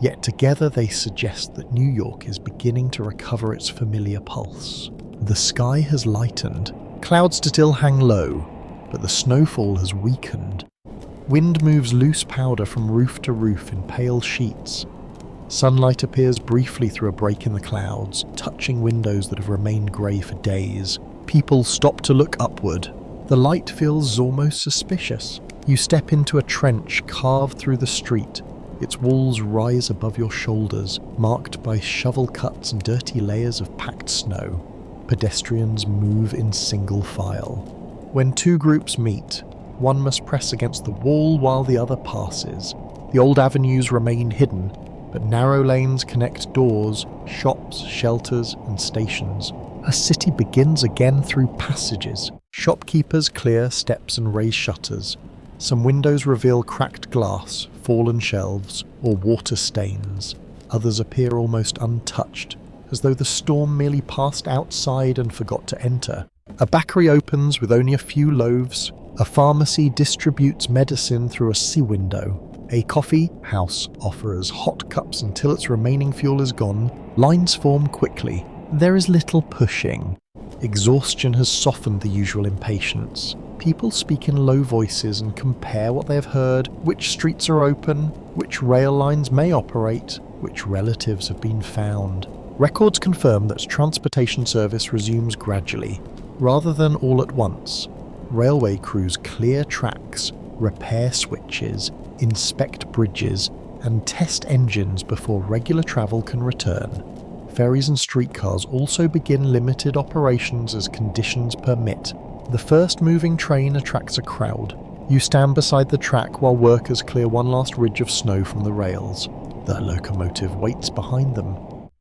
Yet together they suggest that New York is beginning to recover its familiar pulse. The sky has lightened. Clouds still hang low, but the snowfall has weakened. Wind moves loose powder from roof to roof in pale sheets. Sunlight appears briefly through a break in the clouds, touching windows that have remained grey for days. People stop to look upward. The light feels almost suspicious. You step into a trench carved through the street. Its walls rise above your shoulders, marked by shovel cuts and dirty layers of packed snow. Pedestrians move in single file. When two groups meet, one must press against the wall while the other passes. The old avenues remain hidden, but narrow lanes connect doors, shops, shelters, and stations. A city begins again through passages. Shopkeepers clear steps and raise shutters. Some windows reveal cracked glass, fallen shelves, or water stains. Others appear almost untouched, as though the storm merely passed outside and forgot to enter. A bakery opens with only a few loaves. A pharmacy distributes medicine through a sea window. A coffee house offers hot cups until its remaining fuel is gone. Lines form quickly. There is little pushing. Exhaustion has softened the usual impatience. People speak in low voices and compare what they have heard, which streets are open, which rail lines may operate, which relatives have been found. Records confirm that transportation service resumes gradually, rather than all at once. Railway crews clear tracks, repair switches, inspect bridges, and test engines before regular travel can return. Ferries and streetcars also begin limited operations as conditions permit. The first moving train attracts a crowd. You stand beside the track while workers clear one last ridge of snow from the rails. The locomotive waits behind them,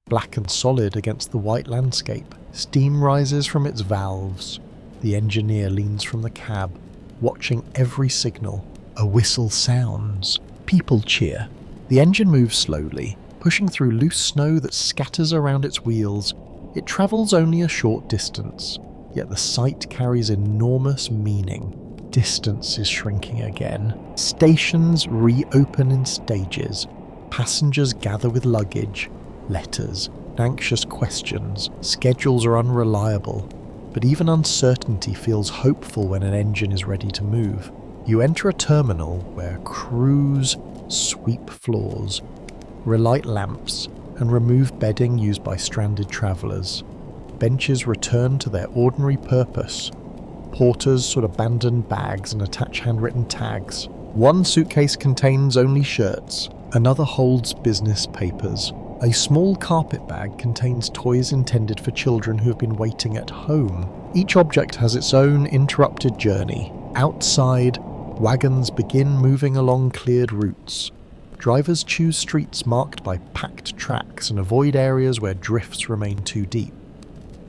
black and solid against the white landscape. Steam rises from its valves. The engineer leans from the cab, watching every signal. A whistle sounds. People cheer. The engine moves slowly, pushing through loose snow that scatters around its wheels. It travels only a short distance, yet the sight carries enormous meaning. Distance is shrinking again. Stations reopen in stages. Passengers gather with luggage, letters, anxious questions. Schedules are unreliable, but even uncertainty feels hopeful when an engine is ready to move. You enter a terminal where crews sweep floors, relight lamps, and remove bedding used by stranded travellers. Benches return to their ordinary purpose. Porters sort abandoned bags and attach handwritten tags. One suitcase contains only shirts, another holds business papers. A small carpet bag contains toys intended for children who have been waiting at home. Each object has its own interrupted journey. Outside, wagons begin moving along cleared routes. Drivers choose streets marked by packed tracks and avoid areas where drifts remain too deep.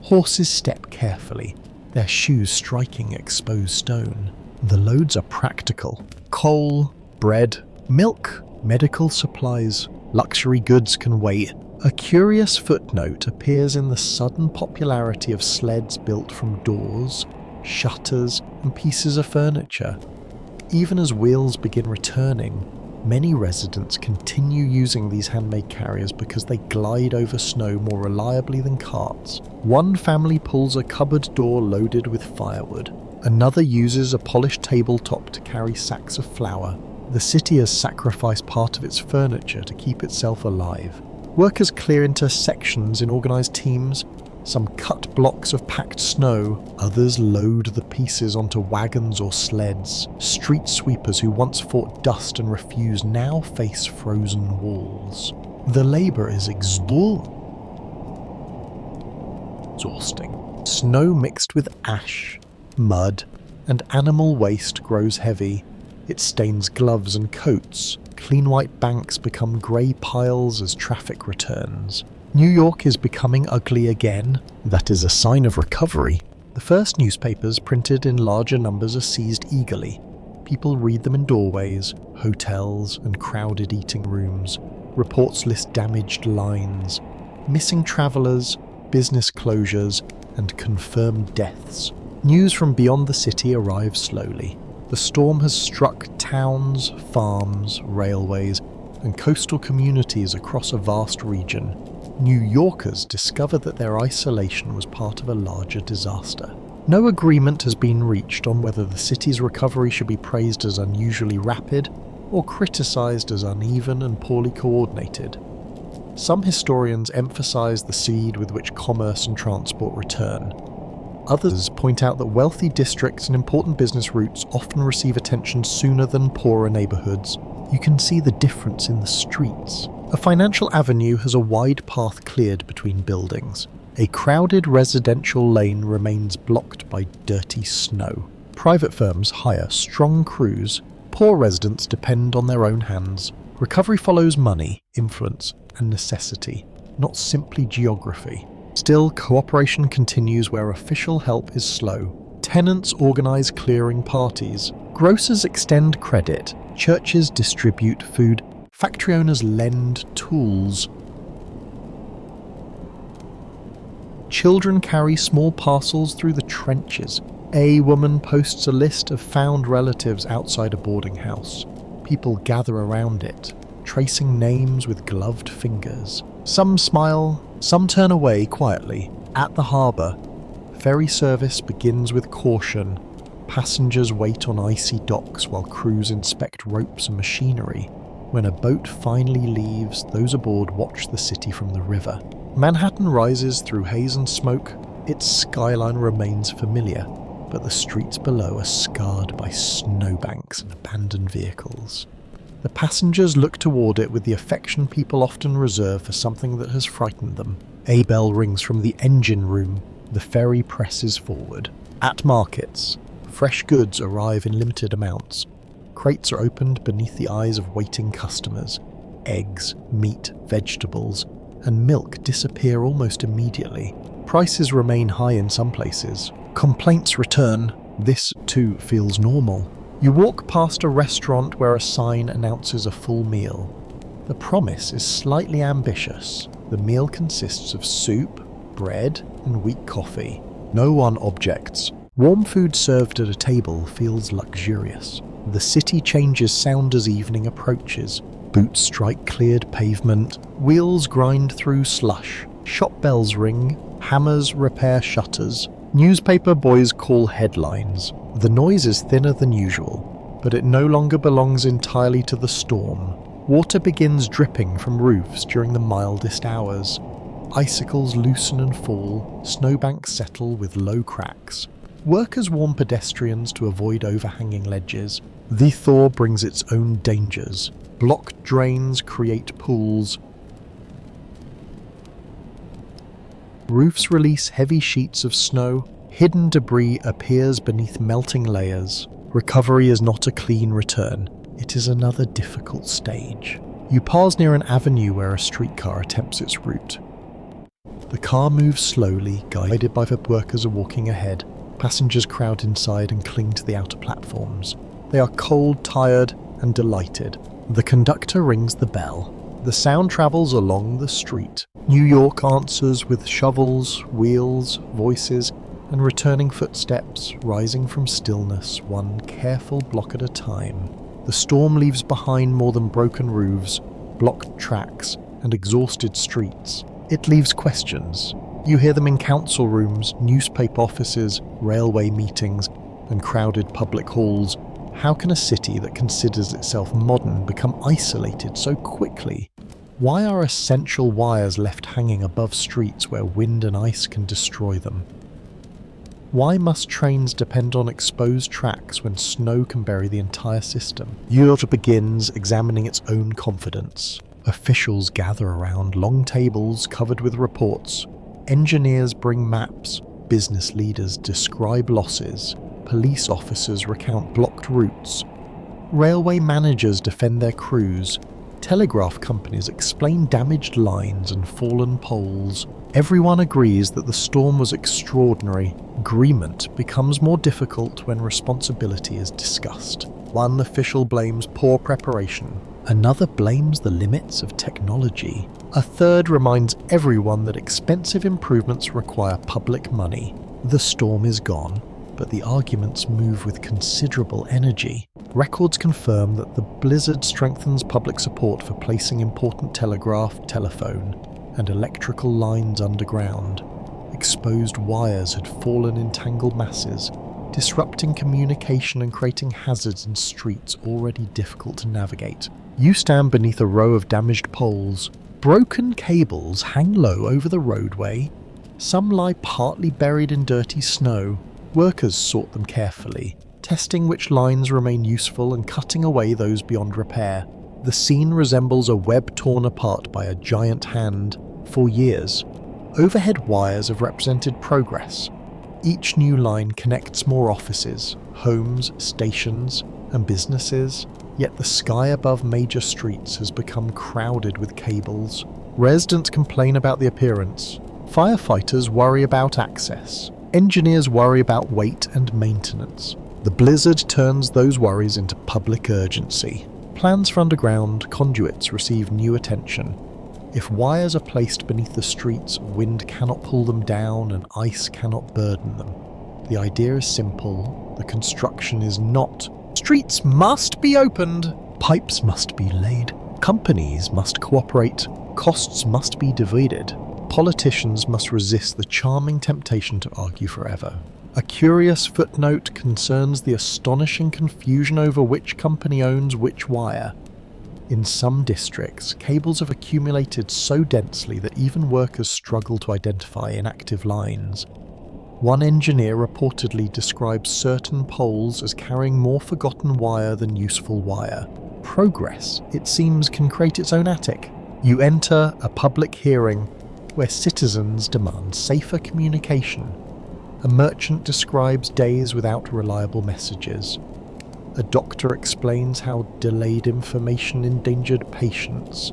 Horses step carefully, their shoes striking exposed stone. The loads are practical. Coal, bread, milk, medical supplies. Luxury goods can wait. A curious footnote appears in the sudden popularity of sleds built from doors, shutters, and pieces of furniture. Even as wheels begin returning, Many residents continue using these handmade carriers because they glide over snow more reliably than carts. One family pulls a cupboard door loaded with firewood. Another uses a polished tabletop to carry sacks of flour. The city has sacrificed part of its furniture to keep itself alive. Workers clear into sections in organised teams. Some cut blocks of packed snow, others load the pieces onto wagons or sleds. Street sweepers who once fought dust and refuse now face frozen walls. The labour is exhausting. Snow mixed with ash, mud, and animal waste grows heavy. It stains gloves and coats. Clean white banks become grey piles as traffic returns. New York is becoming ugly again. That is a sign of recovery. The first newspapers printed in larger numbers are seized eagerly. People read them in doorways, hotels, and crowded eating rooms. Reports list damaged lines, missing travellers, business closures, and confirmed deaths. News from beyond the city arrives slowly. The storm has struck towns, farms, railways, and coastal communities across a vast region. New Yorkers discover that their isolation was part of a larger disaster. No agreement has been reached on whether the city's recovery should be praised as unusually rapid or criticised as uneven and poorly coordinated. Some historians emphasise the speed with which commerce and transport return. Others point out that wealthy districts and important business routes often receive attention sooner than poorer neighbourhoods. You can see the difference in the streets. A financial avenue has a wide path cleared between buildings. A crowded residential lane remains blocked by dirty snow. Private firms hire strong crews. Poor residents depend on their own hands. Recovery follows money, influence, and necessity, not simply geography. Still, cooperation continues where official help is slow. Tenants organise clearing parties. Grocers extend credit. Churches distribute food. Factory owners lend tools. Children carry small parcels through the trenches. A woman posts a list of found relatives outside a boarding house. People gather around it, tracing names with gloved fingers. Some smile, some turn away quietly. At the harbour, ferry service begins with caution. Passengers wait on icy docks while crews inspect ropes and machinery. When a boat finally leaves, those aboard watch the city from the river. Manhattan rises through haze and smoke. Its skyline remains familiar, but the streets below are scarred by snowbanks and abandoned vehicles. The passengers look toward it with the affection people often reserve for something that has frightened them. A bell rings from the engine room. The ferry presses forward. At markets, fresh goods arrive in limited amounts. Crates are opened beneath the eyes of waiting customers. Eggs, meat, vegetables, and milk disappear almost immediately. Prices remain high in some places. Complaints return. This, too, feels normal. You walk past a restaurant where a sign announces a full meal. The promise is slightly ambitious. The meal consists of soup, bread, and weak coffee. No one objects. Warm food served at a table feels luxurious. The city changes sound as evening approaches. Boots strike cleared pavement. Wheels grind through slush. Shop bells ring. Hammers repair shutters. Newspaper boys call headlines. The noise is thinner than usual, but it no longer belongs entirely to the storm. Water begins dripping from roofs during the mildest hours. Icicles loosen and fall. Snowbanks settle with low cracks. Workers warn pedestrians to avoid overhanging ledges. The thaw brings its own dangers. Blocked drains create pools. Roofs release heavy sheets of snow. Hidden debris appears beneath melting layers. Recovery is not a clean return. It is another difficult stage. You pause near an avenue where a streetcar attempts its route. The car moves slowly, guided by the workers walking ahead. Passengers crowd inside and cling to the outer platforms. They are cold, tired, and delighted. The conductor rings the bell. The sound travels along the street. New York answers with shovels, wheels, voices, and returning footsteps rising from stillness, one careful block at a time. The storm leaves behind more than broken roofs, blocked tracks, and exhausted streets. It leaves questions. You hear them in council rooms, newspaper offices, railway meetings, and crowded public halls. How can a city that considers itself modern become isolated so quickly? Why are essential wires left hanging above streets where wind and ice can destroy them? Why must trains depend on exposed tracks when snow can bury the entire system? Europe begins examining its own confidence. Officials gather around long tables covered with reports. Engineers bring maps. Business leaders describe losses. Police officers recount blocked routes. Railway managers defend their crews. Telegraph companies explain damaged lines and fallen poles. Everyone agrees that the storm was extraordinary. Agreement becomes more difficult when responsibility is discussed. One official blames poor preparation. Another blames the limits of technology. A third reminds everyone that expensive improvements require public money. The storm is gone, but the arguments move with considerable energy. Records confirm that the blizzard strengthens public support for placing important telegraph, telephone, and electrical lines underground. Exposed wires had fallen in tangled masses, disrupting communication and creating hazards in streets already difficult to navigate. You stand beneath a row of damaged poles. Broken cables hang low over the roadway. Some lie partly buried in dirty snow. Workers sort them carefully, testing which lines remain useful and cutting away those beyond repair. The scene resembles a web torn apart by a giant hand. For years, overhead wires have represented progress. Each new line connects more offices, homes, stations, and businesses, yet the sky above major streets has become crowded with cables. Residents complain about the appearance. Firefighters worry about access. Engineers worry about weight and maintenance. The blizzard turns those worries into public urgency. Plans for underground conduits receive new attention. If wires are placed beneath the streets, wind cannot pull them down and ice cannot burden them. The idea is simple. The construction is not. Streets must be opened. Pipes must be laid. Companies must cooperate. Costs must be divided. Politicians must resist the charming temptation to argue forever. A curious footnote concerns the astonishing confusion over which company owns which wire. In some districts, cables have accumulated so densely that even workers struggle to identify inactive lines. One engineer reportedly describes certain poles as carrying more forgotten wire than useful wire. Progress, it seems, can create its own attic. You enter a public hearing where citizens demand safer communication. A merchant describes days without reliable messages. A doctor explains how delayed information endangered patients.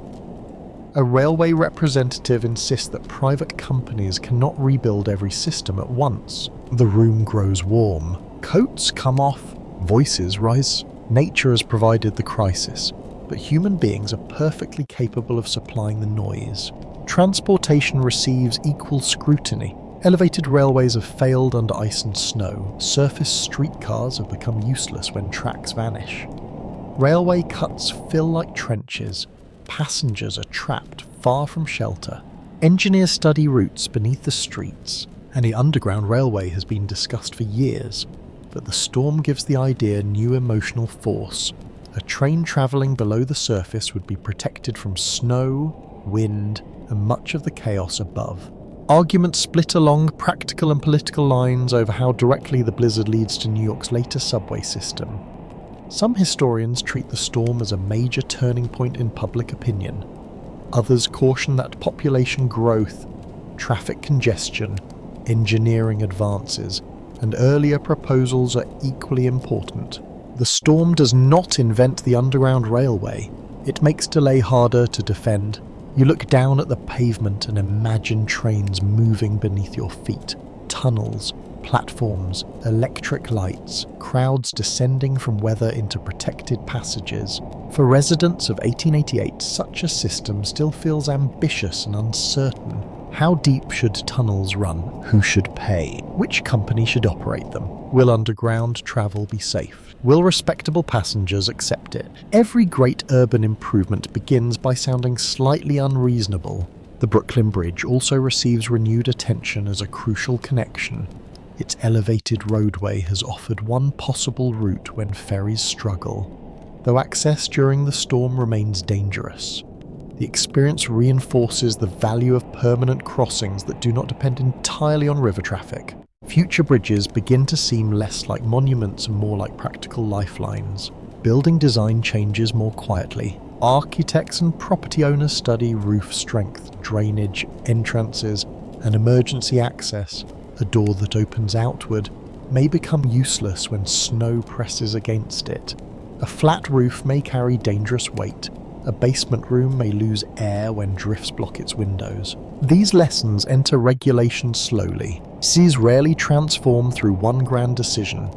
A railway representative insists that private companies cannot rebuild every system at once. The room grows warm. Coats come off. Voices rise. Nature has provided the crisis, but human beings are perfectly capable of supplying the noise. Transportation receives equal scrutiny. Elevated railways have failed under ice and snow. Surface streetcars have become useless when tracks vanish. Railway cuts fill like trenches. Passengers are trapped far from shelter. Engineers study routes beneath the streets, and the underground railway has been discussed for years, but the storm gives the idea new emotional force. A train travelling below the surface would be protected from snow, wind, and much of the chaos above. Arguments split along practical and political lines over how directly the blizzard leads to New York's later subway system. Some historians treat the storm as a major turning point in public opinion. Others caution that population growth, traffic congestion, engineering advances, and earlier proposals are equally important. The storm does not invent the Underground Railway. It makes delay harder to defend. You look down at the pavement and imagine trains moving beneath your feet, tunnels, platforms, electric lights, crowds descending from weather into protected passages. For residents of 1888, such a system still feels ambitious and uncertain. How deep should tunnels run? Who should pay? Which company should operate them? Will underground travel be safe? Will respectable passengers accept it? Every great urban improvement begins by sounding slightly unreasonable. The Brooklyn Bridge also receives renewed attention as a crucial connection. Its elevated roadway has offered one possible route when ferries struggle, though access during the storm remains dangerous. The experience reinforces the value of permanent crossings that do not depend entirely on river traffic. Future bridges begin to seem less like monuments and more like practical lifelines. Building design changes more quietly. Architects and property owners study roof strength, drainage, entrances, and emergency access. A door that opens outward may become useless when snow presses against it. A flat roof may carry dangerous weight. A basement room may lose air when drifts block its windows. These lessons enter regulation slowly. Cities rarely transform through one grand decision.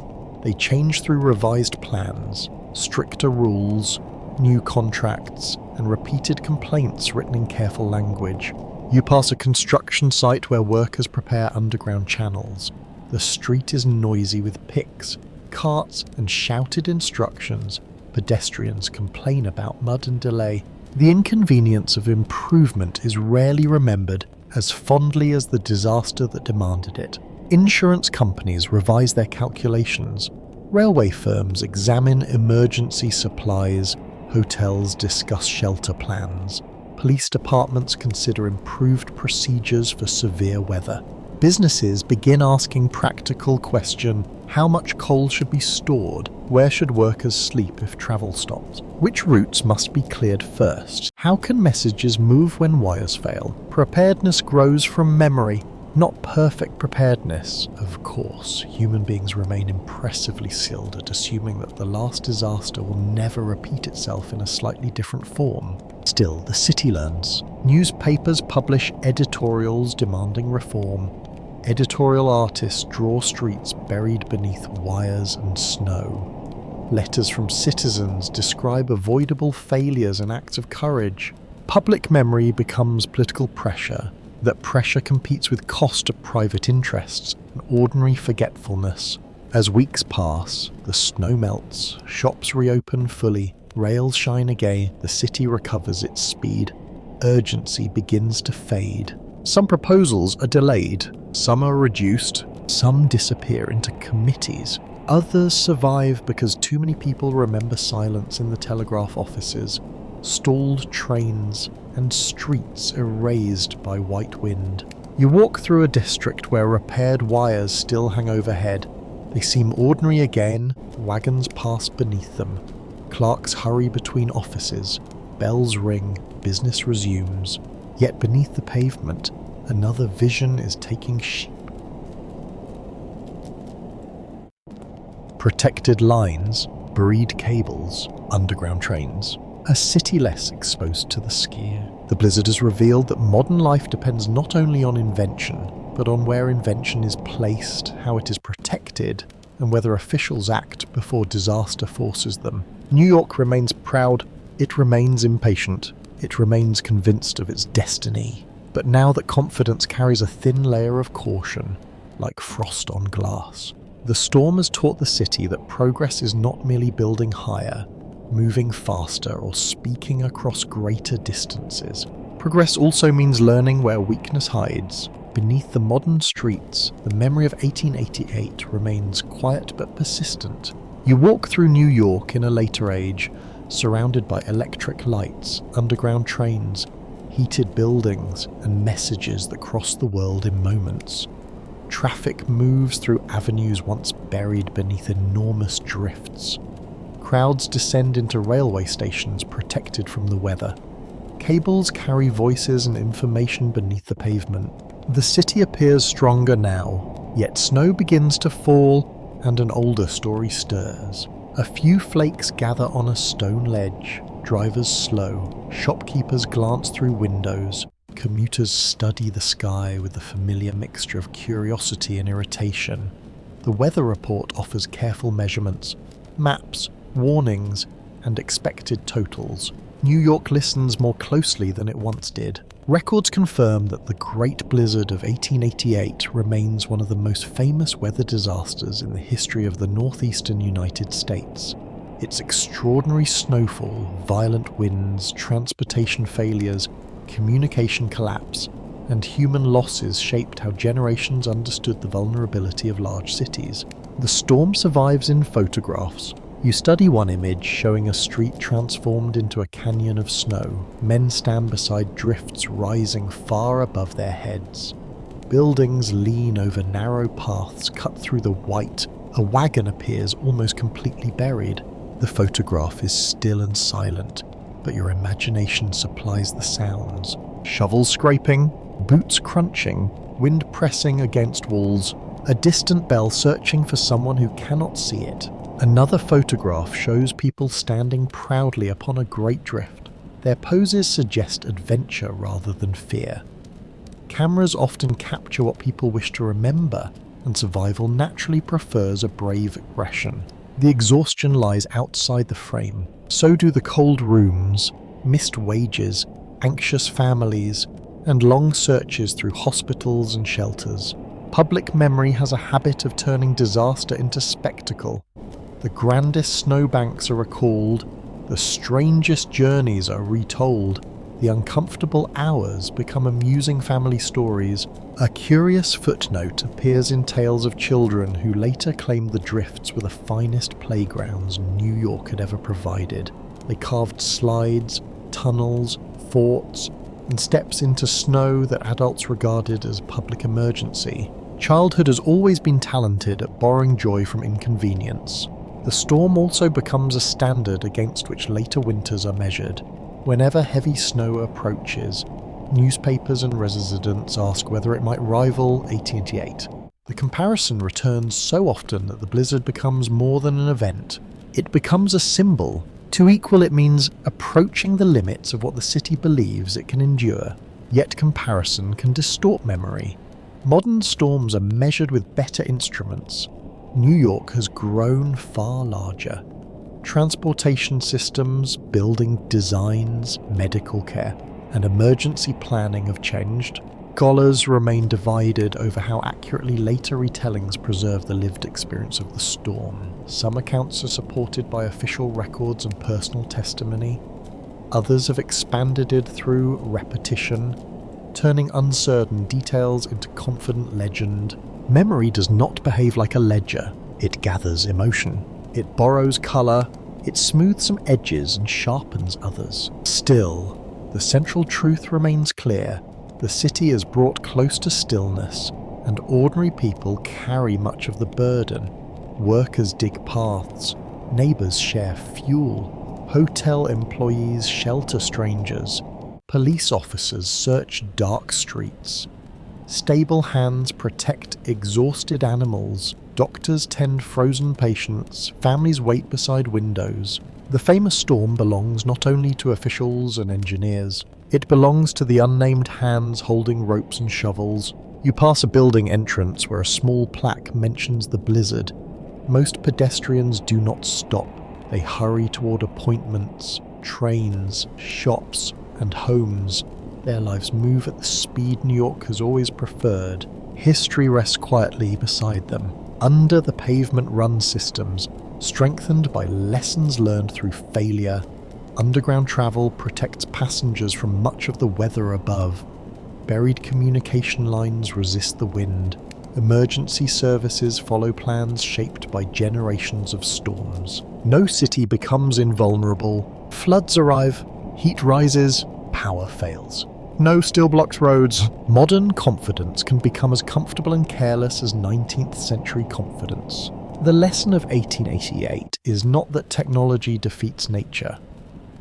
They change through revised plans, stricter rules, new contracts, and repeated complaints written in careful language. You pass a construction site where workers prepare underground channels. The street is noisy with picks, carts, and shouted instructions. Pedestrians complain about mud and delay. The inconvenience of improvement is rarely remembered as fondly as the disaster that demanded it. Insurance companies revise their calculations. Railway firms examine emergency supplies. Hotels discuss shelter plans. Police departments consider improved procedures for severe weather. Businesses begin asking practical questions: how much coal should be stored? Where should workers sleep if travel stops? Which routes must be cleared first? How can messages move when wires fail? Preparedness grows from memory, not perfect preparedness. Of course, human beings remain impressively skilled at assuming that the last disaster will never repeat itself in a slightly different form. Still, the city learns. Newspapers publish editorials demanding reform. Editorial artists draw streets buried beneath wires and snow. Letters from citizens describe avoidable failures and acts of courage. Public memory becomes political pressure. That pressure competes with cost of private interests and ordinary forgetfulness. As weeks pass, the snow melts, shops reopen fully, rails shine again, the city recovers its speed. Urgency begins to fade. Some proposals are delayed, some are reduced, some disappear into committees. Others survive because too many people remember silence in the telegraph offices, stalled trains, and streets erased by white wind. You walk through a district where repaired wires still hang overhead. They seem ordinary again, wagons pass beneath them. Clerks hurry between offices, bells ring, business resumes. Yet beneath the pavement, another vision is taking shape. Protected lines, buried cables, underground trains. A city less exposed to the skier. The blizzard has revealed that modern life depends not only on invention, but on where invention is placed, how it is protected, and whether officials act before disaster forces them. New York remains proud. It remains impatient. It remains convinced of its destiny. But now that confidence carries a thin layer of caution, like frost on glass, the storm has taught the city that progress is not merely building higher, moving faster, or speaking across greater distances. Progress also means learning where weakness hides. Beneath the modern streets, the memory of 1888 remains quiet but persistent. You walk through New York in a later age, surrounded by electric lights, underground trains, heated buildings, and messages that cross the world in moments. Traffic moves through avenues once buried beneath enormous drifts. Crowds descend into railway stations protected from the weather. Cables carry voices and information beneath the pavement. The city appears stronger now, yet snow begins to fall and an older story stirs. A few flakes gather on a stone ledge. Drivers slow. Shopkeepers glance through windows. Commuters study the sky with the familiar mixture of curiosity and irritation. The weather report offers careful measurements, maps, warnings, and expected totals. New York listens more closely than it once did. Records confirm that the Great Blizzard of 1888 remains one of the most famous weather disasters in the history of the northeastern United States. Its extraordinary snowfall, violent winds, transportation failures, communication collapse, and human losses shaped how generations understood the vulnerability of large cities. The storm survives in photographs. You study one image showing a street transformed into a canyon of snow. Men stand beside drifts rising far above their heads. Buildings lean over narrow paths cut through the white. A wagon appears almost completely buried. The photograph is still and silent, but your imagination supplies the sounds. Shovels scraping, boots crunching, wind pressing against walls, a distant bell searching for someone who cannot see it. Another photograph shows people standing proudly upon a great drift. Their poses suggest adventure rather than fear. Cameras often capture what people wish to remember, and survival naturally prefers a brave aggression. The exhaustion lies outside the frame. So do the cold rooms, missed wages, anxious families, and long searches through hospitals and shelters. Public memory has a habit of turning disaster into spectacle. The grandest snowbanks are recalled, the strangest journeys are retold, the uncomfortable hours become amusing family stories. A curious footnote appears in tales of children who later claimed the drifts were the finest playgrounds New York had ever provided. They carved slides, tunnels, forts, and steps into snow that adults regarded as a public emergency. Childhood has always been talented at borrowing joy from inconvenience. The storm also becomes a standard against which later winters are measured. Whenever heavy snow approaches, newspapers and residents ask whether it might rival 1888. The comparison returns so often that the blizzard becomes more than an event. It becomes a symbol. To equal it means approaching the limits of what the city believes it can endure. Yet comparison can distort memory. Modern storms are measured with better instruments. New York has grown far larger. Transportation systems, building designs, medical care, and emergency planning have changed. Scholars remain divided over how accurately later retellings preserve the lived experience of the storm. Some accounts are supported by official records and personal testimony. Others have expanded it through repetition, turning uncertain details into confident legend. Memory does not behave like a ledger. It gathers emotion. It borrows colour. It smooths some edges and sharpens others. Still, the central truth remains clear. The city is brought close to stillness, and ordinary people carry much of the burden. Workers dig paths. Neighbours share fuel. Hotel employees shelter strangers. Police officers search dark streets. Stable hands protect exhausted animals. Doctors tend frozen patients. Families wait beside windows. The famous storm belongs not only to officials and engineers. It belongs to the unnamed hands holding ropes and shovels. You pass a building entrance where a small plaque mentions the blizzard. Most pedestrians do not stop. They hurry toward appointments, trains, shops, and homes. Their lives move at the speed New York has always preferred. History rests quietly beside them, under the pavement-run systems, strengthened by lessons learned through failure. Underground travel protects passengers from much of the weather above. Buried communication lines resist the wind. Emergency services follow plans shaped by generations of storms. No city becomes invulnerable. Floods arrive, heat rises, power fails. No still-blocked roads. Modern confidence can become as comfortable and careless as 19th century confidence. The lesson of 1888 is not that technology defeats nature.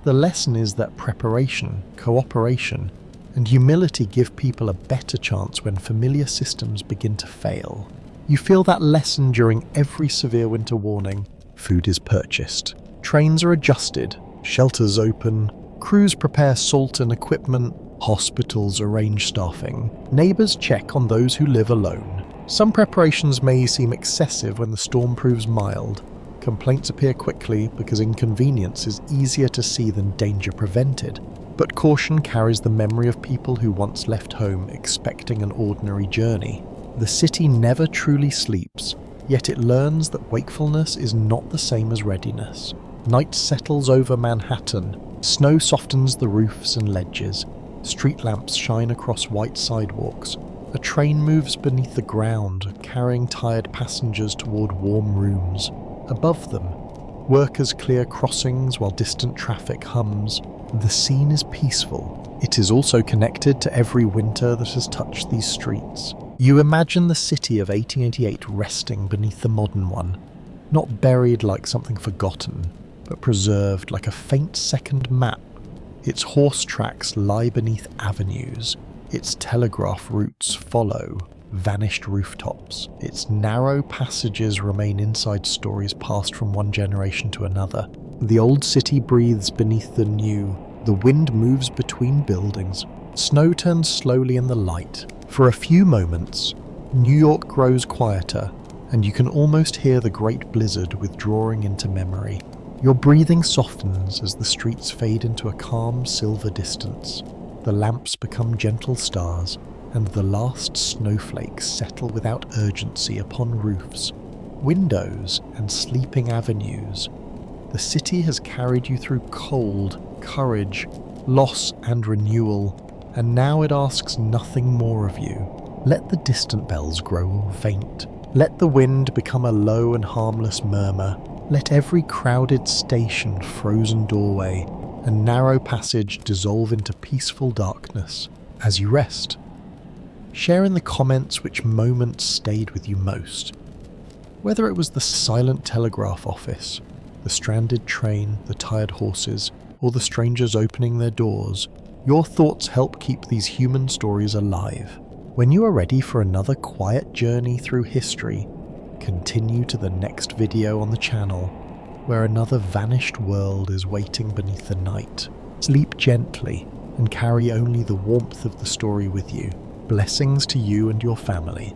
The lesson is that preparation, cooperation, and humility give people a better chance when familiar systems begin to fail. You feel that lesson during every severe winter warning. Food is purchased. Trains are adjusted. Shelters open. Crews prepare salt and equipment. Hospitals arrange staffing. Neighbours check on those who live alone. Some preparations may seem excessive when the storm proves mild. Complaints appear quickly because inconvenience is easier to see than danger prevented. But caution carries the memory of people who once left home expecting an ordinary journey. The city never truly sleeps, yet it learns that wakefulness is not the same as readiness. Night settles over Manhattan, snow softens the roofs and ledges, street lamps shine across white sidewalks, a train moves beneath the ground, carrying tired passengers toward warm rooms. Above them, workers clear crossings while distant traffic hums. The scene is peaceful. It is also connected to every winter that has touched these streets. You imagine the city of 1888 resting beneath the modern one, not buried like something forgotten, but preserved like a faint second map. Its horse tracks lie beneath avenues, its telegraph routes follow vanished rooftops, its narrow passages remain inside stories passed from one generation to another. The old city breathes beneath the new, the wind moves between buildings, snow turns slowly in the light. For a few moments, New York grows quieter, and you can almost hear the great blizzard withdrawing into memory. Your breathing softens as the streets fade into a calm silver distance. The lamps become gentle stars, and the last snowflakes settle without urgency upon roofs, windows, and sleeping avenues. The city has carried you through cold, courage, loss, and renewal, and now it asks nothing more of you. Let the distant bells grow faint. Let the wind become a low and harmless murmur. Let every crowded station, frozen doorway, and narrow passage dissolve into peaceful darkness as you rest. Share in the comments which moments stayed with you most. Whether it was the silent telegraph office, the stranded train, the tired horses, or the strangers opening their doors, your thoughts help keep these human stories alive. When you are ready for another quiet journey through history, continue to the next video on the channel, where another vanished world is waiting beneath the night. Sleep gently and carry only the warmth of the story with you. Blessings to you and your family.